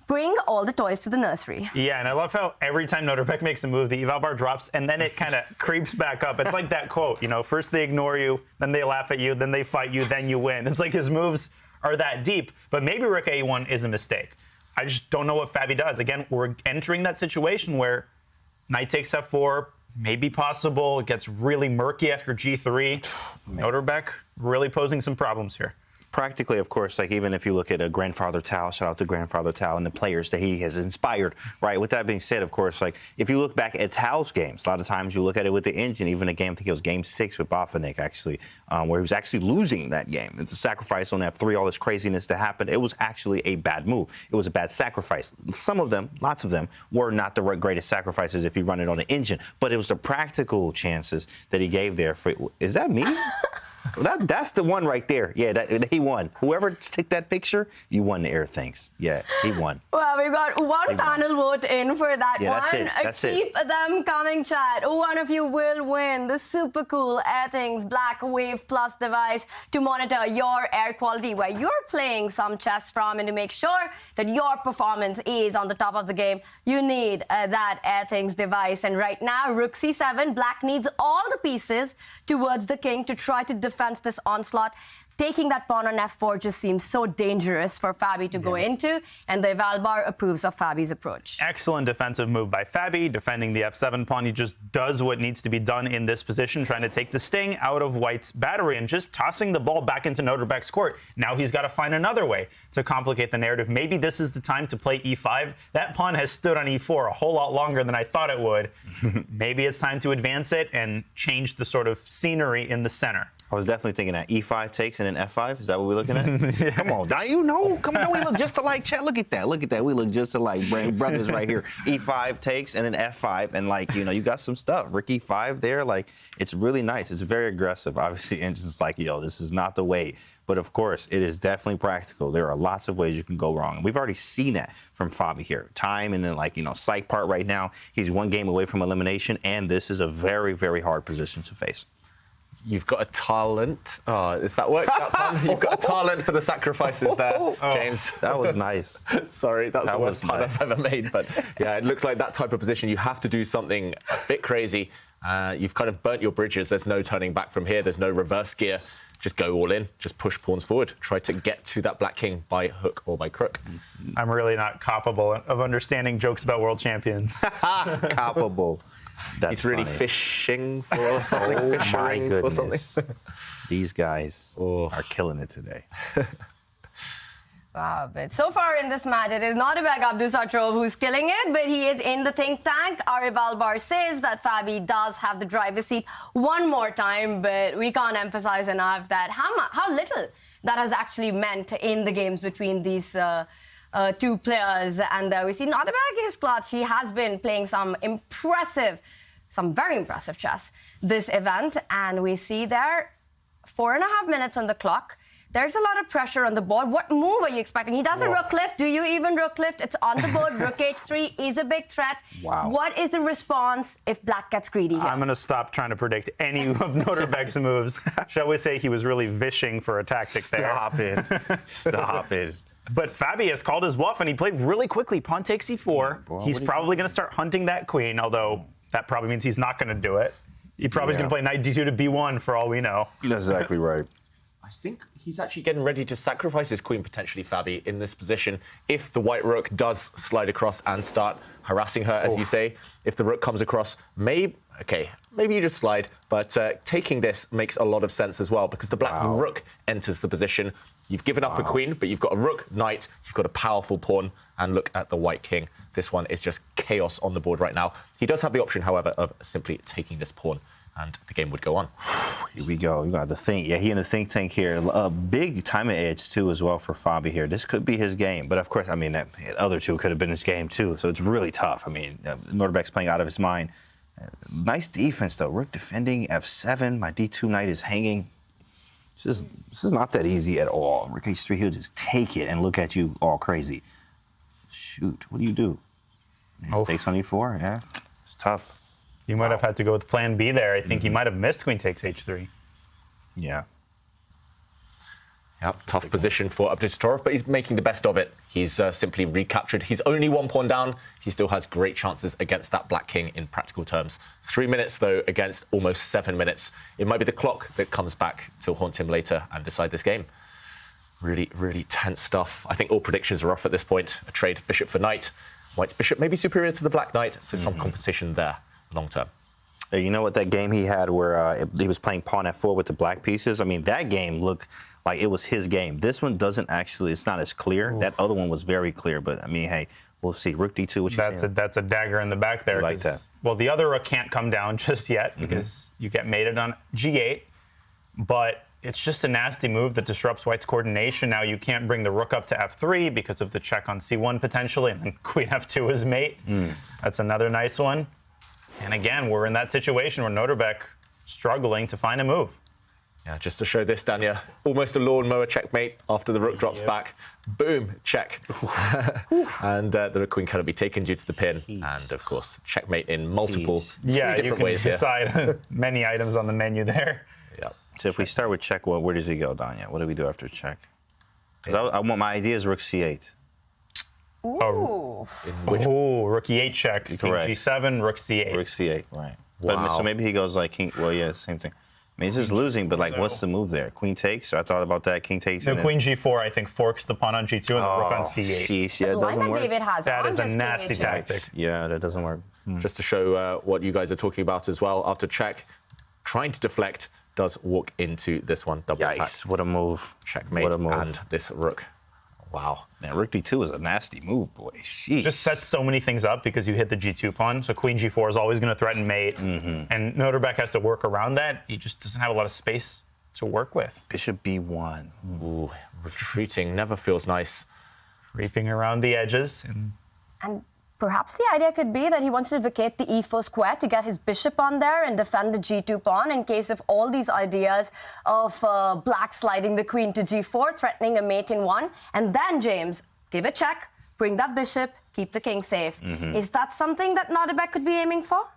Bring all the toys to the nursery. Yeah, and I love how every time Nodirbek makes a move, the eval bar drops, and then it kind of creeps back up. It's like that quote, you know, first they ignore you, then they laugh at you, then they fight you, then you win. It's like his moves are that deep, but maybe rook a1 is a mistake. I just don't know what Fabi does. Again, we're entering that situation where knight takes f4, maybe possible. It gets really murky after g3. Nodirbek really posing some problems here. Practically, of course, like even if you look at a Grandfather Tao, shout out to Grandfather Tao and the players that he has inspired, right? With that being said, of course, like if you look back at Tao's games, a lot of times you look at it with the engine, even a game, I think it was game 6 with Botvinnik, actually, where he was actually losing that game. It's a sacrifice on f3, all this craziness to happen. It was actually a bad move. It was a bad sacrifice. Some of them, lots of them, were not the greatest sacrifices if you run it on the engine, but it was the practical chances that he gave there. Is that me? That's the one right there. Yeah, he won. Whoever took that picture, you won the air things. Yeah, he won. Well, we've got one panel vote in for that one. That's it. That's Keep them coming, chat. One of you will win the super cool Airthings Black Wave Plus device to monitor your air quality where you're playing some chess from, and to make sure that your performance is on the top of the game, you need that Airthings device. And right now, rook c7, black needs all the pieces towards the king to try to defend this onslaught. Taking that pawn on f4 just seems so dangerous for Fabi to go into, and the eval bar approves of Fabi's approach. Excellent defensive move by Fabi, defending the f7 pawn. He just does what needs to be done in this position, trying to take the sting out of White's battery and just tossing the ball back into Nodirbek's court. Now he's got to find another way to complicate the narrative. Maybe this is the time to play e5. That pawn has stood on e4 a whole lot longer than I thought it would. Maybe it's time to advance it and change the sort of scenery in the center. I was definitely thinking that e5 takes and then f5. Is that what we're looking at? Yeah. Come on, now you know. Come on, we look just alike. Chat, look at that. Look at that. We look just alike. Brothers right here. e5 takes and then f5. And, like, you know, you got some stuff. Rook e5 there. Like, it's really nice. It's very aggressive. Obviously, engine's like, yo, this is not the way. But, of course, it is definitely practical. There are lots of ways you can go wrong. And we've already seen that from Fabi here. Time and then, like, you know, sight part right now. He's one game away from elimination. And this is a very, very hard position to face. You've got a talent. Oh, is that work? You've got a talent for the sacrifices there, James. That was nice. Sorry, that's the worst pun I've ever made. But yeah, it looks like that type of position, you have to do something a bit crazy. You've kind of burnt your bridges. There's no turning back from here. There's no reverse gear. Just go all in. Just push pawns forward. Try to get to that black king by hook or by crook. I'm really not capable of understanding jokes about world champions. Capable. That's He's really funny. fishing for something. Oh my fishing goodness. for something. These guys are killing it today. Wow, but so far in this match, it is Nodirbek Abdusattorov who's killing it, but he is in the think tank. Our eval bar says that Fabi does have the driver's seat one more time, but we can't emphasize enough that how little that has actually meant in the games between these two players. And we see Nodirbek is clutch. He has been playing some very impressive chess this event. And we see there 4.5 minutes on the clock. There's a lot of pressure on the board. What move are you expecting? He does a rook lift. Do you even rook lift? It's on the board. Rook h3 is a big threat. Wow. What is the response if black gets greedy here? I'm going to stop trying to predict any of Nodirbek's moves. Shall we say he was really vishing for a tactic there? Stop it. Stop it. But Fabi has called his bluff, and he played really quickly. Pawn takes e4. He's probably going to start hunting that queen, although that probably means he's not going to do it. He probably is going to play knight d2 to b1 for all we know. That's exactly right. I think he's actually getting ready to sacrifice his queen, potentially, Fabi, in this position. If the white rook does slide across and start harassing her, as you say, if the rook comes across, maybe you just slide, but taking this makes a lot of sense as well, because the black rook enters the position. You've given up a queen, but you've got a rook, knight, you've got a powerful pawn, and look at the white king. This one is just chaos on the board right now. He does have the option, however, of simply taking this pawn, and the game would go on. Here we go. You got to think. Yeah, he in the think tank here. A big timing edge, too, as well for Fabi here. This could be his game. But, of course, I mean, that other two could have been his game, too. So it's really tough. I mean, Nodirbek's playing out of his mind. Nice defense, though. Rook defending, f7. My d2 knight is hanging. This is not that easy at all. Rook h3, he'll just take it and look at you all crazy. Shoot, what do you do? Takes on e4, yeah. It's tough. You might have had to go with plan B there. I think he might have missed queen takes h3. Yeah. Yep, tough position for Abdusattorov, but he's making the best of it. He's simply recaptured. He's only 1 pawn down. He still has great chances against that black king in practical terms. 3 minutes, though, against almost 7 minutes. It might be the clock that comes back to haunt him later and decide this game. Really, really tense stuff. I think all predictions are off at this point. A trade bishop for knight. White's bishop may be superior to the black knight, so some competition there long term. You know what, that game he had where he was playing pawn f4 with the black pieces? I mean, that game looked like it was his game. This one doesn't actually, it's not as clear. Ooh. That other one was very clear, but I mean, hey, we'll see. Rook d2, what you saying? That's a dagger in the back there. Like that. Well, the other rook can't come down just yet because you get mated on g8, but it's just a nasty move that disrupts white's coordination. Now you can't bring the rook up to f3 because of the check on c1 potentially, and then queen f2 is mate. That's another nice one. And again, we're in that situation where Nodirbek struggling to find a move. Yeah, just to show this, Danya, almost a lawnmower checkmate after the rook drops back. Boom, check. And the rook queen cannot be taken due to the pin. And, of course, checkmate in multiple different ways here. Yeah, you can decide many items on the menu there. Yep. So if we start with check, well, where does he go, Danya? What do we do after check? Because I want my idea is rook c8. Ooh. Rook e8 check. King g7, rook c8. Rook c8, right. Wow. But, so maybe he goes like king, well, yeah, same thing. I mean, he's just losing, but like, what's the move there? Queen takes? So I thought about that. King takes. No, queen g4, I think, forks the pawn on g2 and the rook on c8. Sheesh, yeah, it doesn't work. David has that is a nasty tactic. Yeah, that doesn't work. Just to show what you guys are talking about as well, after check, trying to deflect, does walk into this one. Double attack. What a move. Checkmate. What a move. And this rook. Wow. Man, rook d2 is a nasty move, boy. Sheesh. Just sets so many things up because you hit the g2 pawn. So queen g4 is always going to threaten mate. And Nodirbek has to work around that. He just doesn't have a lot of space to work with. Bishop b1. Ooh, retreating never feels nice. Creeping around the edges. And perhaps the idea could be that he wants to vacate the e4 square to get his bishop on there and defend the g2 pawn in case of all these ideas of black sliding the queen to g4, threatening a mate in one. And then, James, give a check, bring that bishop, keep the king safe. Is that something that Nodirbek could be aiming for?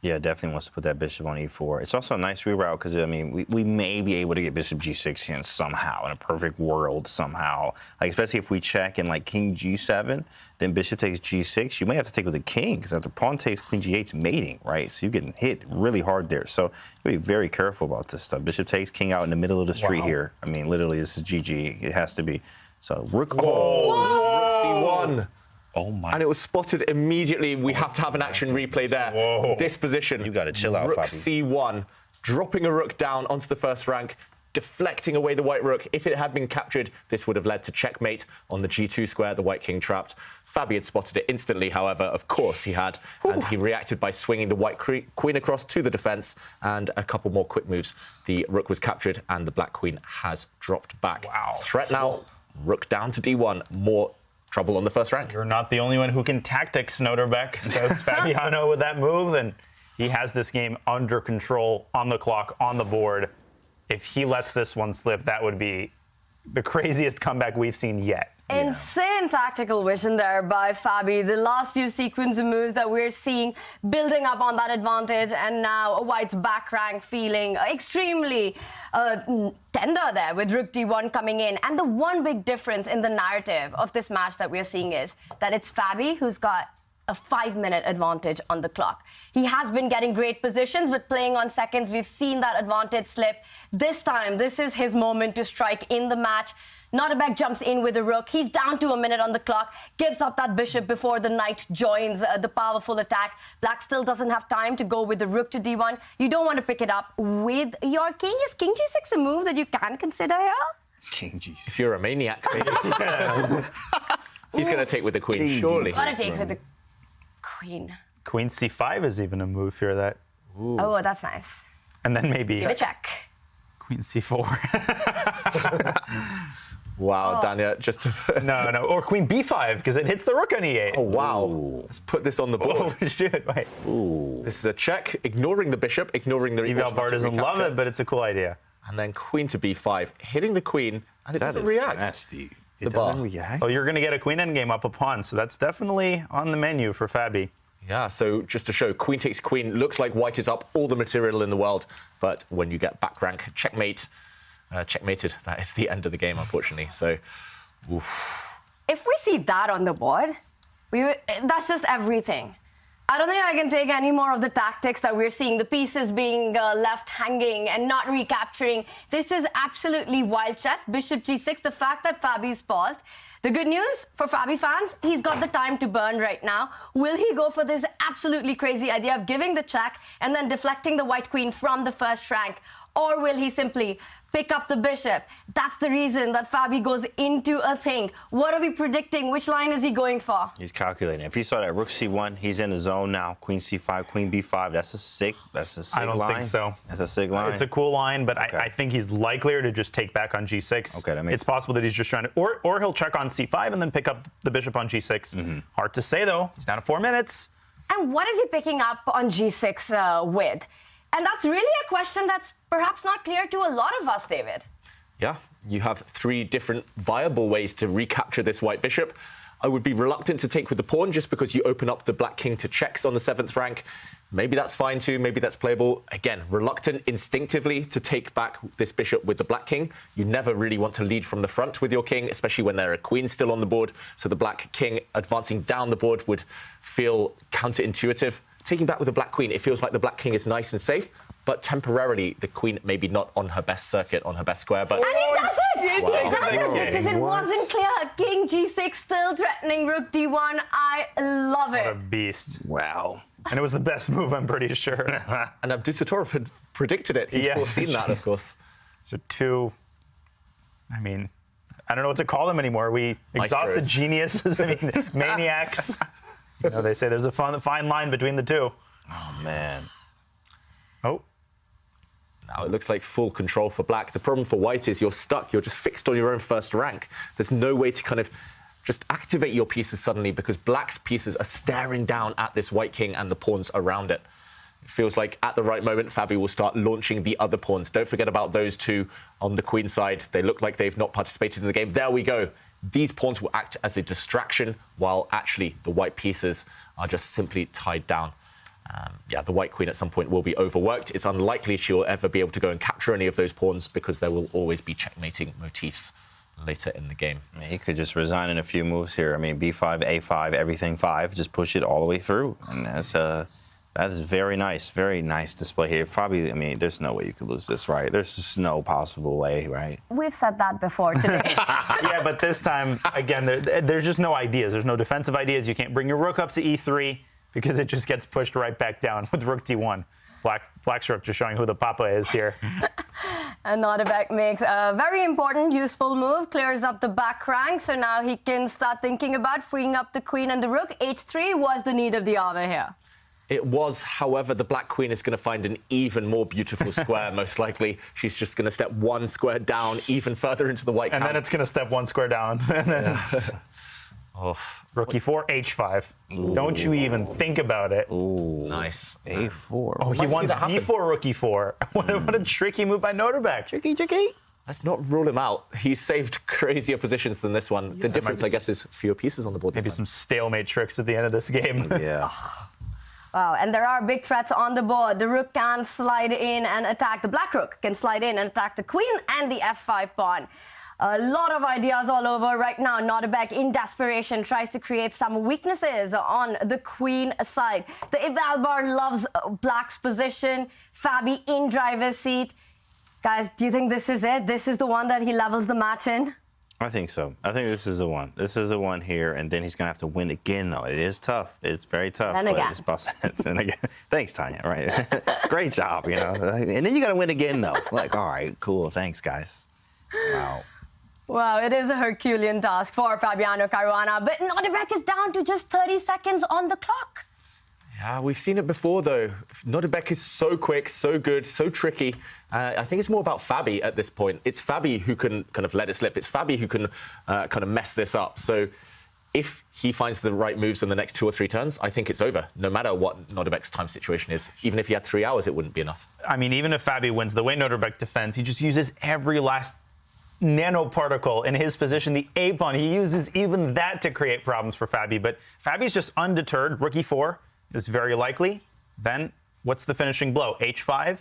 Yeah, definitely wants to put that bishop on e4. It's also a nice reroute because, I mean, we may be able to get bishop g6 in somehow, in a perfect world somehow. Like, especially if we check in, like, king g7, then bishop takes g6. You may have to take with the king because after pawn takes, queen g8's mating, right? So you're getting hit really hard there. So you be very careful about this stuff. Bishop takes, king out in the middle of the street here. I mean, literally, this is GG. It has to be. So rook. Rook c1. Oh my! And it was spotted immediately. We have to have an action replay there. Whoa. This position. You got to chill out, Rook Fabi. c1, dropping a rook down onto the first rank, deflecting away the white rook. If it had been captured, this would have led to checkmate on the g2 square, the white king trapped. Fabi had spotted it instantly, however, of course he had, and he reacted by swinging the white queen across to the defense, and a couple more quick moves. The rook was captured, and the black queen has dropped back. Wow. Threat now, rook down to d1, more trouble on the first rank. You're not the only one who can tactics, Nodirbek, says Fabiano with that move, and he has this game under control, on the clock, on the board. If he lets this one slip, that would be the craziest comeback we've seen yet. Insane tactical vision there by Fabi. The last few sequence of moves that we're seeing building up on that advantage, and now White's back rank feeling extremely tender there with rook d1 coming in. And the one big difference in the narrative of this match that we're seeing is that it's Fabi who's got a 5-minute advantage on the clock. He has been getting great positions, but playing on seconds, we've seen that advantage slip. This time, this is his moment to strike in the match. Nodirbek jumps in with a rook. He's down to a minute on the clock, gives up that bishop before the knight joins the powerful attack. Black still doesn't have time to go with the rook to d1. You don't want to pick it up with your king. Is king g6 a move that you can consider here? King g6. If you're a maniac, maybe. He's going to take with the queen, king surely. Gotta take with the queen. Queen c5 is even a move here that... Ooh. Oh, that's nice. And then maybe... Give a check. Queen c4. Wow, Dania, just to... No, or queen b5, because it hits the rook on e8. Oh, wow. Ooh. Let's put this on the board. Oh, shit, wait. Ooh. This is a check, ignoring the bishop, ignoring the... Eval Bar doesn't love it, but it's a cool idea. And then queen to b5, hitting the queen, and it doesn't react. Nasty. It doesn't react? Oh, you're going to get a queen endgame up a pawn, so that's definitely on the menu for Fabi. Yeah, so just to show, queen takes queen, looks like white is up all the material in the world, but when you get back rank, checkmated, that is the end of the game, unfortunately. So, oof. If we see that on the board, that's just everything. I don't think I can take any more of the tactics that we're seeing, the pieces being left hanging and not recapturing. This is absolutely wild chess. Bishop g6, the fact that Fabi's paused. The good news for Fabi fans, he's got the time to burn right now. Will he go for this absolutely crazy idea of giving the check and then deflecting the white queen from the first rank? Or will he simply pick up the bishop? That's the reason that Fabi goes into a thing. What are we predicting? Which line is he going for? He's calculating. If he saw that rook c1, he's in the zone now. Queen c5, queen b5. That's a sick line. I don't think so. That's a sick line. It's a cool line, but okay. I think he's likelier to just take back on g6. Okay, that makes It's possible that he's just trying to, or he'll check on c5 and then pick up the bishop on g6. Mm-hmm. Hard to say though. He's down to 4 minutes. And what is he picking up on g6 with? And that's really a question that's perhaps not clear to a lot of us, David. Yeah, you have 3 different viable ways to recapture this white bishop. I would be reluctant to take with the pawn just because you open up the black king to checks on the 7th rank. Maybe that's fine too, maybe that's playable. Again, reluctant instinctively to take back this bishop with the black king. You never really want to lead from the front with your king, especially when there are queens still on the board. So the black king advancing down the board would feel counterintuitive. Taking back with the black queen, it feels like the black king is nice and safe, but temporarily the queen maybe not on her best circuit, on her best square. But and he does it! Wow. He does it because it wasn't clear. King g6 still threatening rook d1. I love it. What a beast. Wow. And it was the best move, I'm pretty sure. And Abdusattorov had predicted it. He'd foreseen that, of course. So 2, I mean, I don't know what to call them anymore. We exhausted geniuses, I mean, maniacs. You know, they say there's a fine line between the 2. Oh, man. Oh. Now it looks like full control for black. The problem for white is you're stuck. You're just fixed on your own first rank. There's no way to kind of just activate your pieces suddenly because black's pieces are staring down at this white king and the pawns around it. It feels like at the right moment, Fabi will start launching the other pawns. Don't forget about those 2 on the queen side. They look like they've not participated in the game. There we go. These pawns will act as a distraction while actually the white pieces are just simply tied down. Yeah, the white queen at some point will be overworked. It's unlikely she'll ever be able to go and capture any of those pawns because there will always be checkmating motifs later in the game. He could just resign in a few moves here. I mean, b5, a5, everything 5. Just push it all the way through. And that is very nice display here. Fabi, I mean, there's no way you could lose this, right? There's just no possible way, right? We've said that before today. Yeah, but this time, again, there's just no ideas. There's no defensive ideas. You can't bring your rook up to e3 because it just gets pushed right back down with rook d1. Black's rook just showing who the papa is here. And Nodirbek makes a very important, useful move, clears up the back rank, so now he can start thinking about freeing up the queen and the rook. h3 was the need of the hour here. It was, however, the black queen is going to find an even more beautiful square, most likely. She's just going to step 1 square down, even further into the white camp. And then it's going to step 1 square down. And then rook e4, h5. Ooh. Don't you even think about it. Ooh, nice. a4. Oh, he wants b4, rook e4. What a tricky move by Nodirbek. Tricky. Let's not rule him out. He's saved crazier positions than this one. The difference, I guess, is fewer pieces on the board. Maybe some stalemate tricks at the end of this game. Yeah. Wow, and there are big threats on the board. The rook can slide in and attack. The black rook can slide in and attack the queen and the f5 pawn. A lot of ideas all over right now. Nodirbek, in desperation, tries to create some weaknesses on the queen side. The eval bar loves black's position. Fabi in driver's seat. Guys, do you think this is it? This is the one that he levels the match in? I think so. I think this is the one. This is the one here, and then he's going to have to win again, though. It is tough. It's very tough. Then again. It's possible. Then again. Thanks, Tanya. Right. Great job, you know. And then you got to win again, though. Like, all right, cool. Thanks, guys. Wow. Wow, it is a Herculean task for Fabiano Caruana, but Nodirbek is down to just 30 seconds on the clock. Yeah, we've seen it before, though. Nodirbek is so quick, so good, so tricky. I think it's more about Fabi at this point. It's Fabi who can kind of let it slip. It's Fabi who can kind of mess this up. So if he finds the right moves in the next 2 or 3 turns, I think it's over, no matter what Nodirbek's time situation is. Even if he had 3 hours, it wouldn't be enough. I mean, even if Fabi wins, the way Nodirbek defends, he just uses every last nanoparticle in his position, the A pawn. He uses even that to create problems for Fabi. But Fabi's just undeterred. Rook e4 is very likely. Then what's the finishing blow? H5.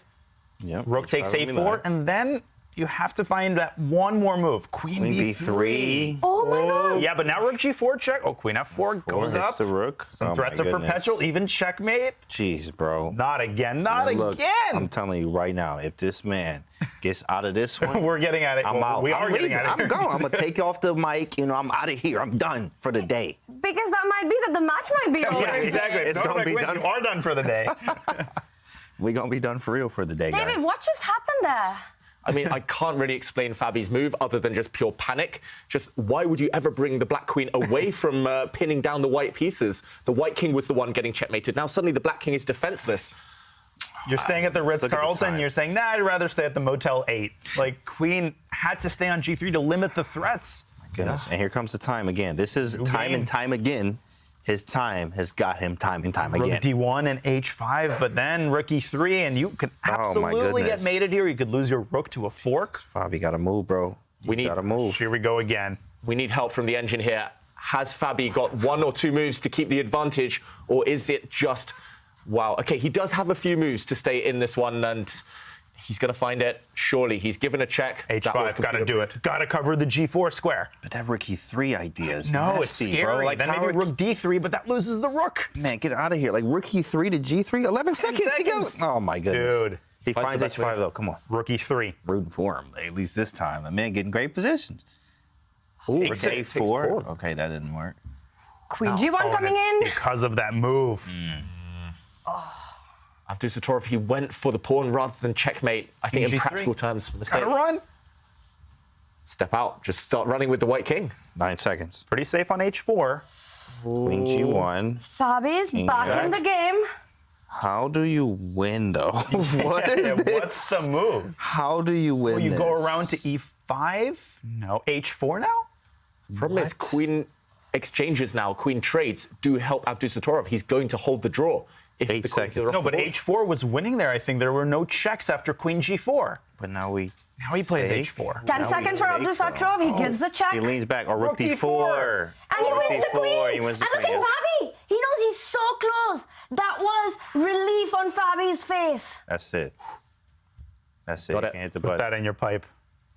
Yep. Rook takes A4, and then you have to find that one more move. Queen B3. Oh my God. Yeah, but now Rook G4 check. Oh, Queen F4 goes hits up. the rook. Some Oh, threats my of goodness. perpetual, even checkmate. Jeez, bro. Not again. Not Man, look, again. I'm telling you right now, if this man gets out of this one, We're getting at it. I'm out. We are I'm getting leaving. at it. I'm going. I'm gonna take off the mic. You know, I'm out of here. I'm done for the day. Because that might be that the match might be over. Yeah, exactly. It's If gonna Nodirbek be wins, done. You are done for the day. We're gonna be done for real for the day, David, guys. what just happened there? I mean, I can't really explain Fabi's move other than just pure panic. Just why would you ever bring the black queen away from pinning down the white pieces? The white king was the one getting checkmated. Now suddenly the black king is defenseless. You're staying at the Let's look at the Ritz-Carlton. time. You're saying, nah, I'd rather stay at the Motel 8. Like, Queen had to stay on G3 to limit the threats. Goodness. And here comes the time again. This is time game. and time again. His time has got him time and time Rook again. D1 and H5, but then Rook E3, and you could absolutely get goodness. mated here. You could lose your rook to a fork. Fabi got to move, bro. We need- got to move. Here we go again. We need help from the engine here. Has Fabi got 1 or 2 moves to keep the advantage, or is it just, wow, okay, he does have a few moves to stay in this one, and he's going to find it. Surely, he's given a check. That was H5, got to do complete. it. Got to cover the G4 square. But that Rook E3 idea is No, nasty, it's scary. bro. Like, Then how maybe are- Rook D3, but that loses the rook. Man, get out of here. Like, Rook E3 to G3, 11 seconds. He seconds. goes. Oh, my goodness. Dude. He Finds finds the best H5, move. though. Come on. Rook E3. Rooting for him, at least this time. The man getting great positions. Ooh, Rook takes A4. pawn. Okay, that didn't work. Queen G1 Oh, coming and in. it's because of that move. Abdusattorov, he went for the pawn rather than checkmate. I think in G3. practical terms, mistake. Gotta run. Step out. Just start running with the white king. 9 seconds. Pretty safe on H4. Queen G1. Fabi's back in the game. How do you win, though? What is this? What's the move? How do you win Will you this? go around to E5? No. H4 now? Problem is, queen exchanges now, queen trades do help Abdusattorov. He's going to hold the draw. If 8 the queens seconds. are off No, the but board. H4 was winning there. I think there were no checks after Queen G4. But now we... Now he plays Fake. H4. 10 Now seconds we for fake, so- Abdusattorov. He gives the check. He leans back. Or Rook Rook D4. D4. And he Rook wins the D4, queen. He wins the And look queen. at Fabi. He knows he's so close. That was relief on Fabi's face. That's it. That's it. Got You it. can't hit the Put button. that in your pipe.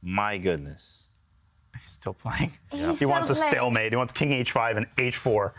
My goodness. He's still playing. He's He wants a still playing. stalemate. He wants King H5 and H4.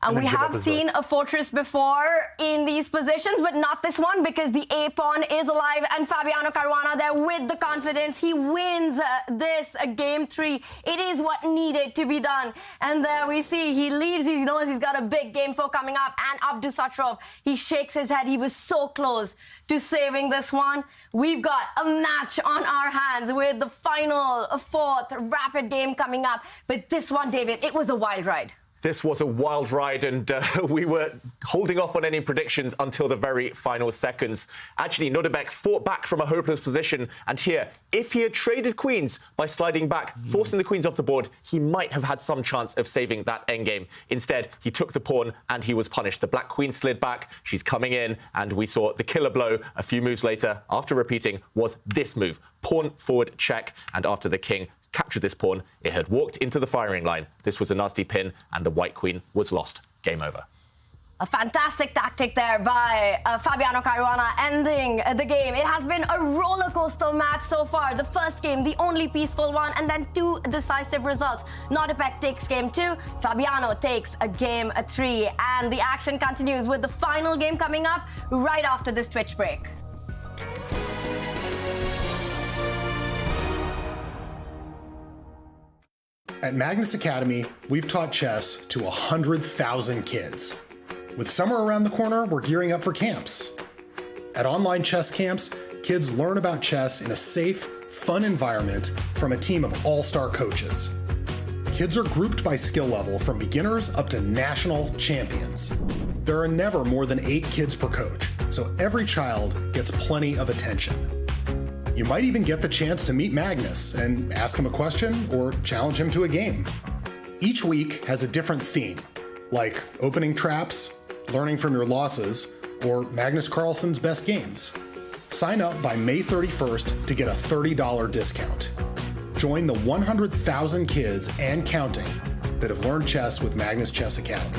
And then we give up have his seen a fortress before in these positions, but not this one because the A-pawn is alive and Fabiano Caruana there with the confidence. He wins this game 3. It is what needed to be done. And there we see he leaves. He knows he's got a big game 4 coming up. And Abdusattorov, he shakes his head. He was so close to saving this one. We've got a match on our hands with the final 4th rapid game coming up. But this one, David, it was a wild ride. This was a wild ride, and we were holding off on any predictions until the very final seconds. Actually, Nodirbek fought back from a hopeless position, and here, if he had traded queens by sliding back, forcing the queens off the board, he might have had some chance of saving that endgame. Instead, he took the pawn, and he was punished. The black queen slid back, she's coming in, and we saw the killer blow a few moves later, after repeating, was this move. Pawn forward check, and after the king captured this pawn, it had walked into the firing line. This was a nasty pin, and the white queen was lost. Game over. A fantastic tactic there by Fabiano Caruana ending the game. It has been a roller coaster match so far. The first game, the only peaceful one, and then two decisive results. Nodirbek takes game 2, Fabiano takes game 3, and the action continues with the final game coming up right after this Twitch break. At Magnus Academy, we've taught chess to 100,000 kids. With summer around the corner, we're gearing up for camps. At online chess camps, kids learn about chess in a safe, fun environment from a team of all-star coaches. Kids are grouped by skill level from beginners up to national champions. There are never more than 8 kids per coach, so every child gets plenty of attention. You might even get the chance to meet Magnus and ask him a question or challenge him to a game. Each week has a different theme, like opening traps, learning from your losses, or Magnus Carlsen's best games. Sign up by May 31st to get a $30 discount. Join the 100,000 kids and counting that have learned chess with Magnus Chess Academy.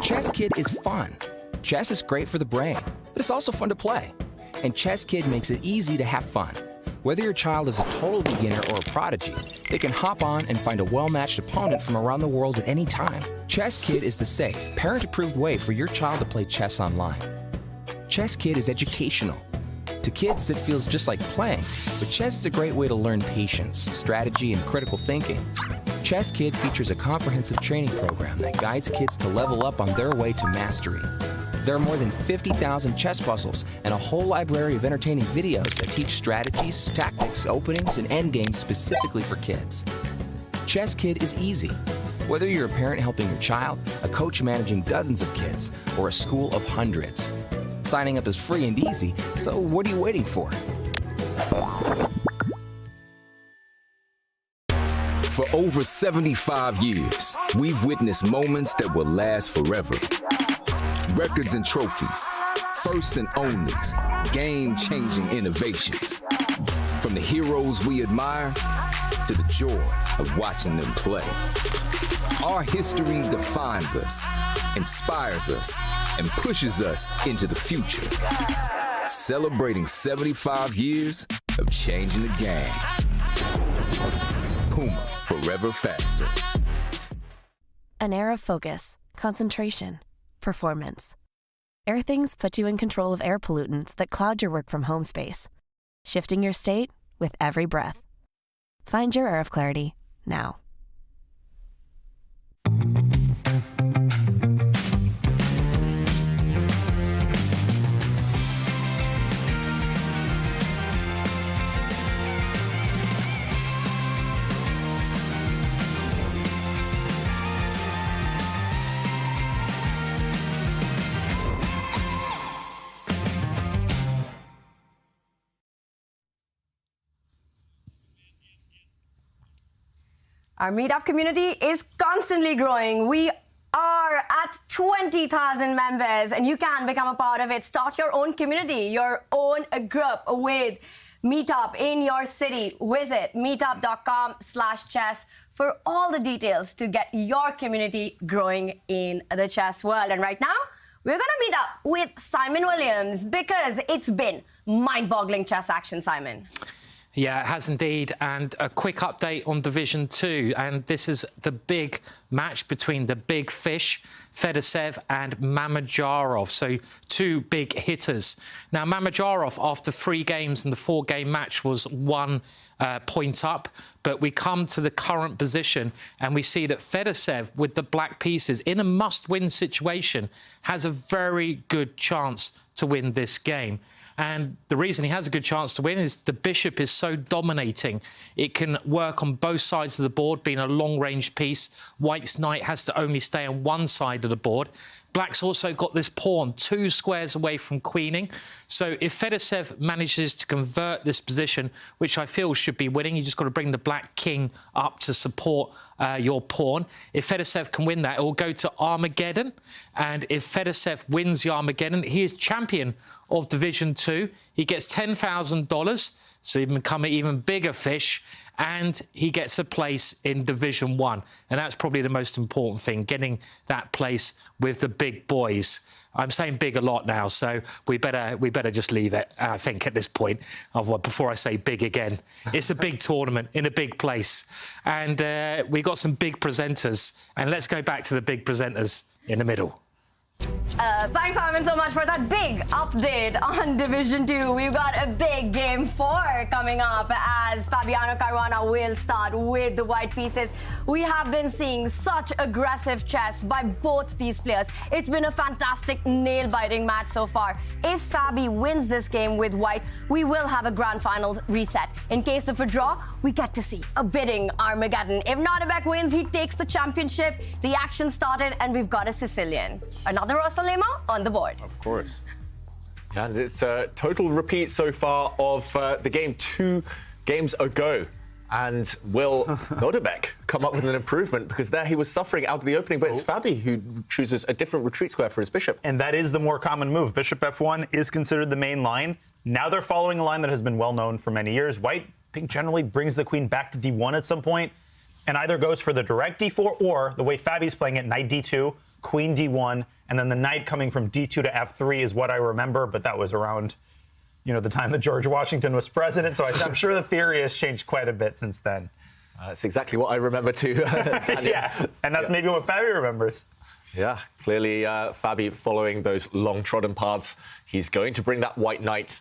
ChessKid is fun. Chess is great for the brain, but it's also fun to play. And ChessKid makes it easy to have fun. Whether your child is a total beginner or a prodigy, they can hop on and find a well-matched opponent from around the world at any time. ChessKid is the safe, parent-approved way for your child to play chess online. ChessKid is educational. To kids, it feels just like playing, but chess is a great way to learn patience, strategy, and critical thinking. ChessKid features a comprehensive training program that guides kids to level up on their way to mastery. There are more than 50,000 chess puzzles and a whole library of entertaining videos that teach strategies, tactics, openings, and endgames specifically for kids. ChessKid is easy. Whether you're a parent helping your child, a coach managing dozens of kids, or a school of hundreds. Signing up is free and easy, so what are you waiting for? For over 75 years, we've witnessed moments that will last forever. Records and trophies, firsts and onlys, game-changing innovations. From the heroes we admire to the joy of watching them play. Our history defines us, inspires us, and pushes us into the future. Celebrating 75 years of changing the game. Puma, forever faster. An air of focus, concentration, performance. Airthings put you in control of air pollutants that cloud your work from home space, shifting your state with every breath. Find your air of clarity now. Our meetup community is constantly growing. We are at 20,000 members, and you can become a part of it. Start your own community, your own group with Meetup in your city. Visit meetup.com/chess for all the details to get your community growing in the chess world. And right now, we're going to meet up with Simon Williams because it's been mind-boggling chess action, Simon. Yeah, it has indeed. And a quick update on Division 2. And this is the big match between the big fish, Fedosev and Mamedyarov. So two big hitters. Now, Mamedyarov, after 3 games in the 4-game match, was 1 point up. But we come to the current position and we see that Fedosev, with the black pieces, in a must-win situation, has a very good chance to win this game. And the reason he has a good chance to win is the bishop is so dominating. It can work on both sides of the board, being a long-range piece. White's knight has to only stay on one side of the board. Black's also got this pawn 2 squares away from queening. So if Fedosev manages to convert this position, which I feel should be winning, you just got to bring the black king up to support your pawn. If Fedosev can win that, it will go to Armageddon. And if Fedosev wins the Armageddon, he is champion of Division 2. He gets $10,000. so he become an even bigger fish, and he gets a place in Division 1. And that's probably the most important thing, getting that place with the big boys. I'm saying big a lot now, so we better just leave it, I think, at this point, before I say big again. It's a big tournament in a big place. And we got some big presenters. And let's go back to the big presenters in the middle. Thanks, Simon, so much for that big update on Division 2. We've got a big Game 4 coming up as Fabiano Caruana will start with the white pieces. We have been seeing such aggressive chess by both these players. It's been a fantastic nail-biting match so far. If Fabi wins this game with white, we will have a grand finals reset. In case of a draw, we get to see a bidding Armageddon. If Nodirbek wins, he takes the championship. The action started, and we've got a Sicilian. Another Rosalema on the board. Of course. And it's a total repeat so far of the game 2 games ago. And will Nodirbek come up with an improvement? Because there he was suffering out of the opening, but it's Fabi who chooses a different retreat square for his bishop. And that is the more common move. Bishop f1 is considered the main line. Now they're following a line that has been well known for many years. White, I think, generally brings the queen back to d1 at some point and either goes for the direct d4 or the way Fabi's playing it, knight d2, queen d1, and then the knight coming from d2 to f3 is what I remember, but that was around, the time that George Washington was president, so I'm sure the theory has changed quite a bit since then. That's exactly what I remember too. Yeah, and that's maybe what Fabi remembers. Yeah, clearly Fabi following those long-trodden paths. He's going to bring that white knight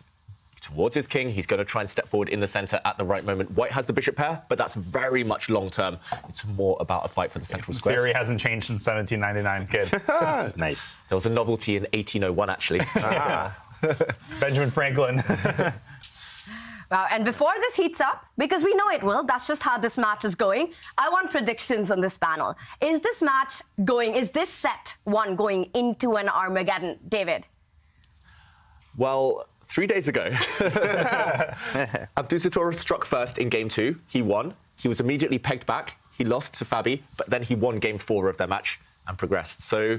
towards his king. He's going to try and step forward in the center at the right moment. White has the bishop pair, but that's very much long-term. It's more about a fight for the central square. Theory hasn't changed since 1799, kid. Nice. There was a novelty in 1801, actually. Benjamin Franklin. Wow, and before this heats up, because we know it will, that's just how this match is going, I want predictions on this panel. Is this set 1 going into an Armageddon? David? Well, 3 days ago, Abdusattorov struck first in Game 2. He won. He was immediately pegged back. He lost to Fabi, but then he won Game 4 of their match and progressed. So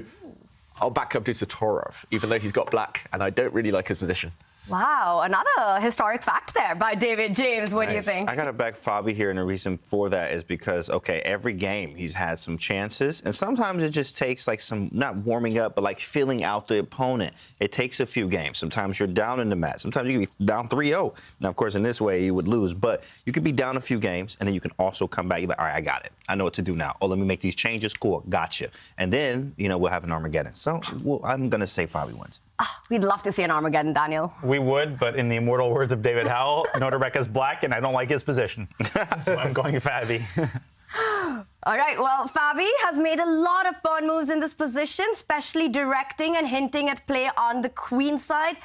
I'll back Abdusattorov, even though he's got black, and I don't really like his position. Wow, another historic fact there by David James. What do you think? I got to back Fabi here, and the reason for that is because, okay, every game he's had some chances, and sometimes it just takes like some, not warming up, but like feeling out the opponent. It takes a few games. Sometimes you're down in the match. Sometimes you can be down 3-0. Now, of course, in this way, you would lose, but you could be down a few games, and then you can also come back. You're like, all right, I got it. I know what to do now. Oh, let me make these changes. Cool, gotcha. And then, we'll have an Armageddon. So I'm going to say Fabi wins. Oh, we'd love to see an Armageddon, Daniel. We would, but in the immortal words of David Howell, Nodirbek is black, and I don't like his position. So I'm going Fabi. All right, well, Fabi has made a lot of pawn moves in this position, especially directing and hinting at play on the queen side.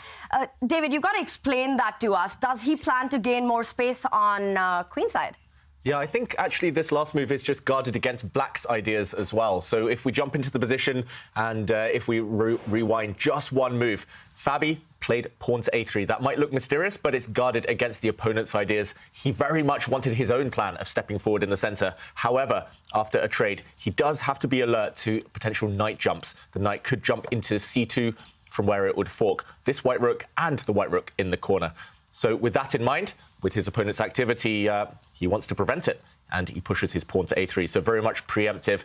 David, you've got to explain that to us. Does he plan to gain more space on queen side? Yeah, I think actually this last move is just guarded against black's ideas as well. So if we jump into the position and if we rewind just one move, Fabi played pawn to a3. That might look mysterious, but it's guarded against the opponent's ideas. He very much wanted his own plan of stepping forward in the center. However, after a trade, he does have to be alert to potential knight jumps. The knight could jump into c2 from where it would fork this white rook and the white rook in the corner. So with that in mind, with his opponent's activity, he wants to prevent it, and he pushes his pawn to a3. So very much preemptive,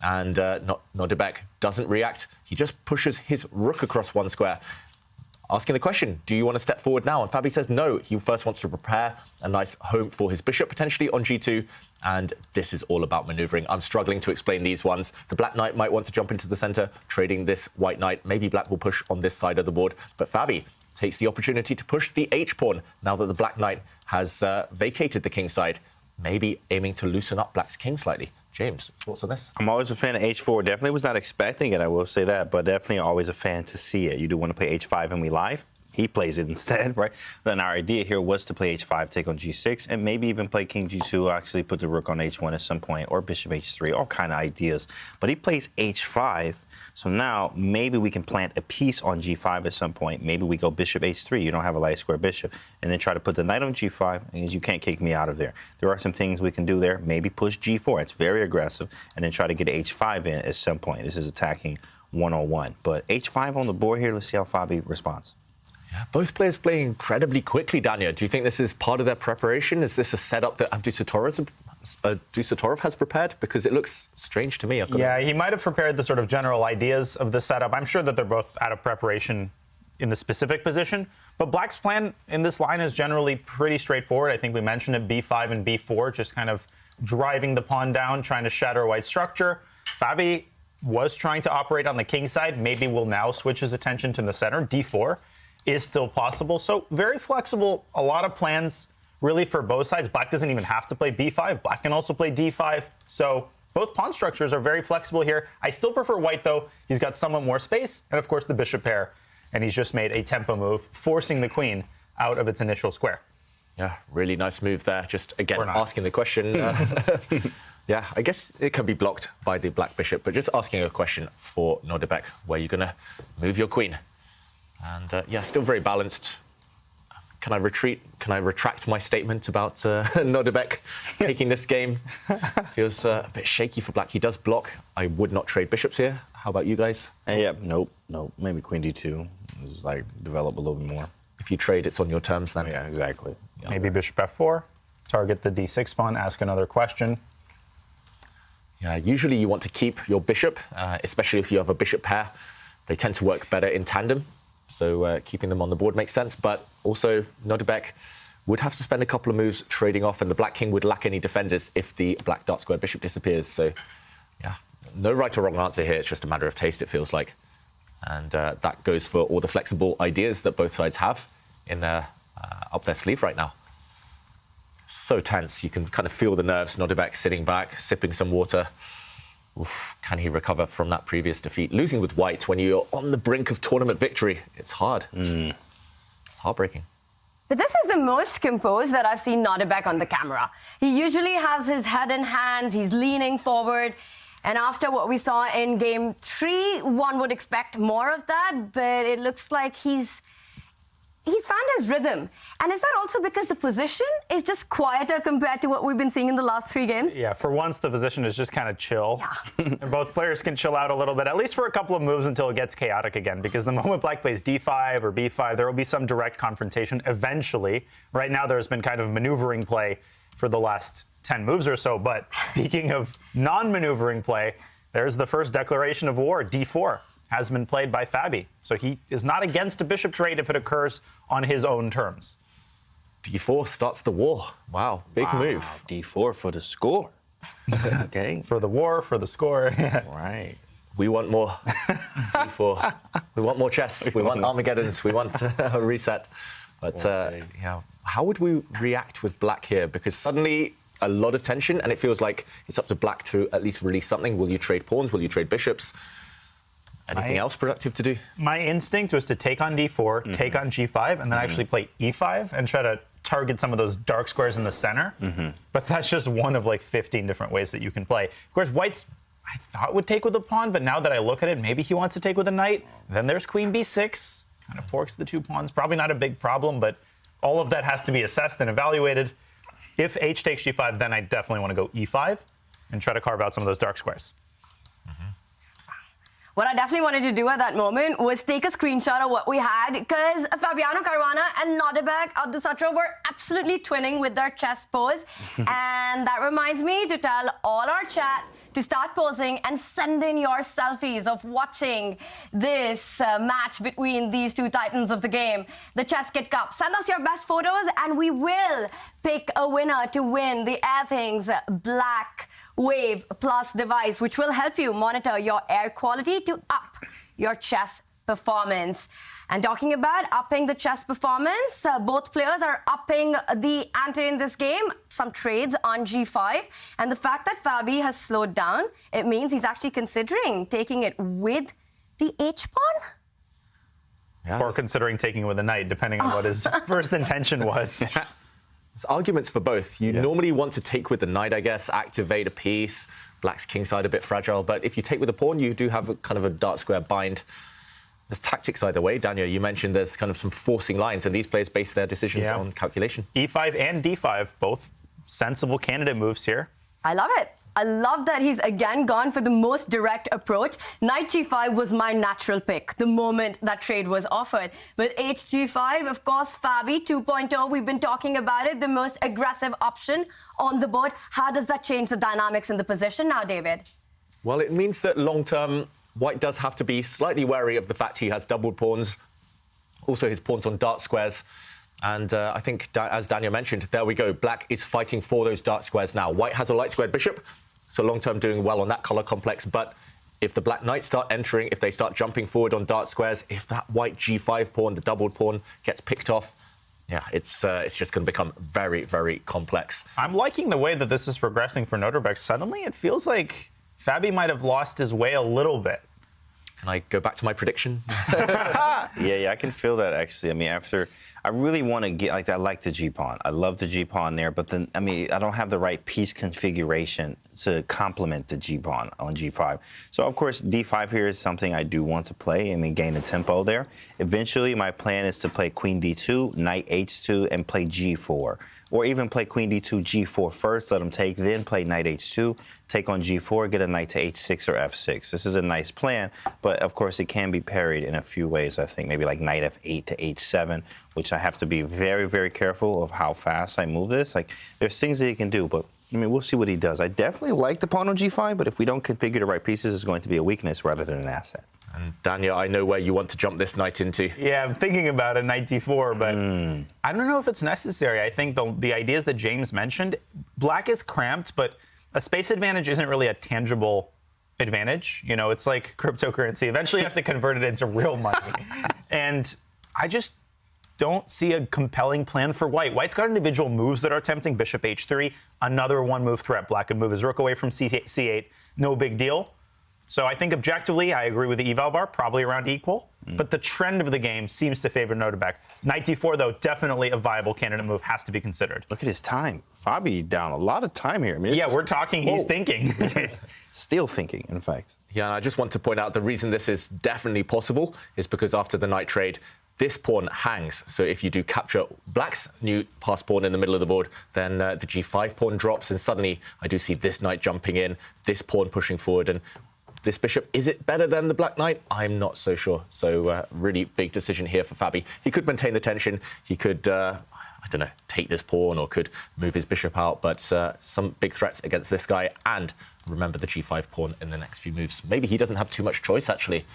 and Nodirbek doesn't react. He just pushes his rook across one square, asking the question, do you want to step forward now? And Fabi says no. He first wants to prepare a nice home for his bishop, potentially on g2, and this is all about maneuvering. I'm struggling to explain these ones. The black knight might want to jump into the center, trading this white knight. Maybe black will push on this side of the board, but Fabi takes the opportunity to push the h-pawn now that the black knight has vacated the king side, maybe aiming to loosen up black's king slightly. James, thoughts on this? I'm always a fan of h4. Definitely was not expecting it, I will say that, but definitely always a fan to see it. You do want to play h5 and we live. He plays it instead, right? Then our idea here was to play h5, take on g6, and maybe even play king g2, actually put the rook on h1 at some point, or bishop h3, all kind of ideas. But he plays h5, so now maybe we can plant a piece on g5 at some point. Maybe we go bishop h3, you don't have a light square bishop, and then try to put the knight on g5, and you can't kick me out of there. There are some things we can do there. Maybe push g4, it's very aggressive, and then try to get h5 in at some point. This is attacking 101. But h5 on the board here, let's see how Fabi responds. Yeah, Both players playing incredibly quickly, Daniel. Do you think this is part of their preparation? Is this a setup that Abdusattorov has prepared? Because it looks strange to me. Yeah, he might have prepared the sort of general ideas of the setup. I'm sure that they're both out of preparation in the specific position. But Black's plan in this line is generally pretty straightforward. I think we mentioned it, b5 and b4, just kind of driving the pawn down, trying to shatter White's structure. Fabi was trying to operate on the king side. Maybe will now switch his attention to the center. d4 is still possible. So very flexible. A lot of plans really for both sides. Black doesn't even have to play b5. Black can also play d5. So both pawn structures are very flexible here. I still prefer White, though. He's got somewhat more space. And, of course, the bishop pair. And he's just made a tempo move, forcing the queen out of its initial square. Yeah, really nice move there. Just, again, asking the question. Yeah, I guess it can be blocked by the black bishop. But just asking a question for Nodirbek, where you're going to move your queen. And, yeah, still very balanced. Can I retreat? Can I retract my statement about Nodirbek taking this game? Feels a bit shaky for Black. He does block. I would not trade bishops here. How about you guys? Yeah, nope. Maybe queen d2. Just like develop a little bit more. If you trade, it's on your terms then. Yeah, exactly. Maybe bishop f4. Target the d6 pawn. Ask another question. Yeah, usually you want to keep your bishop, especially if you have a bishop pair. They tend to work better in tandem. So keeping them on the board makes sense. But also, Nodirbek would have to spend a couple of moves trading off, and the black king would lack any defenders if the black dark square bishop disappears. So, yeah, no right or wrong answer here. It's just a matter of taste, it feels like. And that goes for all the flexible ideas that both sides have in their, up their sleeve right now. So tense. You can kind of feel the nerves. Nodirbek sitting back, sipping some water. Oof, can he recover from that previous defeat? Losing with White when you're on the brink of tournament victory, it's hard. It's heartbreaking. But this is the most composed that I've seen Nodirbek on the camera. He usually has his head in hands, he's leaning forward. And after what we saw in game 3, one would expect more of that, but it looks like he's found his rhythm. And is that also because the position is just quieter compared to what we've been seeing in the last 3 games? Yeah, for once, the position is just kind of chill. Yeah. And both players can chill out a little bit, at least for a couple of moves until it gets chaotic again. Because the moment Black plays d5 or b5, there will be some direct confrontation eventually. Right now, there's been kind of maneuvering play for the last 10 moves or so. But speaking of non-maneuvering play, there's the first declaration of war, d4. Has been played by Fabi. So he is not against a bishop trade if it occurs on his own terms. d4 starts the war. Wow, big move. d4 for the score. Okay. For the war, for the score. Right. We want more d4. We want more chess. We want Armageddons. We want a reset. But yeah, how would we react with Black here? Because suddenly a lot of tension, and it feels like it's up to Black to at least release something. Will you trade pawns? Will you trade bishops? Anything else productive to do? My instinct was to take on d4, take on g5, and then actually play e5 and try to target some of those dark squares in the center. But that's just one of like 15 different ways that you can play. Of course, White's, I thought, would take with a pawn, but now that I look at it, maybe he wants to take with a knight. Then there's queen b6, kind of forks the 2 pawns. Probably not a big problem, but all of that has to be assessed and evaluated. If h takes g5, then I definitely want to go e5 and try to carve out some of those dark squares. What I definitely wanted to do at that moment was take a screenshot of what we had, because Fabiano Caruana and Nodirbek Abdusattorov were absolutely twinning with their chess pose. And that reminds me to tell all our chat to start posing and send in your selfies of watching this match between these 2 titans of the game, the ChessKid Cup. Send us your best photos and we will pick a winner to win the Airthings Black Wave Plus device, which will help you monitor your air quality to up your chess performance. And talking about upping the chess performance, both players are upping the ante in this game. Some trades on g5. And the fact that Fabi has slowed down, it means he's actually considering taking it with the h-pawn. Yeah, or considering taking it with a knight, depending on what his first intention was. Yeah. There's arguments for both. You normally want to take with the knight, I guess, activate a piece. Black's kingside a bit fragile, but if you take with the pawn, you do have a kind of a dark square bind. There's tactics either way. Daniel, you mentioned there's kind of some forcing lines, and these players base their decisions on calculation. E5 and D5, both sensible candidate moves here. I love it. I love that he's again gone for the most direct approach. Knight g5 was my natural pick the moment that trade was offered. But hg5, of course, Fabi 2.0, we've been talking about it, the most aggressive option on the board. How does that change the dynamics in the position now, David? Well, it means that long-term, White does have to be slightly wary of the fact he has doubled pawns, also his pawns on dark squares. And I think, as Daniel mentioned, there we go. Black is fighting for those dark squares now. White has a light squared bishop, so long-term doing well on that colour complex. But if the black knights start entering, if they start jumping forward on dark squares, if that white g5 pawn, the doubled pawn, gets picked off, yeah, it's just going to become very, very complex. I'm liking the way that this is progressing for Nodirbek. Suddenly, it feels like Fabi might have lost his way a little bit. Can I go back to my prediction? Yeah, I can feel that, actually. I mean, after... I really want to get, I like the G-pawn. I love the G-pawn there, but then, I mean, I don't have the right piece configuration to complement the G-pawn on G5. So, of course, D5 here is something I do want to play. I mean, gain the tempo there. Eventually, my plan is to play Queen D2, Knight H2, and play G4. Or even play Queen D2, G4 first, let him take, then play Knight H2, take on G4, get a Knight to H6 or F6. This is a nice plan, but of course it can be parried in a few ways, I think. Maybe like Knight F8 to H7, which I have to be very, very careful of how fast I move this. Like, there's things that he can do, but I mean, we'll see what he does. I definitely like the pawn on G5, but if we don't configure the right pieces, it's going to be a weakness rather than an asset. And Daniel, I know where you want to jump this knight into. Yeah, I'm thinking about a Knight D4, but I don't know if it's necessary. I think the ideas that James mentioned, black is cramped, but a space advantage isn't really a tangible advantage. You know, it's like cryptocurrency. Eventually you have to convert it into real money. And I just don't see a compelling plan for White. White's got individual moves that are tempting. Bishop H3, another one-move threat. Black can move his rook away from C8, no big deal. So I think objectively, I agree with the eval bar, probably around equal. But the trend of the game seems to favor Nodirbek. Knight D4, though, definitely a viable candidate move, has to be considered. Look at his time. Fabi down a lot of time here. I mean, yeah, we're talking, he's thinking. Still thinking, in fact. Yeah, and I just want to point out the reason this is definitely possible is because after the knight trade, this pawn hangs. So if you do capture black's new pass pawn in the middle of the board, then the G5 pawn drops, and suddenly I do see this knight jumping in, this pawn pushing forward, and this bishop, is it better than the black knight? I'm not so sure. So really big decision here for Fabi. He could maintain the tension. He could, I don't know, take this pawn or could move his bishop out. But some big threats against this guy. And remember the G5 pawn in the next few moves. Maybe he doesn't have too much choice, actually.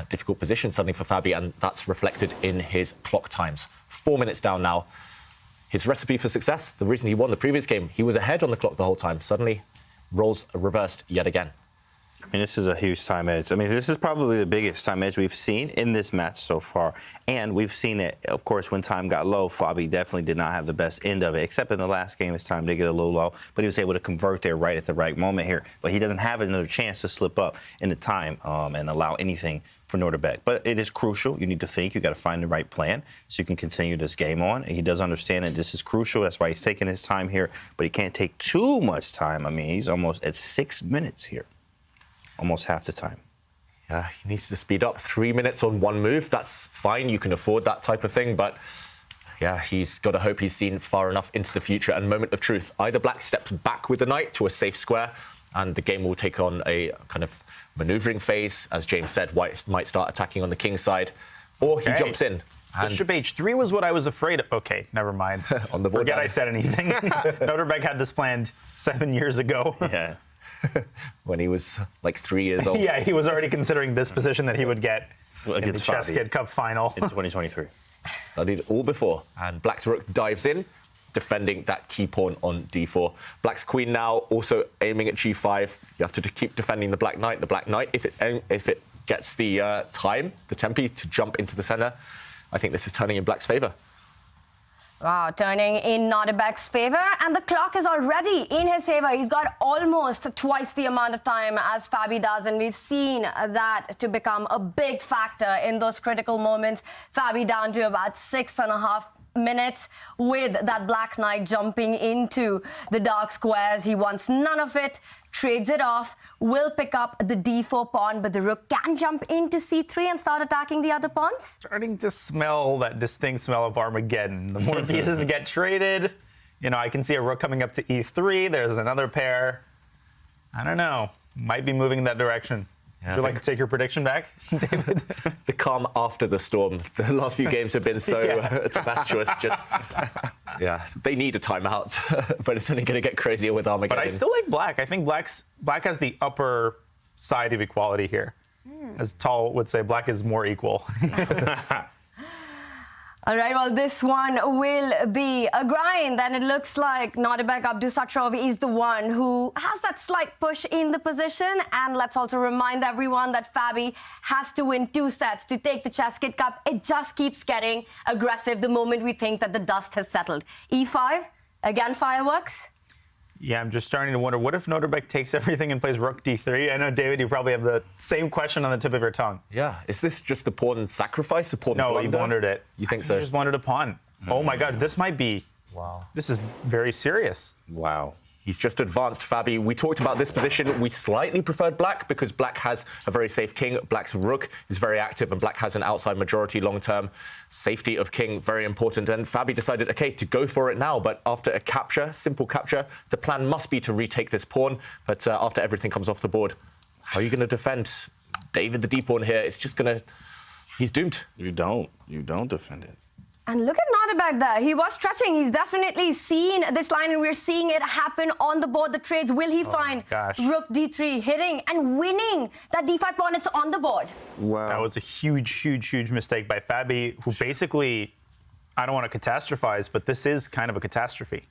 Difficult position suddenly for Fabi, and that's reflected in his clock times. 4 minutes down now. His recipe for success, the reason he won the previous game, he was ahead on the clock the whole time. Suddenly, roles are reversed yet again. I mean, this is a huge time edge. I mean, this is probably the biggest time edge we've seen in this match so far. And we've seen it, of course, when time got low, Fabi definitely did not have the best end of it, except in the last game, his time did get a little low, but he was able to convert there right at the right moment here. But he doesn't have another chance to slip up in the time and allow anything for Nodirbek. But it is crucial. You need to think. You got to find the right plan so you can continue this game on. And he does understand that this is crucial. That's why he's taking his time here. But he can't take too much time. I mean, he's almost at 6 minutes here. Almost half the time. Yeah, he needs to speed up. 3 minutes on one move, that's fine. You can afford that type of thing. But yeah, he's got to hope he's seen far enough into the future. And moment of truth. Either black steps back with the knight to a safe square, and the game will take on a kind of maneuvering phase. As James said, White might start attacking on the king side, or he jumps in. And Bishop H3 was what I was afraid of. Okay, never mind. On the board, forget I said anything. Nodirbek had this planned 7 years ago. Yeah. When he was like 3 years old. Yeah, he was already considering this position that he would get against the ChessKid Cup final. In 2023. Studied all before. And black's rook dives in, defending that key pawn on d4. Black's queen now also aiming at g5. You have to keep defending the black knight. The black knight, if it gets the time, the tempi to jump into the center, I think this is turning in black's favor. Wow, turning in Nodirbek's favor, and the clock is already in his favor. He's got almost twice the amount of time as Fabi does, and we've seen that to become a big factor in those critical moments. Fabi down to about 6.5 minutes with that black knight jumping into the dark squares. He wants none of it, trades it off, will pick up the d4 pawn, but the rook can jump into c3 and start attacking the other pawns. Starting to smell that distinct smell of Armageddon. The more pieces get traded, you know, I can see a rook coming up to e3. There's another pair. I don't know. Might be moving in that direction. Yeah, Would you like to take your prediction back, David? The calm after the storm. The last few games have been so tempestuous. Just, yeah, they need a timeout, but it's only going to get crazier with Armageddon. But I still like Black. I think Black has the upper side of equality here. As Tal would say, Black is more equal. All right, well, this one will be a grind, and it looks like Nodirbek Abdusattorov is the one who has that slight push in the position. And let's also remind everyone that Fabi has to win 2 sets to take the ChessKid Cup. It just keeps getting aggressive the moment we think that the dust has settled. E5, again, fireworks. Yeah, I'm just starting to wonder, what if Nodirbek takes everything and plays Rook D3? I know, David, you probably have the same question on the tip of your tongue. Yeah, is this just the pawn sacrifice, the pawn No, blunder? he blundered it. You think so? He just blundered a pawn. Oh my God, this might be... Wow. This is very serious. Wow. He's just advanced, Fabi. We talked about this position. We slightly preferred Black because Black has a very safe king. Black's rook is very active, and Black has an outside majority long-term. Safety of king, very important. And Fabi decided, OK, to go for it now. But after a capture, simple capture, the plan must be to retake this pawn. But after everything comes off the board, how are you going to defend David the d-pawn here? It's just going to... He's doomed. You don't defend it. And look at Nodirbek there. He was stretching. He's definitely seen this line, and we're seeing it happen on the board. The trades. Will he find Rook D3 hitting and winning that D5 pawn? It's on the board. Wow. That was a huge, huge, huge mistake by Fabi, who basically, I don't want to catastrophize, but this is kind of a catastrophe.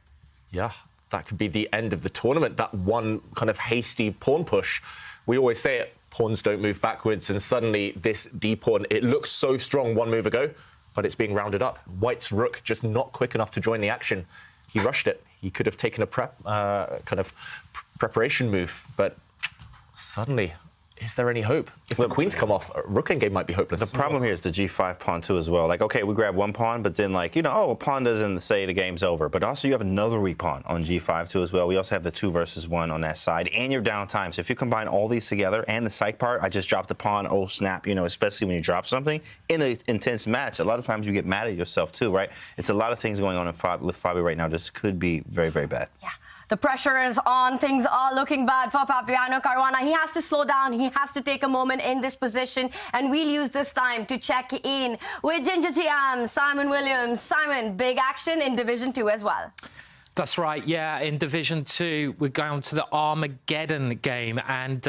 Yeah, that could be the end of the tournament, that one kind of hasty pawn push. We always say it, pawns don't move backwards, and suddenly this d-pawn, it looks so strong 1 move ago, but it's being rounded up. White's rook just not quick enough to join the action. He rushed it. He could have taken a preparation move, but suddenly, is there any hope? If the queens come off, rook endgame might be hopeless. The problem here is the g5 pawn too as well. Like, okay, we grab 1 pawn, but then like, a pawn doesn't say the game's over. But also you have another weak pawn on g5 too as well. We also have the 2 versus 1 on that side, and your downtime. So if you combine all these together and the psych part, I just dropped the pawn, oh snap, especially when you drop something in an intense match, a lot of times you get mad at yourself too, right? It's a lot of things going on with Fabi right now. This could be very, very bad. Yeah. The pressure is on. Things are looking bad for Fabiano Caruana. He has to slow down. He has to take a moment in this position. And we'll use this time to check in with Ginger TM, Simon Williams. Simon, big action in Division 2 as well. That's right, yeah. In Division 2, we're going to the Armageddon game, and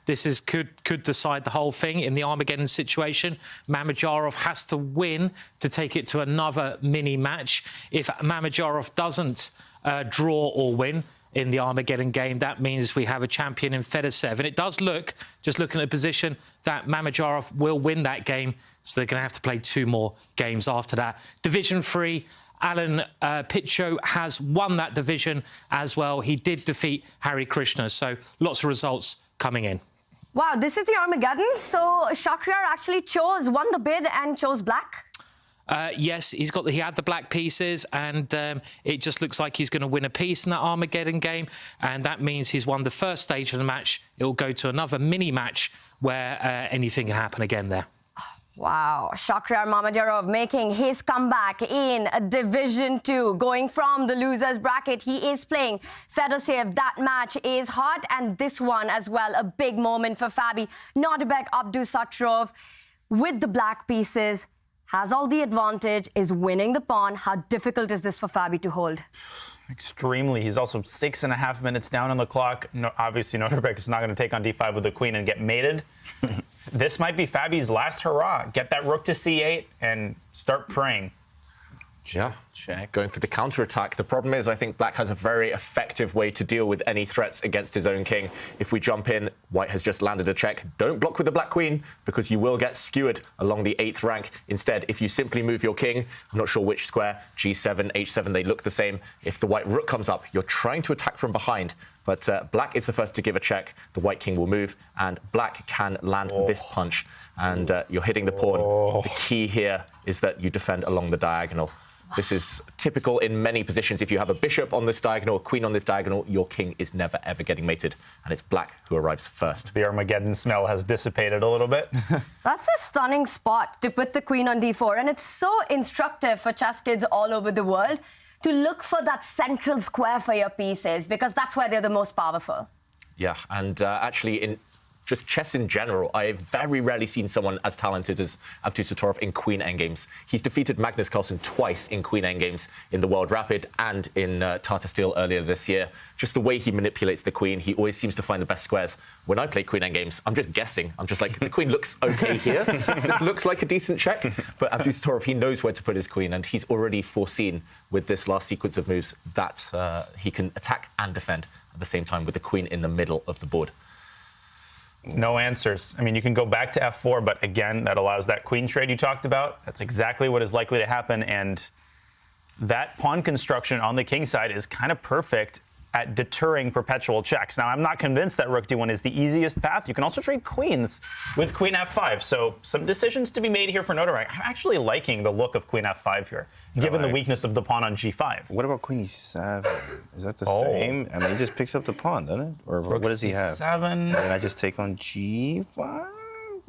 this could decide the whole thing. In the Armageddon situation, Mamedyarov has to win to take it to another mini-match. If Mamedyarov doesn't draw or win in the Armageddon game, that means we have a champion in Fedorsev. And it does look, just looking at the position, that Mamedyarov will win that game, so they're going to have to play 2 more games after that. Division 3, Alan Pitcho has won that division as well. He did defeat Hari Krishna, so lots of results coming in. Wow, this is the Armageddon. So Shakhriyar actually won the bid and chose Black? Yes, he had the black pieces, and it just looks like he's going to win a piece in that Armageddon game, and that means he's won the first stage of the match. It will go to another mini-match where anything can happen again there. Wow, Shakhriyar Mamedyarov making his comeback in Division 2, going from the losers bracket. He is playing Fedorsev. That match is hot, and this one as well, a big moment for Fabi. Nodirbek Abdusattorov with the black pieces, has all the advantage, is winning the pawn. How difficult is this for Fabi to hold? Extremely. He's also 6.5 minutes down on the clock. No, obviously, Nodirbek is not going to take on d5 with the queen and get mated. This might be Fabi's last hurrah. Get that rook to c8 and start praying. Yeah, going for the counter-attack. The problem is I think Black has a very effective way to deal with any threats against his own king. If we jump in, White has just landed a check. Don't block with the black queen, because you will get skewered along the 8th rank. Instead, if you simply move your king, I'm not sure which square, g7, h7, they look the same. If the white rook comes up, you're trying to attack from behind. But Black is the first to give a check. The white king will move, and Black can land this punch. And you're hitting the pawn. The key here is that you defend along the diagonal. This is typical in many positions. If you have a bishop on this diagonal, a queen on this diagonal, your king is never, ever getting mated. And it's Black who arrives first. The Armageddon smell has dissipated a little bit. That's a stunning spot to put the queen on d4. And it's so instructive for chess kids all over the world to look for that central square for your pieces, because that's where they're the most powerful. Yeah, and actually in just chess in general, I've very rarely seen someone as talented as Abdusattorov in queen endgames. He's defeated Magnus Carlsen twice in queen endgames in the World Rapid and in Tata Steel earlier this year. Just the way he manipulates the queen, he always seems to find the best squares. When I play queen endgames, I'm just guessing. I'm just like, the queen looks okay here. This looks like a decent check. But Abdusattorov, he knows where to put his queen, and he's already foreseen with this last sequence of moves that he can attack and defend at the same time with the queen in the middle of the board. No answers. I mean, you can go back to f4, but again, that allows that queen trade you talked about. That's exactly what is likely to happen, and that pawn construction on the king side is kind of perfect at deterring perpetual checks. Now, I'm not convinced that rook d1 is the easiest path. You can also trade queens with queen f5, so some decisions to be made here for Nodirbek. I'm actually liking the look of queen f5 here, given the weakness of the pawn on g5. What about queen e7? Is that the same? I mean, he just picks up the pawn, doesn't it? Or Rook what does he have? c7. And I just take on g5?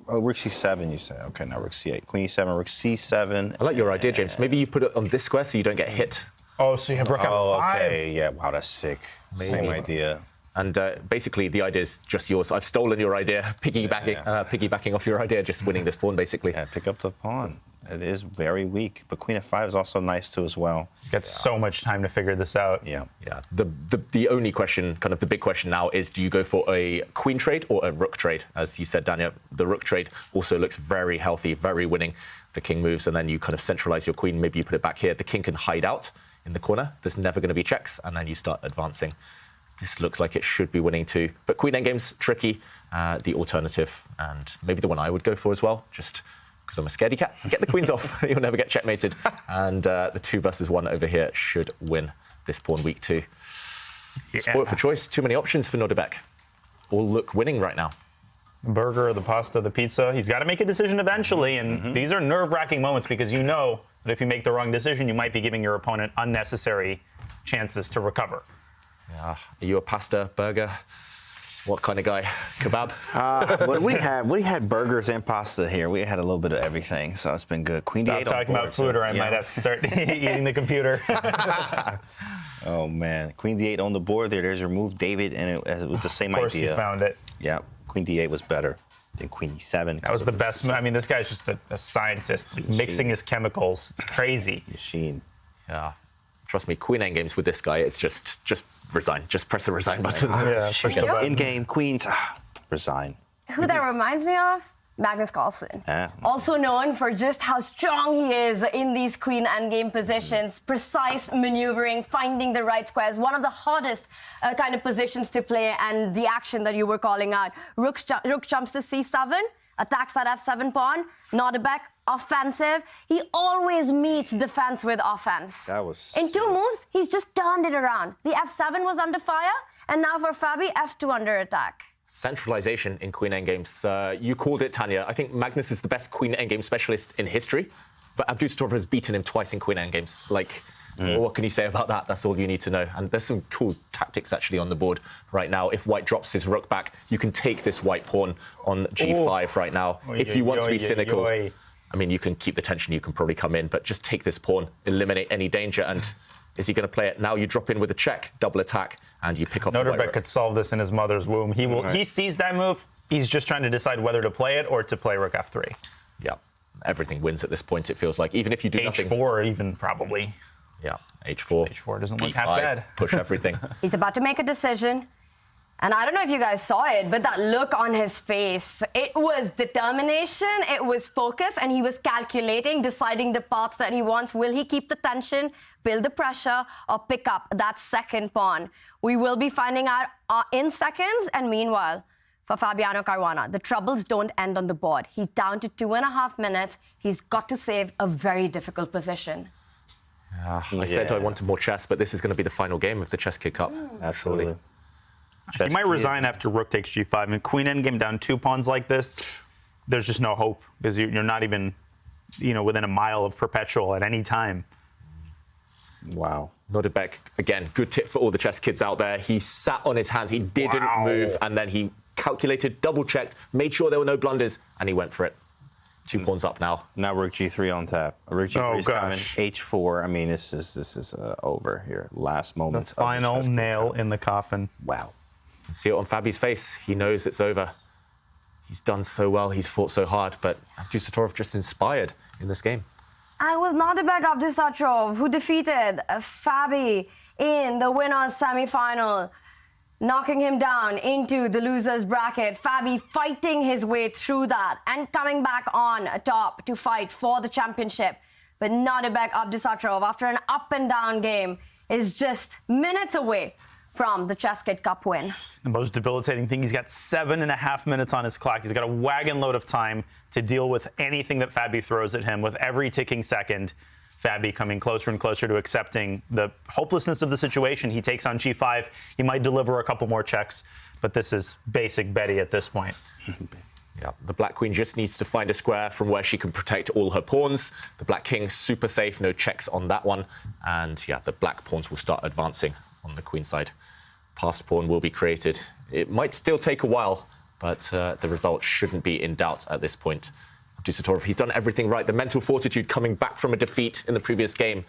Oh, rook c7, you say. Okay, now rook c8. Queen e7, rook c7. I like your idea, James. Maybe you put it on this square so you don't get hit. Oh, so you have rook f5. Oh, okay. Yeah, wow, that's sick. Same idea. And basically, the idea is just yours. I've stolen your idea, piggybacking off your idea, just winning this pawn, basically. Yeah, pick up the pawn. It is very weak, but queen f5 is also nice, too, as well. He's got so much time to figure this out. Yeah. Yeah. The only question, kind of the big question now, is do you go for a queen trade or a rook trade? As you said, Daniel, the rook trade also looks very healthy, very winning. The king moves, and then you kind of centralize your queen. Maybe you put it back here. The king can hide out in the corner. There's never going to be checks, and then you start advancing. This looks like it should be winning too. But queen endgame's tricky. The alternative, and maybe the one I would go for as well, just because I'm a scaredy cat, get the queens off. You'll never get checkmated. And the 2 versus 1 over here should win this pawn week 2. Yeah. Spoiled for choice. Too many options for Nodirbek. All look winning right now. The burger, the pasta, the pizza. He's got to make a decision eventually, and these are nerve-wracking moments because you know that if you make the wrong decision, you might be giving your opponent unnecessary chances to recover. Yeah. Are you a pasta, burger? What kind of guy? Kebab? Well, we had burgers and pasta here. We had a little bit of everything, so it's been good. Queen Stop d8 talking about food, or I might have to start eating the computer. Oh man, queen d8 on the board there. There's your move, David, and it was the same idea. Of course, he found it. Yeah, queen d8 was better than queen e7. That was the best. I mean, this guy's just a scientist, mixing his chemicals. It's crazy. Machine. Yeah. Trust me, queen endgames with this guy, it's just resign. Just press the resign button. Yeah, in game, queens, resign. Who that reminds me of? Magnus Carlsen. Also known for just how strong he is in these queen endgame positions, precise maneuvering, finding the right squares, one of the hottest kind of positions to play, and the action that you were calling out. Rook jumps to c7, attacks that f7 pawn, Nodirbek, offensive. He always meets defense with offense. That was in 2 moves, he's just turned it around. The f7 was under fire, and now for Fabi, f2 under attack. Centralization in queen endgames. You called it, Tanya. I think Magnus is the best queen endgame specialist in history, but Abdusattorov has beaten him twice in queen endgames. Like, what can you say about that? That's all you need to know. And there's some cool tactics actually on the board right now. If white drops his rook back, you can take this white pawn on g5 right now. If you want to be cynical, I mean, you can keep the tension, you can probably come in, but just take this pawn, eliminate any danger, and is he going to play it? Now you drop in with a check, double attack, and you pick off the white rook. Nodirbek could solve this in his mother's womb. He will. He sees that move. He's just trying to decide whether to play it or to play rook f3. Yeah, everything wins at this point, it feels like. Even if you do nothing. h4 even, probably. Yeah, h4. h4 doesn't look half bad. Push everything. He's about to make a decision. And I don't know if you guys saw it, but that look on his face, it was determination, it was focus, and he was calculating, deciding the paths that he wants. Will he keep the tension, build the pressure, or pick up that second pawn? We will be finding out in seconds. And meanwhile, for Fabiano Caruana, the troubles don't end on the board. He's down to 2.5 minutes. He's got to save a very difficult position. I said I wanted more chess, but this is going to be the final game of the ChessKid Cup. Absolutely. He might resign after rook takes g5. I mean, queen endgame down 2 pawns like this, there's just no hope because you're not even, within a mile of perpetual at any time. Wow. Nodirbek, again, good tip for all the chess kids out there. He sat on his hands, he didn't move, and then he calculated, double-checked, made sure there were no blunders, and he went for it. 2 pawns up now. Now rook g3 on tap. Rook g3 is coming. h4. I mean, this is over here. Last moments. The final nail in the coffin. Wow. can see it on Fabi's face. He knows it's over. He's done so well. He's fought so hard, but Abdusattorov just inspired in this game. And it was Nodirbek Abdusattorov who defeated Fabi in the winners semi-final, knocking him down into the losers bracket. Fabi fighting his way through that and coming back on top to fight for the championship. But Nodirbek Abdusattorov, after an up and down game, is just minutes away from the ChessKid Cup win. The most debilitating thing, he's got 7.5 minutes on his clock. He's got a wagon load of time to deal with anything that Fabi throws at him. With every ticking second, Fabi coming closer and closer to accepting the hopelessness of the situation. He takes on G5. He might deliver a couple more checks, but this is basic Betty at this point. Yeah, the Black Queen just needs to find a square from where she can protect all her pawns. The Black King, super safe, no checks on that one. And yeah, the Black pawns will start advancing on the Queen side. Passed pawn will be created. It might still take a while, but the result shouldn't be in doubt at this point. Abdusattorov, he's done everything right. The mental fortitude coming back from a defeat in the previous game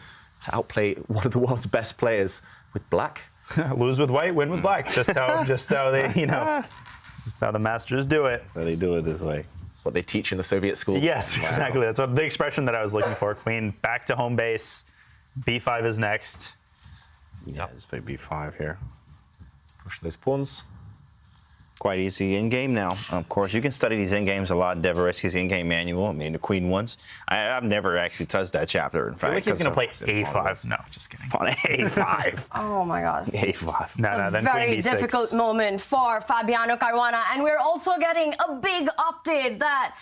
to outplay one of the world's best players with Black. Lose with white, win with black. Just how they, just how the masters do it. So they do it this way. That's what they teach in the Soviet school. Yes, exactly. That's what the expression that I was looking for. Queen back to home base. B5 is next. Yeah, let's play B5 here. Push those pawns. Quite easy in-game now. Of course, you can study these in-games a lot. Devereski's in-game manual. I mean, the Queen ones. I've never actually touched that chapter, in fact. I feel like he's going to play A5. No, just kidding. On A5. Oh, my God. A5. No, then very Queen B6. difficult moment for Fabiano Caruana. And we're also getting a big update that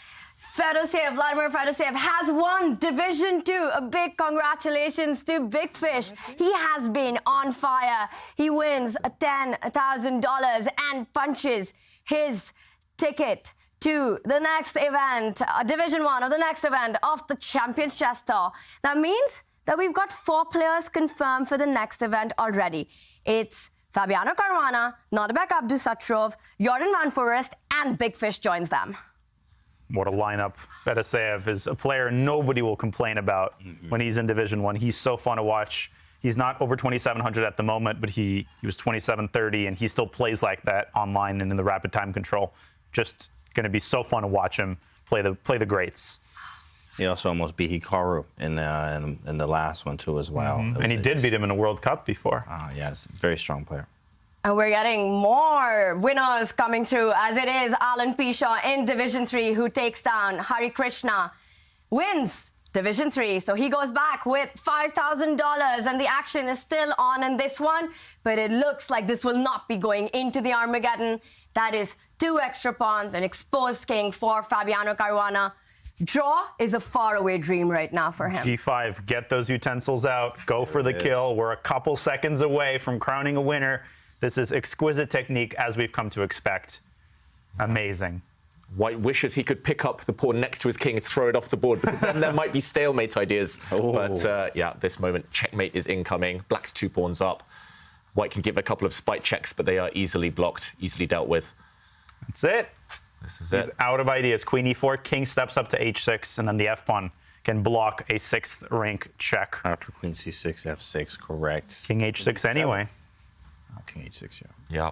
Vladimir Fedoseev has won Division 2. A big congratulations to Big Fish. He has been on fire. He wins $10,000 and punches his ticket to the next event, Division 1 or the next event of the Champions Chess Tour. That means that we've got 4 players confirmed for the next event already. It's Fabiano Caruana, Nodirbek Abdusattorov, Jordan Van Foreest, and Big Fish joins them. What a lineup. Fedoseev is a player nobody will complain about when he's in Division 1. He's so fun to watch. He's not over 2,700 at the moment, but he was 2,730, and he still plays like that online and in the rapid time control. Just going to be so fun to watch him play the greats. He also almost beat Hikaru in the last one, too, as well. And he did beat him in a World Cup before. Yes, very strong player. And we're getting more winners coming through, as it is Alan Pishaw in Division 3 who takes down Hari Krishna, wins Division 3. So he goes back with $5,000, and the action is still on in this one, but it looks like this will not be going into the Armageddon. That is 2 extra pawns, an exposed king for Fabiano Caruana. Draw is a faraway dream right now for him. G5, get those utensils out, go for the kill. We're a couple seconds away from crowning a winner. This is exquisite technique, as we've come to expect. Amazing. White wishes he could pick up the pawn next to his king and throw it off the board, because then there might be stalemate ideas. But yeah, this moment, checkmate is incoming. Black's 2 pawns up. White can give a couple of spite checks, but they are easily blocked, easily dealt with. That's it. This is He's it. out of ideas. Queen E4, king steps up to H6, and then the F pawn can block a 6th rank check. After Queen C6, F6, correct. King H6 anyway. King H6, Yeah.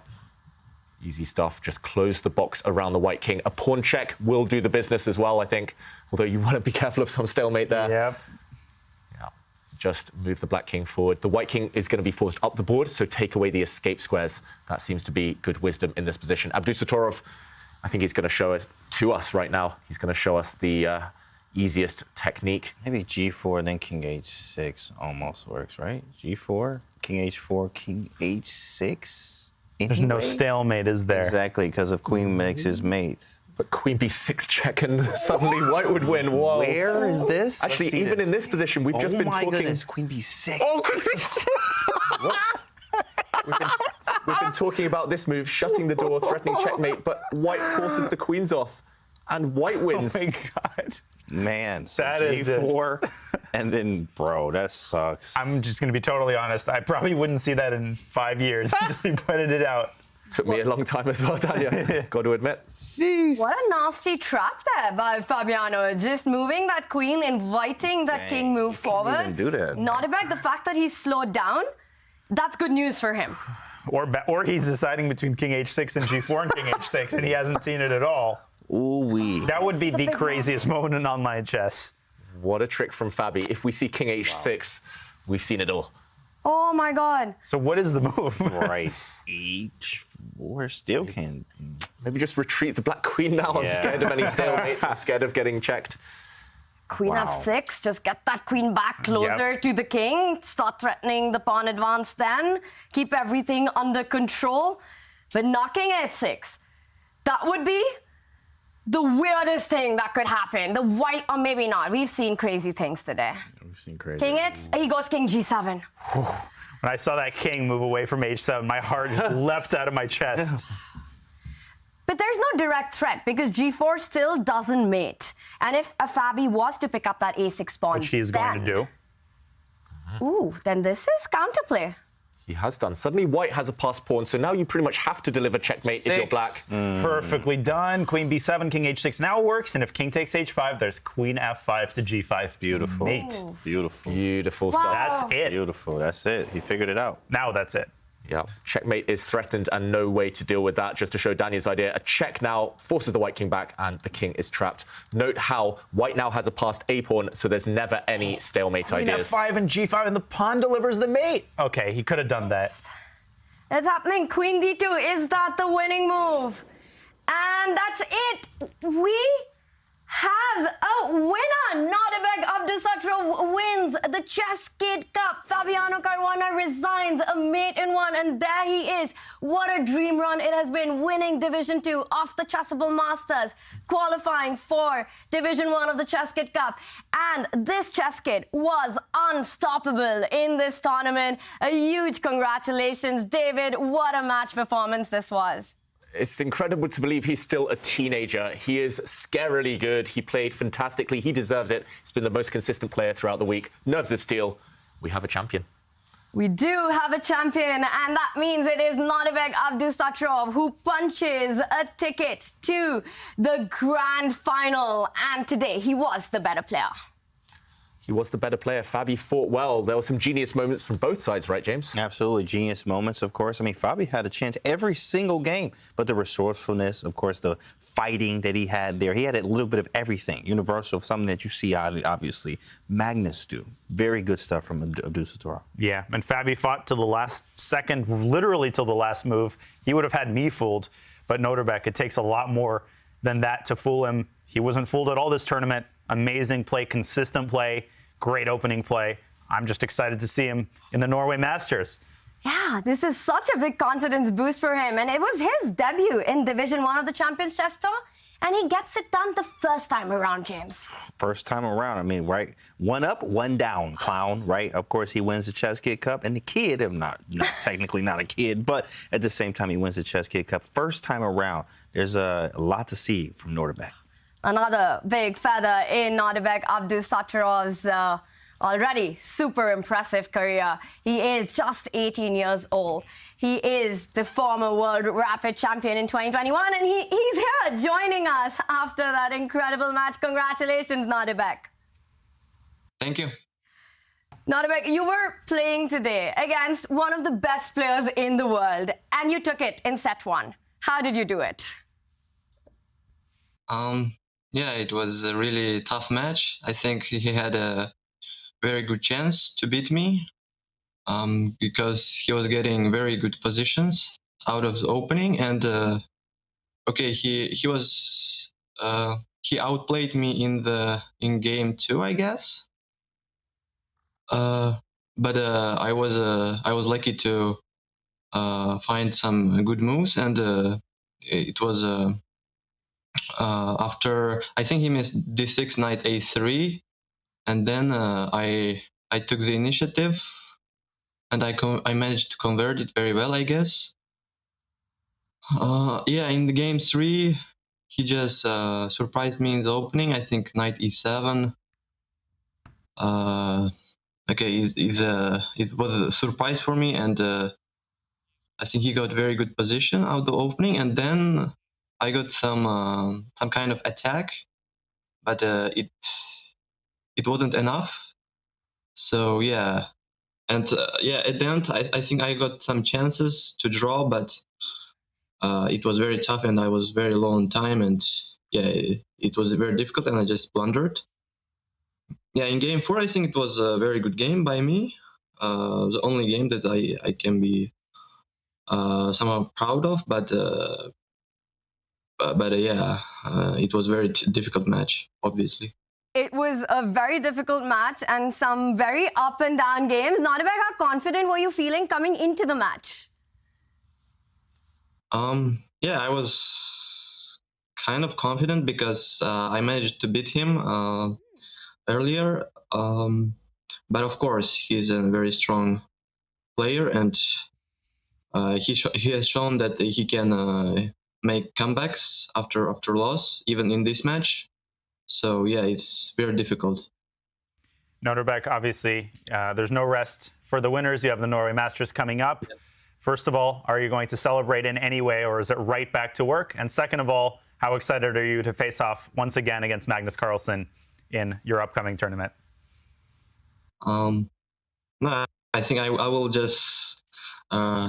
Easy stuff. Just close the box around the white king. A pawn check will do the business as well, I think. Although you want to be careful of some stalemate there. Yep. Yeah. Just move the black king forward. The white king is going to be forced up the board, so take away the escape squares. That seems to be good wisdom in this position. Abdusattorov, I think he's going to show it to us right now. He's going to show us the easiest technique. Maybe G4, then King H6 almost works, right? G4, King H4, King H6. There's no stalemate, is there? Exactly, because if Queen makes his mate. But Queen B6 check and suddenly White would win. Whoa. Where is this? Actually, even in this position, we've just been talking. Goodness, Queen B6. Oh, Queen B6. Whoops. We've been talking about this move, shutting the door, threatening checkmate, but White forces the queens off, and White wins. Oh my God. Man, so that is G4, and then, bro, that sucks. I'm just going to be totally honest. I probably wouldn't see that in 5 years until you pointed it out. Took me a long time as well, Tanya. Got to admit. Jeez. What a nasty trap there by Fabiano. Just moving that queen, inviting that king move forward. Can't even do that. Nodirbek, the fact that he's slowed down, that's good news for him. Or he's deciding between king h6 and g4 and king h6, and he hasn't seen it at all. Ooh-wee. That would be the craziest moment in online chess. What a trick from Fabi. If we see king h6, we've seen it all. Oh my God. So what is the move? Right. H4 still can. Maybe just retreat the black queen now. I'm scared of any stalemates. I'm scared of getting checked. Queen f6, just get that queen back closer to the king. Start threatening the pawn advance then. Keep everything under control. But not king h6. That would be the weirdest thing that could happen. The white, or maybe not. We've seen crazy things today. We've seen crazy. King he goes king g7. When I saw that king move away from h7, my heart just leapt out of my chest. But there's no direct threat because g4 still doesn't mate. And if a Fabi was to pick up that a6 pawn, which he's going to do. Ooh, then this is counterplay. He has done. Suddenly white has a passed pawn, so now you pretty much have to deliver checkmate if you're black. Perfectly done. Queen b7, king h6 now works, and if king takes h5, there's queen f5 to g5. Beautiful. Mate. Beautiful. Beautiful Wow. stuff. That's it. Beautiful. That's it. He figured it out. Now that's it. Yeah, checkmate is threatened and no way to deal with that. Just to show Daniel's idea, a check now forces the white king back and the king is trapped. Note how white now has a passed a pawn, so there's never any stalemate Queen ideas. f5 and g5, and the pawn delivers the mate. Okay, he could have done that. It's happening. Queen d2. Is that the winning move? And that's it. We have a winner. Nodirbek Abdusattorov wins the ChessKid Cup. Fabiano Caruana resigns a mate in one, and there he is. What a dream run it has been, winning Division 2 of the Chessable Masters, qualifying for Division 1 of the ChessKid Cup. And this chess kid was unstoppable in this tournament. A huge congratulations, David. What a match performance this was. It's incredible to believe he's still a teenager. He is scarily good. He played fantastically. He deserves it. He's been the most consistent player throughout the week. Nerves of steel. We have a champion. We do have a champion, and that means it is Nodirbek Abdusattorov who punches a ticket to the grand final. And today, he was the better player. He was the better player. Fabi fought well. There were some genius moments from both sides, right, James? Absolutely. Genius moments, of course. I mean, Fabi had a chance every single game, but the resourcefulness, of course, the fighting that he had there, he had a little bit of everything. Universal, something that you see, obviously, Magnus do. Very good stuff from Abdusattorov. Yeah, and Fabi fought to the last second, literally till the last move. He would have had me fooled, but Nodirbek, it takes a lot more than that to fool him. He wasn't fooled at all this tournament. Amazing play, consistent play. Great opening play. I'm just excited to see him in the Norway Masters. Yeah, this is such a big confidence boost for him. And it was his debut in Division 1 of the Champions Chess Tour. And he gets it done the first time around, James. First time around, I mean, right? One up, one down, clown, right? Of course, he wins the ChessKid Cup. And the kid, technically not a kid, but at the same time, he wins the ChessKid Cup. First time around, there's a lot to see from Nodirbek. Another big feather in Nodirbek Abdusattorov's already super impressive career. He is just 18 years old. He is the former World Rapid Champion in 2021, and he's here joining us after that incredible match. Congratulations, Nodirbek. Thank you. Nodirbek, you were playing today against one of the best players in the world, and you took it in set 1. How did you do it? Yeah, it was a really tough match. I think he had a very good chance to beat me because he was getting very good positions out of the opening, and okay, he outplayed me in game 2, I guess. But I was lucky to find some good moves, and it was after, I think he missed d6, knight a3, and then I took the initiative, and I managed to convert it very well, I guess. Yeah, in the game 3, he just surprised me in the opening. I think knight e7. Okay, it was a surprise for me, and I think he got very good position out the opening, and then I got some kind of attack, but it wasn't enough. So yeah, And yeah, at the end, I think I got some chances to draw, but it was very tough, and I was very low on time, and yeah, it was very difficult, and I just blundered. Yeah, in game 4, I think it was a very good game by me. The only game that I can be somehow proud of, but yeah, it was a very difficult match, obviously. It was a very difficult match and some very up and down games. Nodirbek, how confident were you feeling coming into the match? Yeah, I was kind of confident because I managed to beat him earlier. But of course, he's a very strong player, and he has shown that he can make comebacks after loss, even in this match. So yeah, it's very difficult. Nodirbek, obviously, there's no rest for the winners. You have the Norway Masters coming up. First of all, are you going to celebrate in any way, or is it right back to work? And second of all, how excited are you to face off once again against Magnus Carlsen in your upcoming tournament? No, I think I will just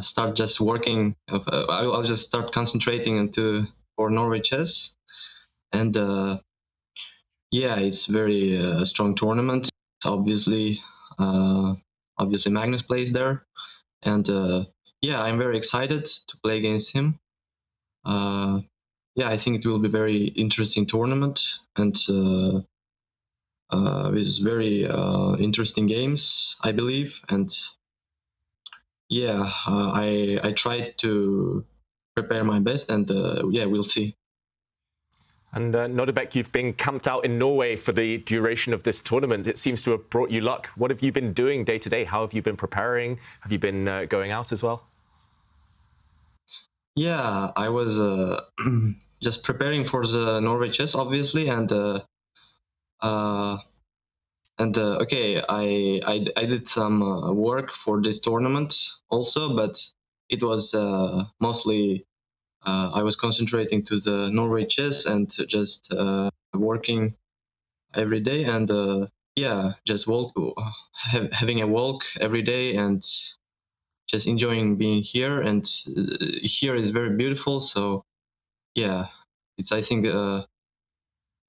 start just working. I'll just start concentrating for Norway chess, and yeah, it's very strong tournament. Obviously, Magnus plays there, and yeah, I'm very excited to play against him. Yeah, I think it will be a very interesting tournament, and with very interesting games, I believe. And yeah, I tried to prepare my best, and yeah, we'll see. And Nodirbek, you've been camped out in Norway for the duration of this tournament. It seems to have brought you luck. What have you been doing day to day? How have you been preparing? Have you been going out as well? Yeah, I was just preparing for the Norway chess, obviously, and okay, I did some work for this tournament also, but it was mostly I was concentrating to the Norway chess and just working every day, and yeah, just having a walk every day and just enjoying being here. And here is very beautiful, so yeah, it's, I think,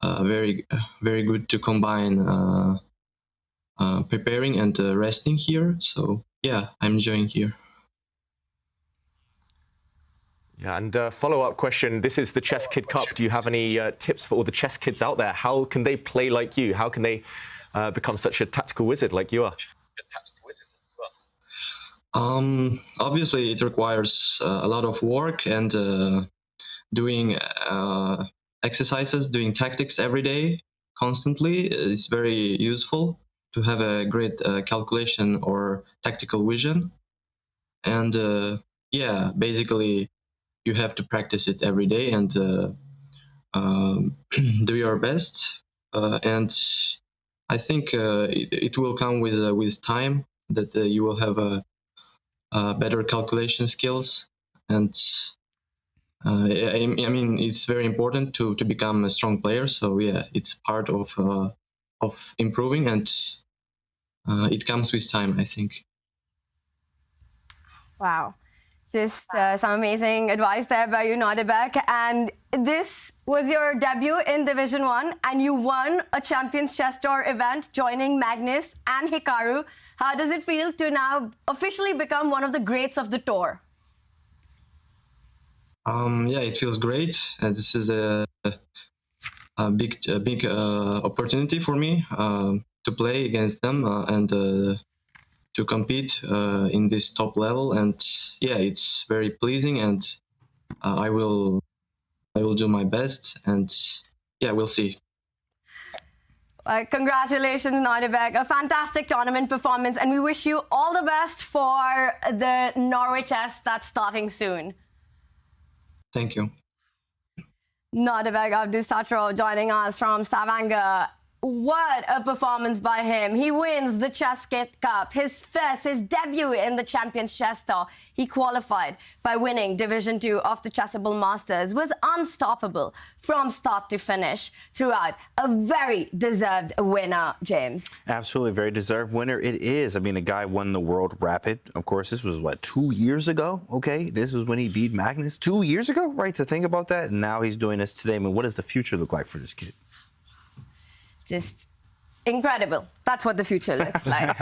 very good to combine preparing and resting here. So yeah, I'm enjoying here. Yeah, and follow-up question. This is the ChessKid Cup. Do you have any tips for all the chess kids out there? How can they play like you? How can they become such a tactical wizard like you are? Obviously, it requires a lot of work and doing exercises, doing tactics every day, constantly. It's very useful to have a great calculation or tactical vision. And yeah, basically, you have to practice it every day and do your best. And I think it will come with time that you will have better calculation skills. And I mean, it's very important to become a strong player. So yeah, it's part of improving, and it comes with time, I think. Wow. Just some amazing advice there by you, Nodirbek. And this was your debut in Division 1, and you won a Champions Chess Tour event, joining Magnus and Hikaru. How does it feel to now officially become one of the greats of the tour? Yeah, it feels great. This is a big opportunity for me to play against them and to compete in this top level. And yeah, it's very pleasing, and I will do my best, and yeah, we'll see. Congratulations, Nodirbek. A fantastic tournament performance, and we wish you all the best for the Norway chess that's starting soon. Thank you. Nodirbek Abdusattorov joining us from Stavanger. What a performance by him. He wins the ChessKid Cup, his debut in the Champions Chess Tour. He qualified by winning Division 2 of the Chessable Masters, was unstoppable from start to finish throughout. A very deserved winner, James. Absolutely, very deserved winner it is. I mean, the guy won the World Rapid. Of course, this was, what, 2 years ago? Okay, this was when he beat Magnus 2 years ago, right? To think about that. And now he's doing this today. I mean, what does the future look like for this kid? Just incredible. That's what the future looks like.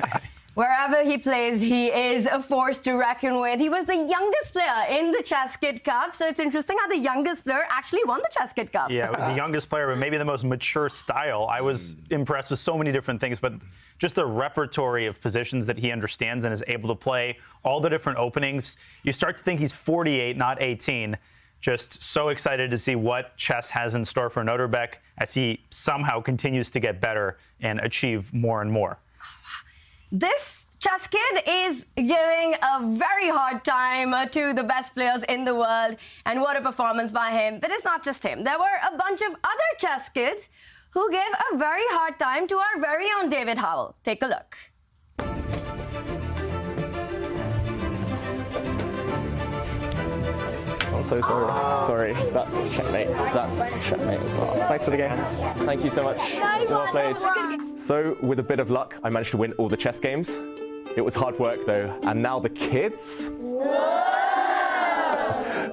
Wherever he plays, he is a force to reckon with. He was the youngest player in the ChessKid Cup, so it's interesting how the youngest player actually won the ChessKid Cup. Yeah, the youngest player, but maybe the most mature style. I was impressed with so many different things, but just the repertory of positions that he understands and is able to play, all the different openings. You start to think he's 48, not 18. Just so excited to see what chess has in store for Nodirbek as he somehow continues to get better and achieve more and more. This chess kid is giving a very hard time to the best players in the world, and what a performance by him. But it's not just him. There were a bunch of other chess kids who gave a very hard time to our very own David Howell. Take a look. I'm so sorry. Sorry, that's checkmate. That's checkmate as well. Thanks for the games. Thank you so much. Well played. So, with a bit of luck, I managed to win all the chess games. It was hard work though, and now the kids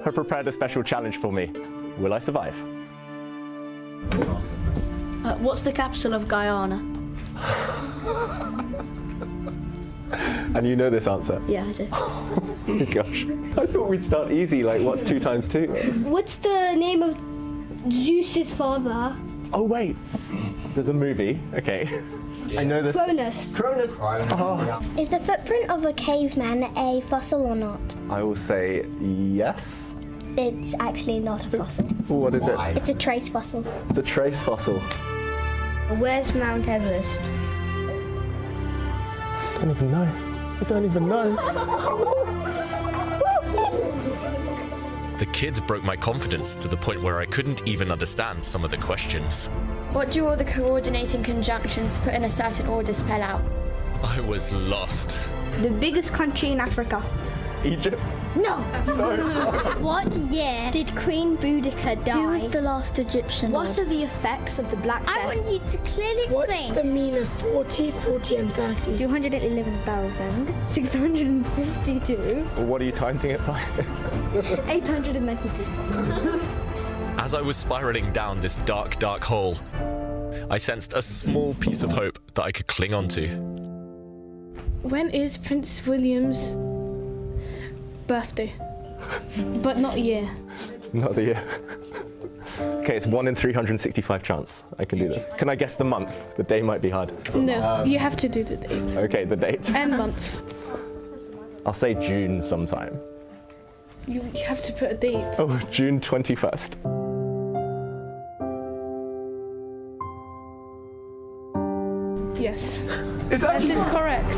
have prepared a special challenge for me. Will I survive? What's the capital of Guyana? And you know this answer? Yeah, I do. Oh my gosh. I thought we'd start easy, like what's 2 times 2? What's the name of Zeus's father? Oh wait, there's a movie. Okay. I know this. Cronus. Cronus. Oh. Is the footprint of a caveman a fossil or not? I will say yes. It's actually not a fossil. What is it? It's a trace fossil. The trace fossil. Where's Mount Everest? I don't even know. I don't even know. The kids broke my confidence to the point where I couldn't even understand some of the questions. What do all the coordinating conjunctions put in a certain order spell out? I was lost. The biggest country in Africa. Egypt? No! What year did Queen Boudica die? Who was the last Egyptian? What are the effects of the Black Death? I want you to clearly explain. What's the mean of 40, 40 and 30? 211,652. What are you timing it by? 893. As I was spiraling down this dark, dark hole, I sensed a small piece of hope that I could cling on to. When is Prince William's birthday? But not year. Not the year. Okay, it's 1 in 365 chance I can do this. Can I guess the month? The day might be hard. No, you have to do the date. Okay, the date. And month. I'll say June sometime. You have to put a date. Oh, June 21st. Yes. That is correct.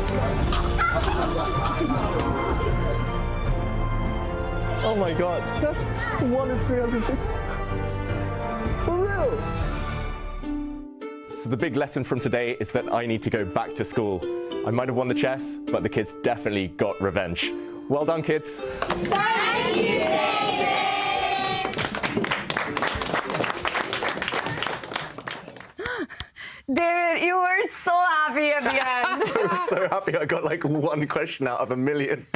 Oh my god, that's 1 in 360. For real? So the big lesson from today is that I need to go back to school. I might have won the chess, but the kids definitely got revenge. Well done, kids. Thank you, David, you were so happy at the end. I was so happy I got like 1 question out of 1,000,000.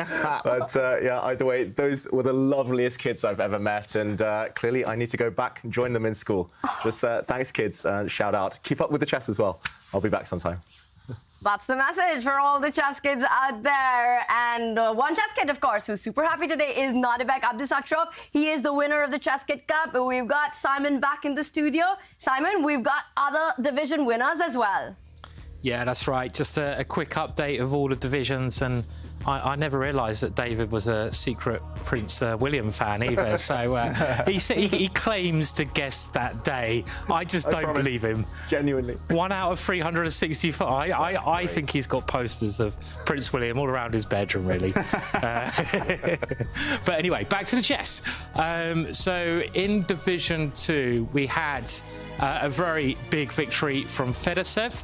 But yeah, either way, those were the loveliest kids I've ever met, and clearly I need to go back and join them in school. Just thanks, kids. Shout out. Keep up with the chess as well. I'll be back sometime. That's the message for all the chess kids out there. And one chess kid, of course, who's super happy today is Nodirbek Abdusattorov. He is the winner of the ChessKid Cup. We've got Simon back in the studio. Simon, we've got other division winners as well. Yeah, that's right. Just a quick update of all the divisions, and I never realised that David was a secret Prince William fan either. So he claims to guess that day. I just don't believe him. Genuinely. 1 out of 365. I think he's got posters of Prince William all around his bedroom, really. But anyway, back to the chess. So in Division 2, we had a very big victory from Fedorcev.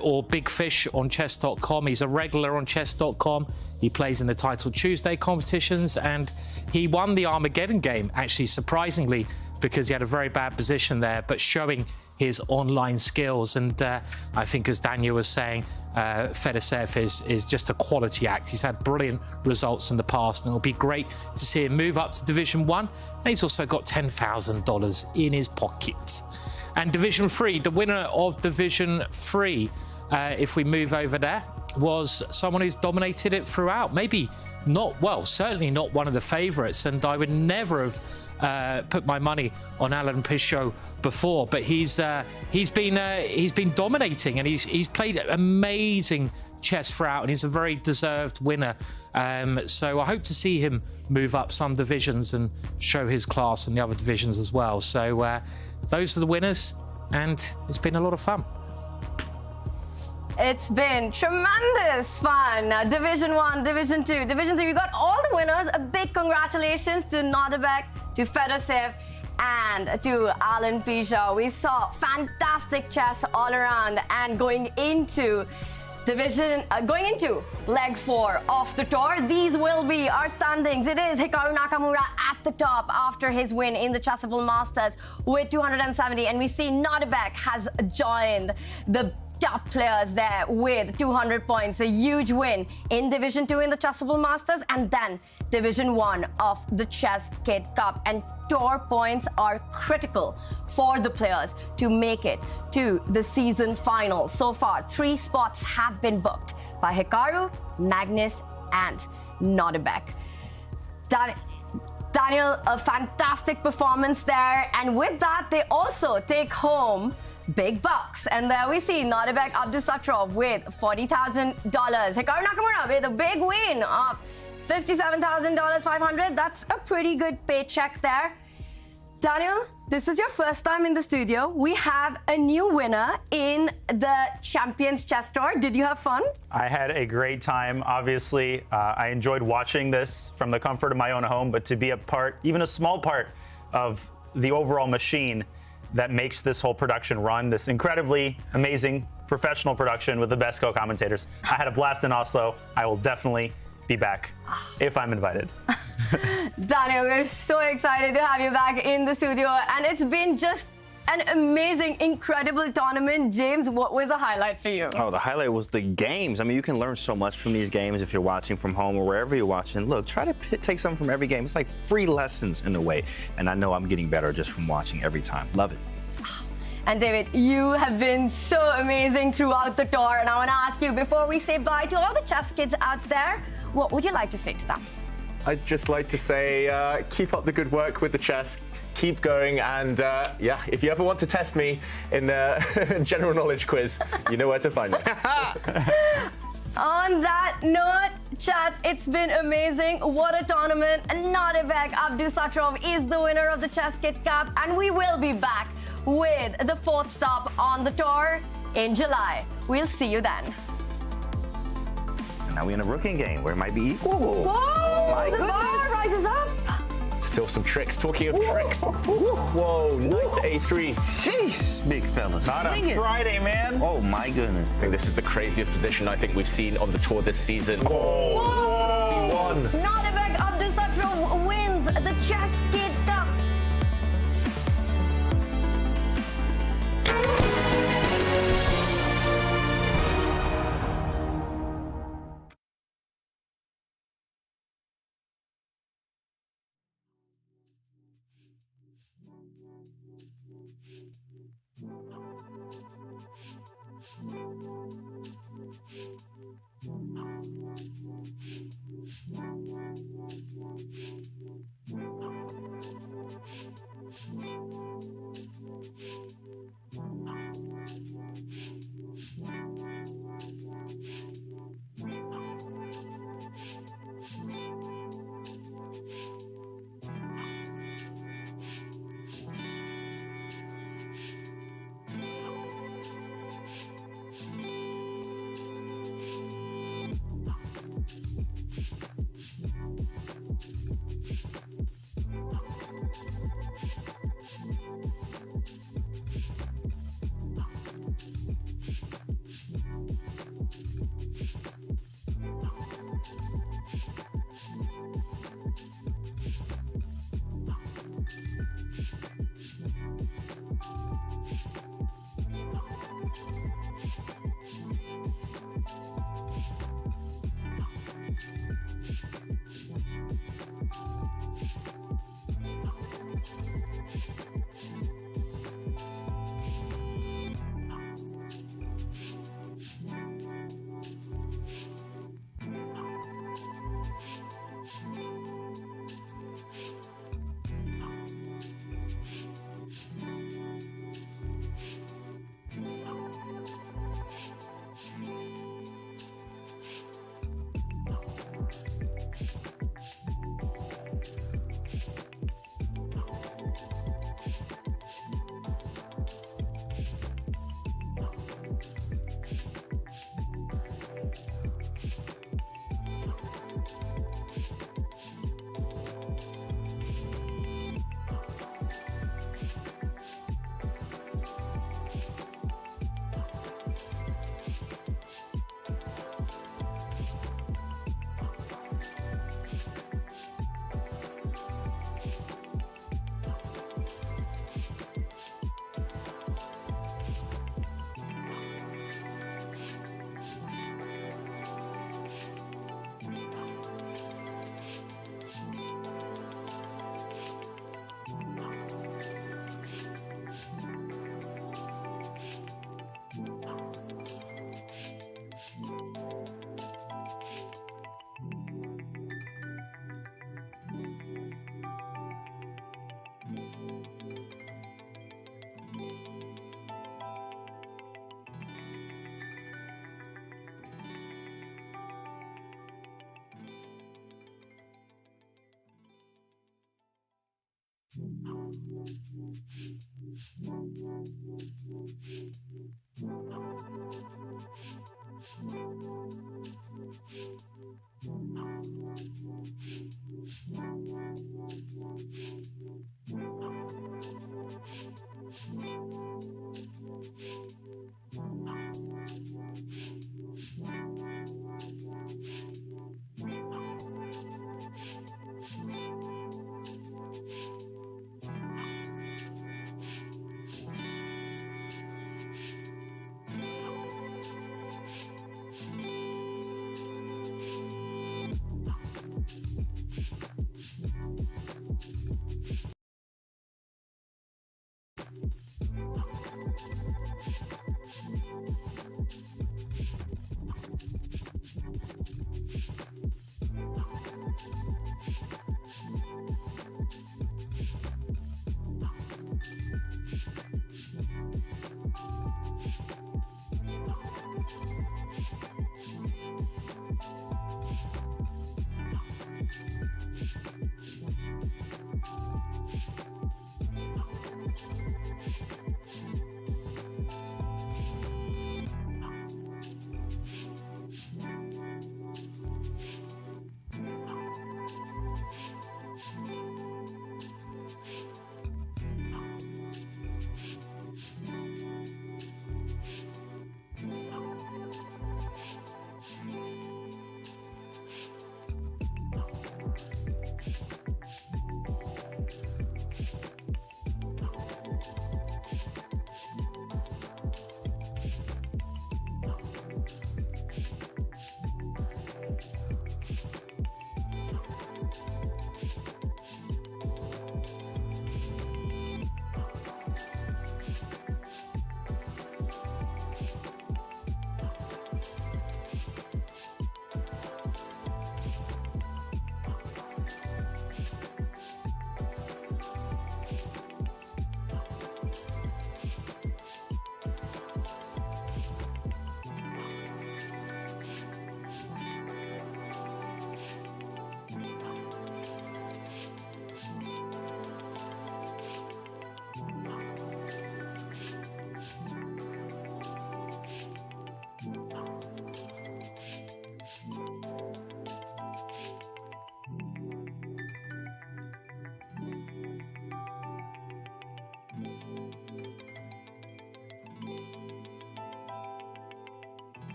Or Big Fish on Chess.com. He's a regular on Chess.com. He plays in the Title Tuesday competitions, and he won the Armageddon game, actually, surprisingly, because he had a very bad position there, but showing his online skills. And I think, as Daniel was saying, Fedorcev is just a quality act. He's had brilliant results in the past, and it'll be great to see him move up to Division 1. And he's also got $10,000 in his pocket. And Division 3, the winner of Division 3, if we move over there, was someone who's dominated it throughout. Maybe not, well, certainly not one of the favourites, and I would never have put my money on Alan Pichot before, but he's been dominating, and he's played amazing chess throughout, and he's a very deserved winner. So I hope to see him move up some divisions and show his class in the other divisions as well. So those are the winners, and it's been a lot of fun. It's been tremendous fun. Division 1, Division 2, Division 3, we got all the winners. A big congratulations to Nodirbek, to Fedorcev, and to Alan Pichot. We saw fantastic chess all around, and going into leg 4 of the tour, these will be our standings. It is Hikaru Nakamura at the top after his win in the Chessable Masters with 270, and we see Nodirbek has joined the top players there with 200 points. A huge win in Division 2 in the Chessable Masters, and then Division 1 of the ChessKid Cup. And tour points are critical for the players to make it to the season final. So far, 3 spots have been booked by Hikaru, Magnus, and Nodirbek. Daniel, a fantastic performance there, and with that, they also take home big bucks. And there we see Nodirbek Abdusattorov with $40,000. Hikaru Nakamura with a big win of $57,500. That's a pretty good paycheck there. Daniel, this is your first time in the studio. We have a new winner in the Champions Chess Tour. Did you have fun? I had a great time. Obviously, I enjoyed watching this from the comfort of my own home, but to be a part, even a small part, of the overall machine that makes this whole production run, this incredibly amazing professional production with the best co-commentators. I had a blast in Oslo. I will definitely be back if I'm invited. Daniel, we're so excited to have you back in the studio, and it's been just an amazing, incredible tournament. James, what was the highlight for you? Oh, the highlight was the games. I mean, you can learn so much from these games if you're watching from home or wherever you're watching. Look, try to take something from every game. It's like free lessons in a way. And I know I'm getting better just from watching every time. Love it. And David, you have been so amazing throughout the tour. And I want to ask you, before we say bye to all the chess kids out there, what would you like to say to them? I'd just like to say, keep up the good work with the chess. Keep going, and yeah, if you ever want to test me in the general knowledge quiz, you know where to find me. On that note, chat, it's been amazing. What a tournament. Nodirbek Abdusattorov is the winner of the ChessKid Cup, and we will be back with the 4th stop on the tour in July. We'll see you then. And now we're in a rookie game where it might be equal. Whoa, My the goodness. bar rises up. Still some tricks. Talking of tricks. Whoa, knight to a3. Jeez, big fella. Not on Friday, man. Oh, my goodness. I think this is the craziest position I think we've seen on the tour this season. Oh, C1. Nodirbek Abdusattorov wins the ChessKid Cup.